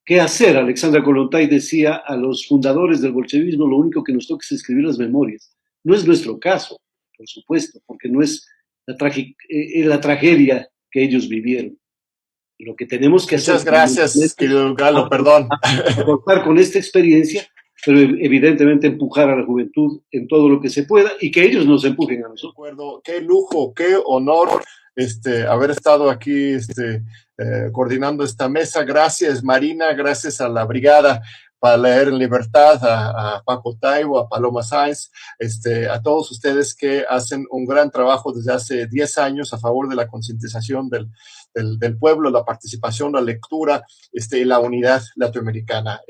G: ¿Qué hacer? Alexandra Kollontai decía a los fundadores del bolchevismo, lo único que nos toca es escribir las memorias. No es nuestro caso, por supuesto, porque no es la tragedia que ellos vivieron. Lo que tenemos que hacer...
C: Muchas gracias, querido Galo, perdón.
G: Contar con esta experiencia, pero evidentemente empujar a la juventud en todo lo que se pueda y que ellos nos empujen a nosotros.
C: De acuerdo. Qué lujo, qué honor haber estado aquí coordinando esta mesa. Gracias, Marina, gracias a la Brigada para Leer en Libertad, a Paco Taibo, a Paloma Sáenz, a todos ustedes que hacen un gran trabajo desde hace 10 años a favor de la concientización del pueblo, la participación, la lectura y la unidad latinoamericana.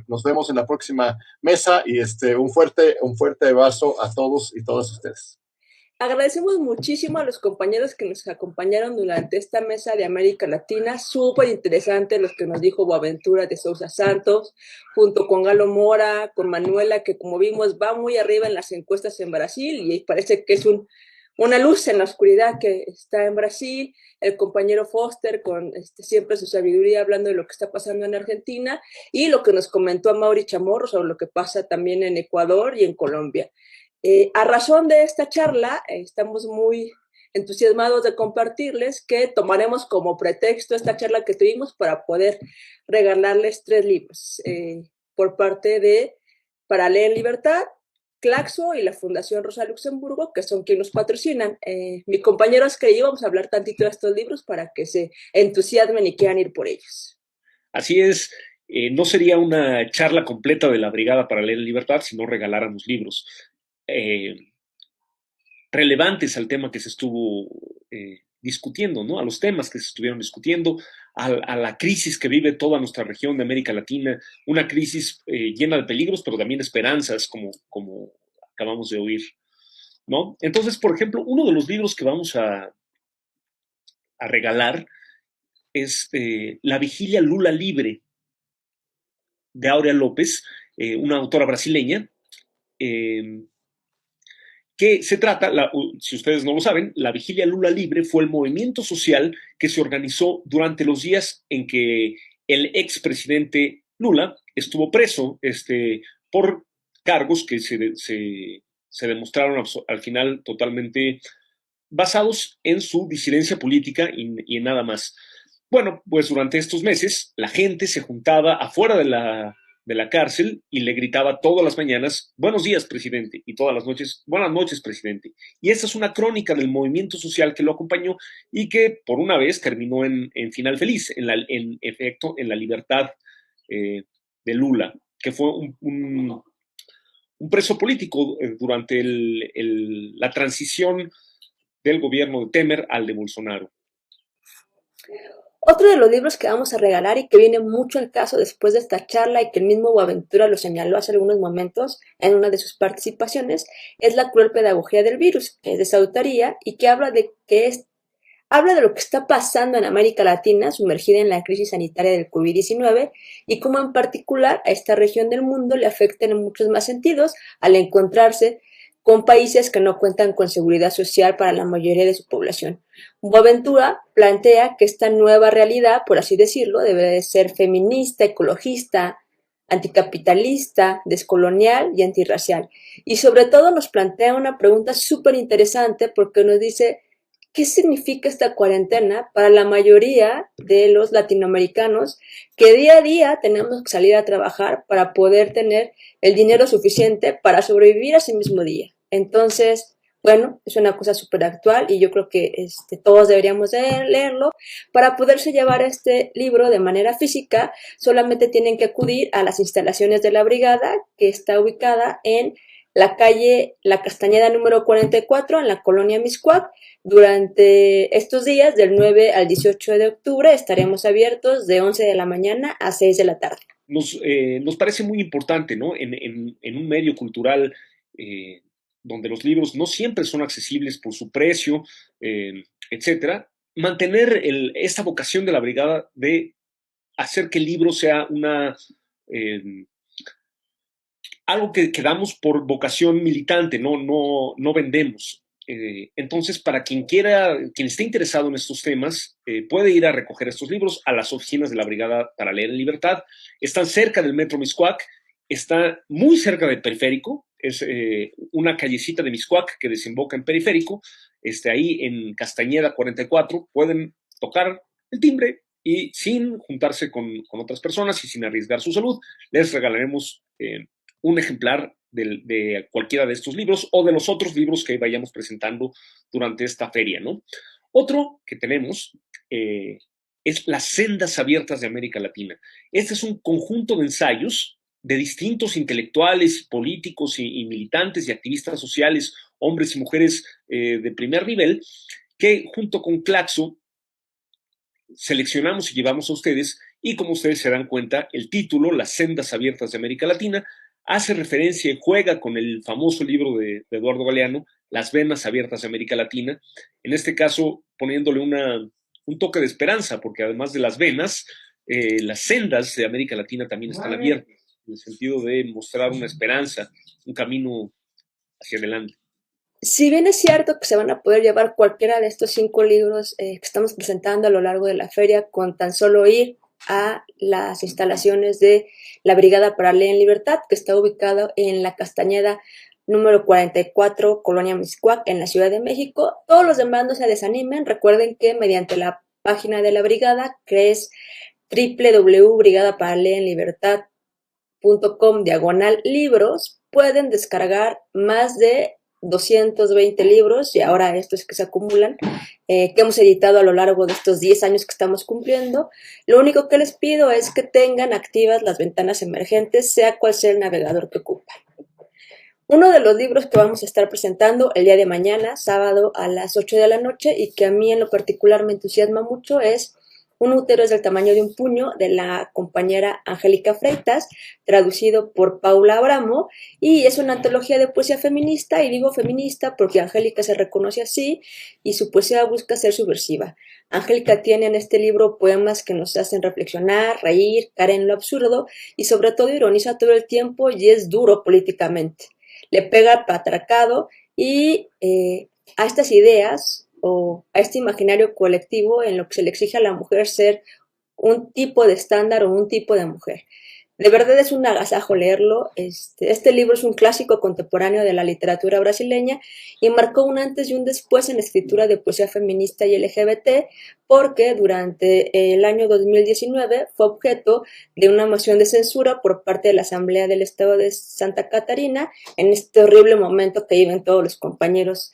C: Nos vemos en la próxima mesa y un fuerte abrazo a todos y todas ustedes.
I: Agradecemos muchísimo a los compañeros que nos acompañaron durante esta mesa de América Latina, súper interesante los que nos dijo Boaventura de Sousa Santos, junto con Galo Mora, con Manuela, que como vimos va muy arriba en las encuestas en Brasil y parece que es una luz en la oscuridad que está en Brasil, el compañero Foster con siempre su sabiduría hablando de lo que está pasando en Argentina y lo que nos comentó Amaury Chamorro sobre lo que pasa también en Ecuador y en Colombia. A razón de esta charla, estamos muy entusiasmados de compartirles que tomaremos como pretexto esta charla que tuvimos para poder regalarles 3 libros por parte de Para Leer en Libertad, Claxo y la Fundación Rosa Luxemburgo, que son quienes nos patrocinan. Mi compañero es que íbamos a hablar tantito de estos libros para que se entusiasmen y quieran ir por ellos.
J: Así es, no sería una charla completa de la Brigada para Leer en Libertad si no regaláramos libros relevantes al tema que se estuvo discutiendo, ¿no? A los temas que se estuvieron discutiendo, a la crisis que vive toda nuestra región de América Latina, una crisis llena de peligros, pero también esperanzas, como acabamos de oír, ¿no? Entonces, por ejemplo, uno de los libros que vamos a regalar es La Vigilia Lula Libre, de Áurea López, una autora brasileña, que se trata, si ustedes no lo saben, la Vigilia Lula Libre fue el movimiento social que se organizó durante los días en que el expresidente Lula estuvo preso por cargos que se demostraron al final totalmente basados en su disidencia política y en nada más. Bueno, pues durante estos meses la gente se juntaba afuera de la de la cárcel y le gritaba todas las mañanas, buenos días, presidente, y todas las noches, buenas noches, presidente. Y esta es una crónica del movimiento social que lo acompañó y que por una vez terminó en final feliz, en efecto, en la libertad de Lula, que fue un preso político durante la transición del gobierno de Temer al de Bolsonaro.
I: Otro de los libros que vamos a regalar y que viene mucho al caso después de esta charla y que el mismo Boaventura lo señaló hace algunos momentos en una de sus participaciones es La cruel pedagogía del virus, que es de su autoría y que habla de lo que está pasando en América Latina, sumergida en la crisis sanitaria del COVID-19 y cómo en particular a esta región del mundo le afecta en muchos más sentidos al encontrarse con países que no cuentan con seguridad social para la mayoría de su población. Boaventura plantea que esta nueva realidad, por así decirlo, debe de ser feminista, ecologista, anticapitalista, descolonial y antirracial. Y sobre todo nos plantea una pregunta súper interesante porque nos dice ¿qué significa esta cuarentena para la mayoría de los latinoamericanos que día a día tenemos que salir a trabajar para poder tener el dinero suficiente para sobrevivir a ese mismo día? Entonces, bueno, es una cosa súper actual y yo creo que todos deberíamos de leerlo. Para poderse llevar este libro de manera física, solamente tienen que acudir a las instalaciones de la brigada, que está ubicada en la calle La Castañeda número 44, en la colonia Mixcoac. Durante estos días, del 9 al 18 de octubre, estaremos abiertos de 11 de la mañana a 6 de la tarde.
J: Nos parece muy importante, ¿no? En un medio cultural donde los libros no siempre son accesibles por su precio, etcétera, mantener esta vocación de la brigada de hacer que el libro sea algo que damos por vocación militante, no vendemos. Entonces, para quien esté interesado en estos temas, puede ir a recoger estos libros a las oficinas de la Brigada para Leer en Libertad. Están cerca del Metro Mixcoac, está muy cerca del Periférico, es una callecita de Mixcoac que desemboca en Periférico, ahí en Castañeda 44, pueden tocar el timbre y sin juntarse con otras personas y sin arriesgar su salud, les regalaremos un ejemplar de cualquiera de estos libros o de los otros libros que vayamos presentando durante esta feria, ¿no? Otro que tenemos es Las Sendas Abiertas de América Latina. Este es un conjunto de ensayos de distintos intelectuales, políticos y militantes y activistas sociales, hombres y mujeres de primer nivel, que junto con Claxo seleccionamos y llevamos a ustedes, y como ustedes se dan cuenta, el título, Las Sendas Abiertas de América Latina, hace referencia y juega con el famoso libro de Eduardo Galeano, Las Venas Abiertas de América Latina, en este caso poniéndole un toque de esperanza, porque además de las venas, las sendas de América Latina también están abiertas, en el sentido de mostrar una esperanza, un camino hacia adelante.
I: Si bien es cierto que se van a poder llevar cualquiera de estos 5 libros que estamos presentando a lo largo de la feria con tan solo ir a las instalaciones de la Brigada para Leer en Libertad, que está ubicada en la Castañeda número 44, Colonia Mixcoac, en la Ciudad de México. Todos los demás no se desanimen. Recuerden que mediante la página de la Brigada, que es www.brigadaparaleen.libertad.com/libros, pueden descargar más de 220 libros, y ahora estos que se acumulan, que hemos editado a lo largo de estos 10 años que estamos cumpliendo. Lo único que les pido es que tengan activas las ventanas emergentes, sea cual sea el navegador que ocupan. Uno de los libros que vamos a estar presentando el día de mañana, sábado a las 8 de la noche, y que a mí en lo particular me entusiasma mucho, es Un útero es del tamaño de un puño, de la compañera Angélica Freitas, traducido por Paula Abramo, y es una antología de poesía feminista, y digo feminista porque Angélica se reconoce así y su poesía busca ser subversiva. Angélica tiene en este libro poemas que nos hacen reflexionar, reír, caer en lo absurdo y sobre todo ironiza todo el tiempo y es duro políticamente. Le pega patriarcado y a estas ideas o a este imaginario colectivo en lo que se le exige a la mujer ser un tipo de estándar o un tipo de mujer. De verdad es un agasajo leerlo. Este libro es un clásico contemporáneo de la literatura brasileña y marcó un antes y un después en la escritura de poesía feminista y LGBT, porque durante el año 2019 fue objeto de una moción de censura por parte de la Asamblea del Estado de Santa Catarina en este horrible momento que viven todos los compañeros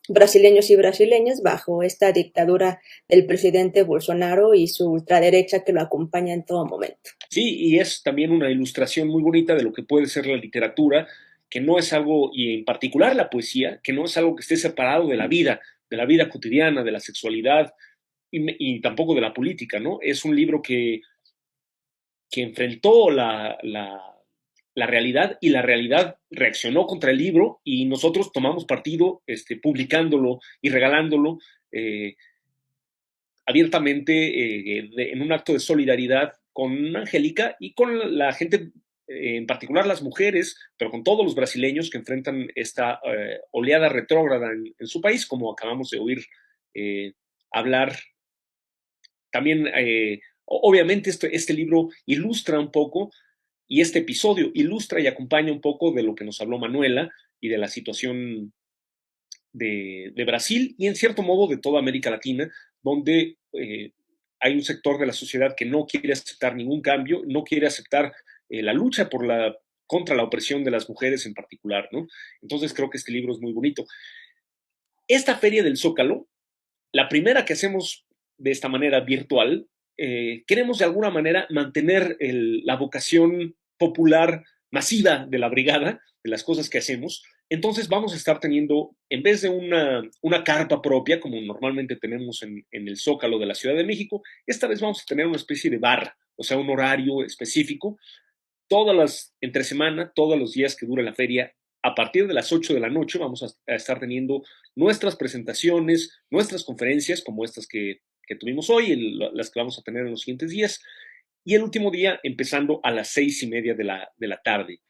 I: brasileños y brasileñas bajo esta dictadura del presidente Bolsonaro y su ultraderecha que lo acompaña en todo momento.
J: Sí, y es también una ilustración muy bonita de lo que puede ser la literatura, que no es algo, y en particular la poesía, que no es algo que esté separado de la vida cotidiana, de la sexualidad y tampoco de la política, ¿no? Es un libro que enfrentó la realidad y la realidad reaccionó contra el libro y nosotros tomamos partido publicándolo y regalándolo abiertamente en un acto de solidaridad con Angélica y con la gente, en particular las mujeres, pero con todos los brasileños que enfrentan esta oleada retrógrada en su país, como acabamos de oír hablar. También, obviamente, este libro ilustra un poco, y este episodio ilustra y acompaña un poco de lo que nos habló Manuela y de la situación de Brasil y en cierto modo de toda América Latina, donde hay un sector de la sociedad que no quiere aceptar ningún cambio, no quiere aceptar la lucha contra la opresión de las mujeres en particular, ¿no? Entonces creo que este libro es muy bonito. Esta Feria del Zócalo, la primera que hacemos de esta manera virtual, queremos de alguna manera mantener la vocación popular masiva de la brigada, de las cosas que hacemos. Entonces vamos a estar teniendo, en vez de una carpa propia, como normalmente tenemos en el Zócalo de la Ciudad de México, esta vez vamos a tener una especie de bar, o sea, un horario específico, entre semana, todos los días que dure la feria. A partir de las 8 de la noche vamos a estar teniendo nuestras presentaciones, nuestras conferencias, como estas que tuvimos hoy, las que vamos a tener en los siguientes días, y el último día empezando a las 6:30 de la tarde.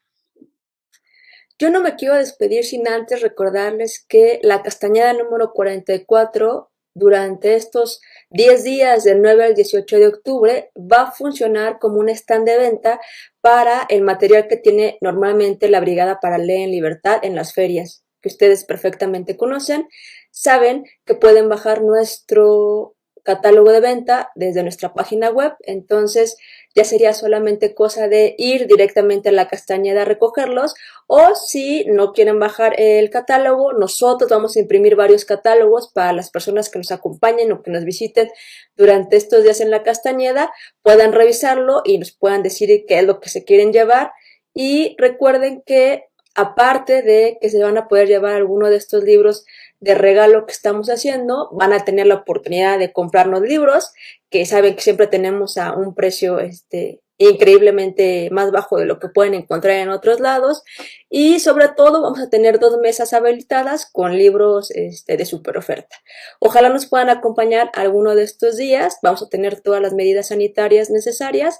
I: Yo no me quiero despedir sin antes recordarles que la Castañeda número 44 durante estos 10 días del 9 al 18 de octubre va a funcionar como un stand de venta para el material que tiene normalmente la Brigada para Leer en Libertad en las ferias, que ustedes perfectamente conocen. Saben que pueden bajar nuestro catálogo de venta desde nuestra página web, entonces ya sería solamente cosa de ir directamente a la Castañeda a recogerlos, o si no quieren bajar el catálogo, nosotros vamos a imprimir varios catálogos para las personas que nos acompañen o que nos visiten durante estos días en la Castañeda, puedan revisarlo y nos puedan decir qué es lo que se quieren llevar. Y recuerden que aparte de que se van a poder llevar alguno de estos libros de regalo que estamos haciendo, van a tener la oportunidad de comprarnos libros que saben que siempre tenemos a un precio increíblemente más bajo de lo que pueden encontrar en otros lados, y sobre todo vamos a tener 2 mesas habilitadas con libros de super oferta. Ojalá nos puedan acompañar alguno de estos días. Vamos a tener todas las medidas sanitarias necesarias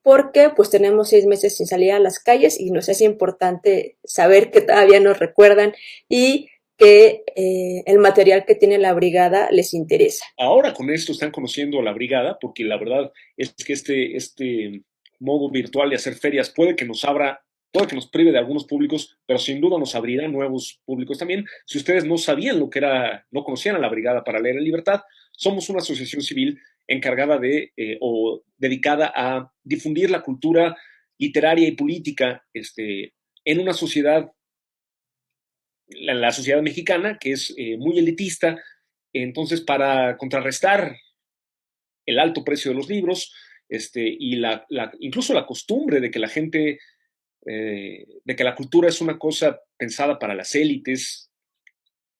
I: porque pues tenemos 6 meses sin salir a las calles y nos es importante saber que todavía nos recuerdan y que el material que tiene la brigada les interesa.
J: Ahora con esto están conociendo a la brigada, porque la verdad es que este modo virtual de hacer ferias puede que nos prive de algunos públicos, pero sin duda nos abrirá nuevos públicos también. Si ustedes no sabían no conocían a la Brigada para Leer en Libertad, somos una asociación civil encargada o dedicada a difundir la cultura literaria y política en una sociedad, la sociedad mexicana, que es muy elitista. Entonces, para contrarrestar el alto precio de los libros y incluso la costumbre de que la gente, de que la cultura es una cosa pensada para las élites,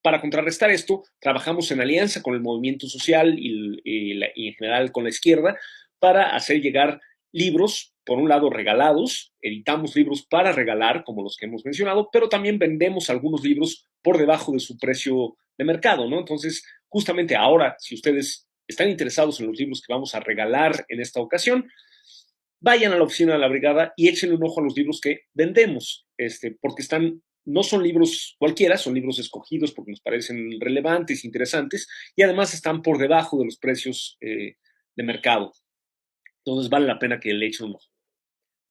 J: para contrarrestar esto, trabajamos en alianza con el movimiento social y en general con la izquierda para hacer llegar libros, por un lado regalados, editamos libros para regalar, como los que hemos mencionado, pero también vendemos algunos libros por debajo de su precio de mercado, ¿no? Entonces, justamente ahora, si ustedes están interesados en los libros que vamos a regalar en esta ocasión, vayan a la oficina de la brigada y échenle un ojo a los libros que vendemos, porque no son libros cualquiera, son libros escogidos porque nos parecen relevantes, interesantes, y además están por debajo de los precios de mercado. Entonces vale la pena que le echen un ojo.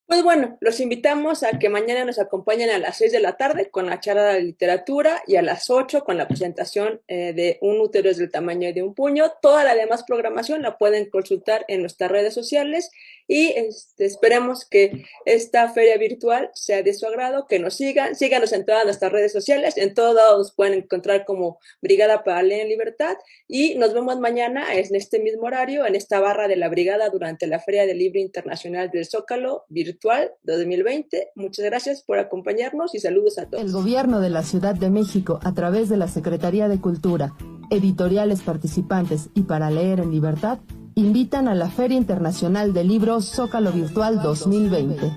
I: Pues bueno, los invitamos a que mañana nos acompañen a las 6 de la tarde con la charla de literatura y a las 8 con la presentación de Un útero es del tamaño de un puño. Toda la demás programación la pueden consultar en nuestras redes sociales y esperemos que esta feria virtual sea de su agrado, que nos síganos en todas nuestras redes sociales, en todos lados nos pueden encontrar como Brigada para Leer en Libertad y nos vemos mañana en este mismo horario, en esta barra de la Brigada durante la Feria del Libro Internacional del Zócalo Virtual 2020. Muchas gracias por acompañarnos y saludos a todos.
A: El Gobierno de la Ciudad de México, a través de la Secretaría de Cultura, editoriales participantes y para leer en libertad, invitan a la Feria Internacional del Libro Zócalo Virtual 2020.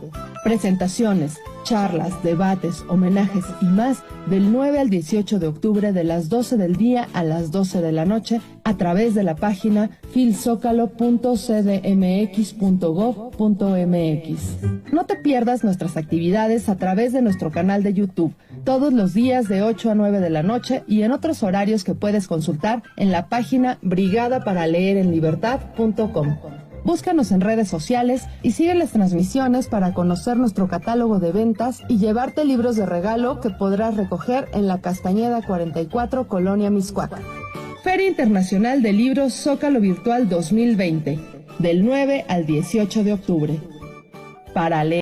A: Presentaciones, charlas, debates, homenajes y más del 9 al 18 de octubre de las 12 del día a las 12 de la noche a través de la página filzocalo.cdmx.gov.mx. No te pierdas nuestras actividades a través de nuestro canal de YouTube, todos los días de 8 a 9 de la noche y en otros horarios que puedes consultar en la página brigadaparaLeerEnLibertad.com. Búscanos en redes sociales y sigue las transmisiones para conocer nuestro catálogo de ventas y llevarte libros de regalo que podrás recoger en la Castañeda 44, Colonia Mixcoac. Feria Internacional de Libros Zócalo Virtual 2020, del 9 al 18 de octubre. Para leer.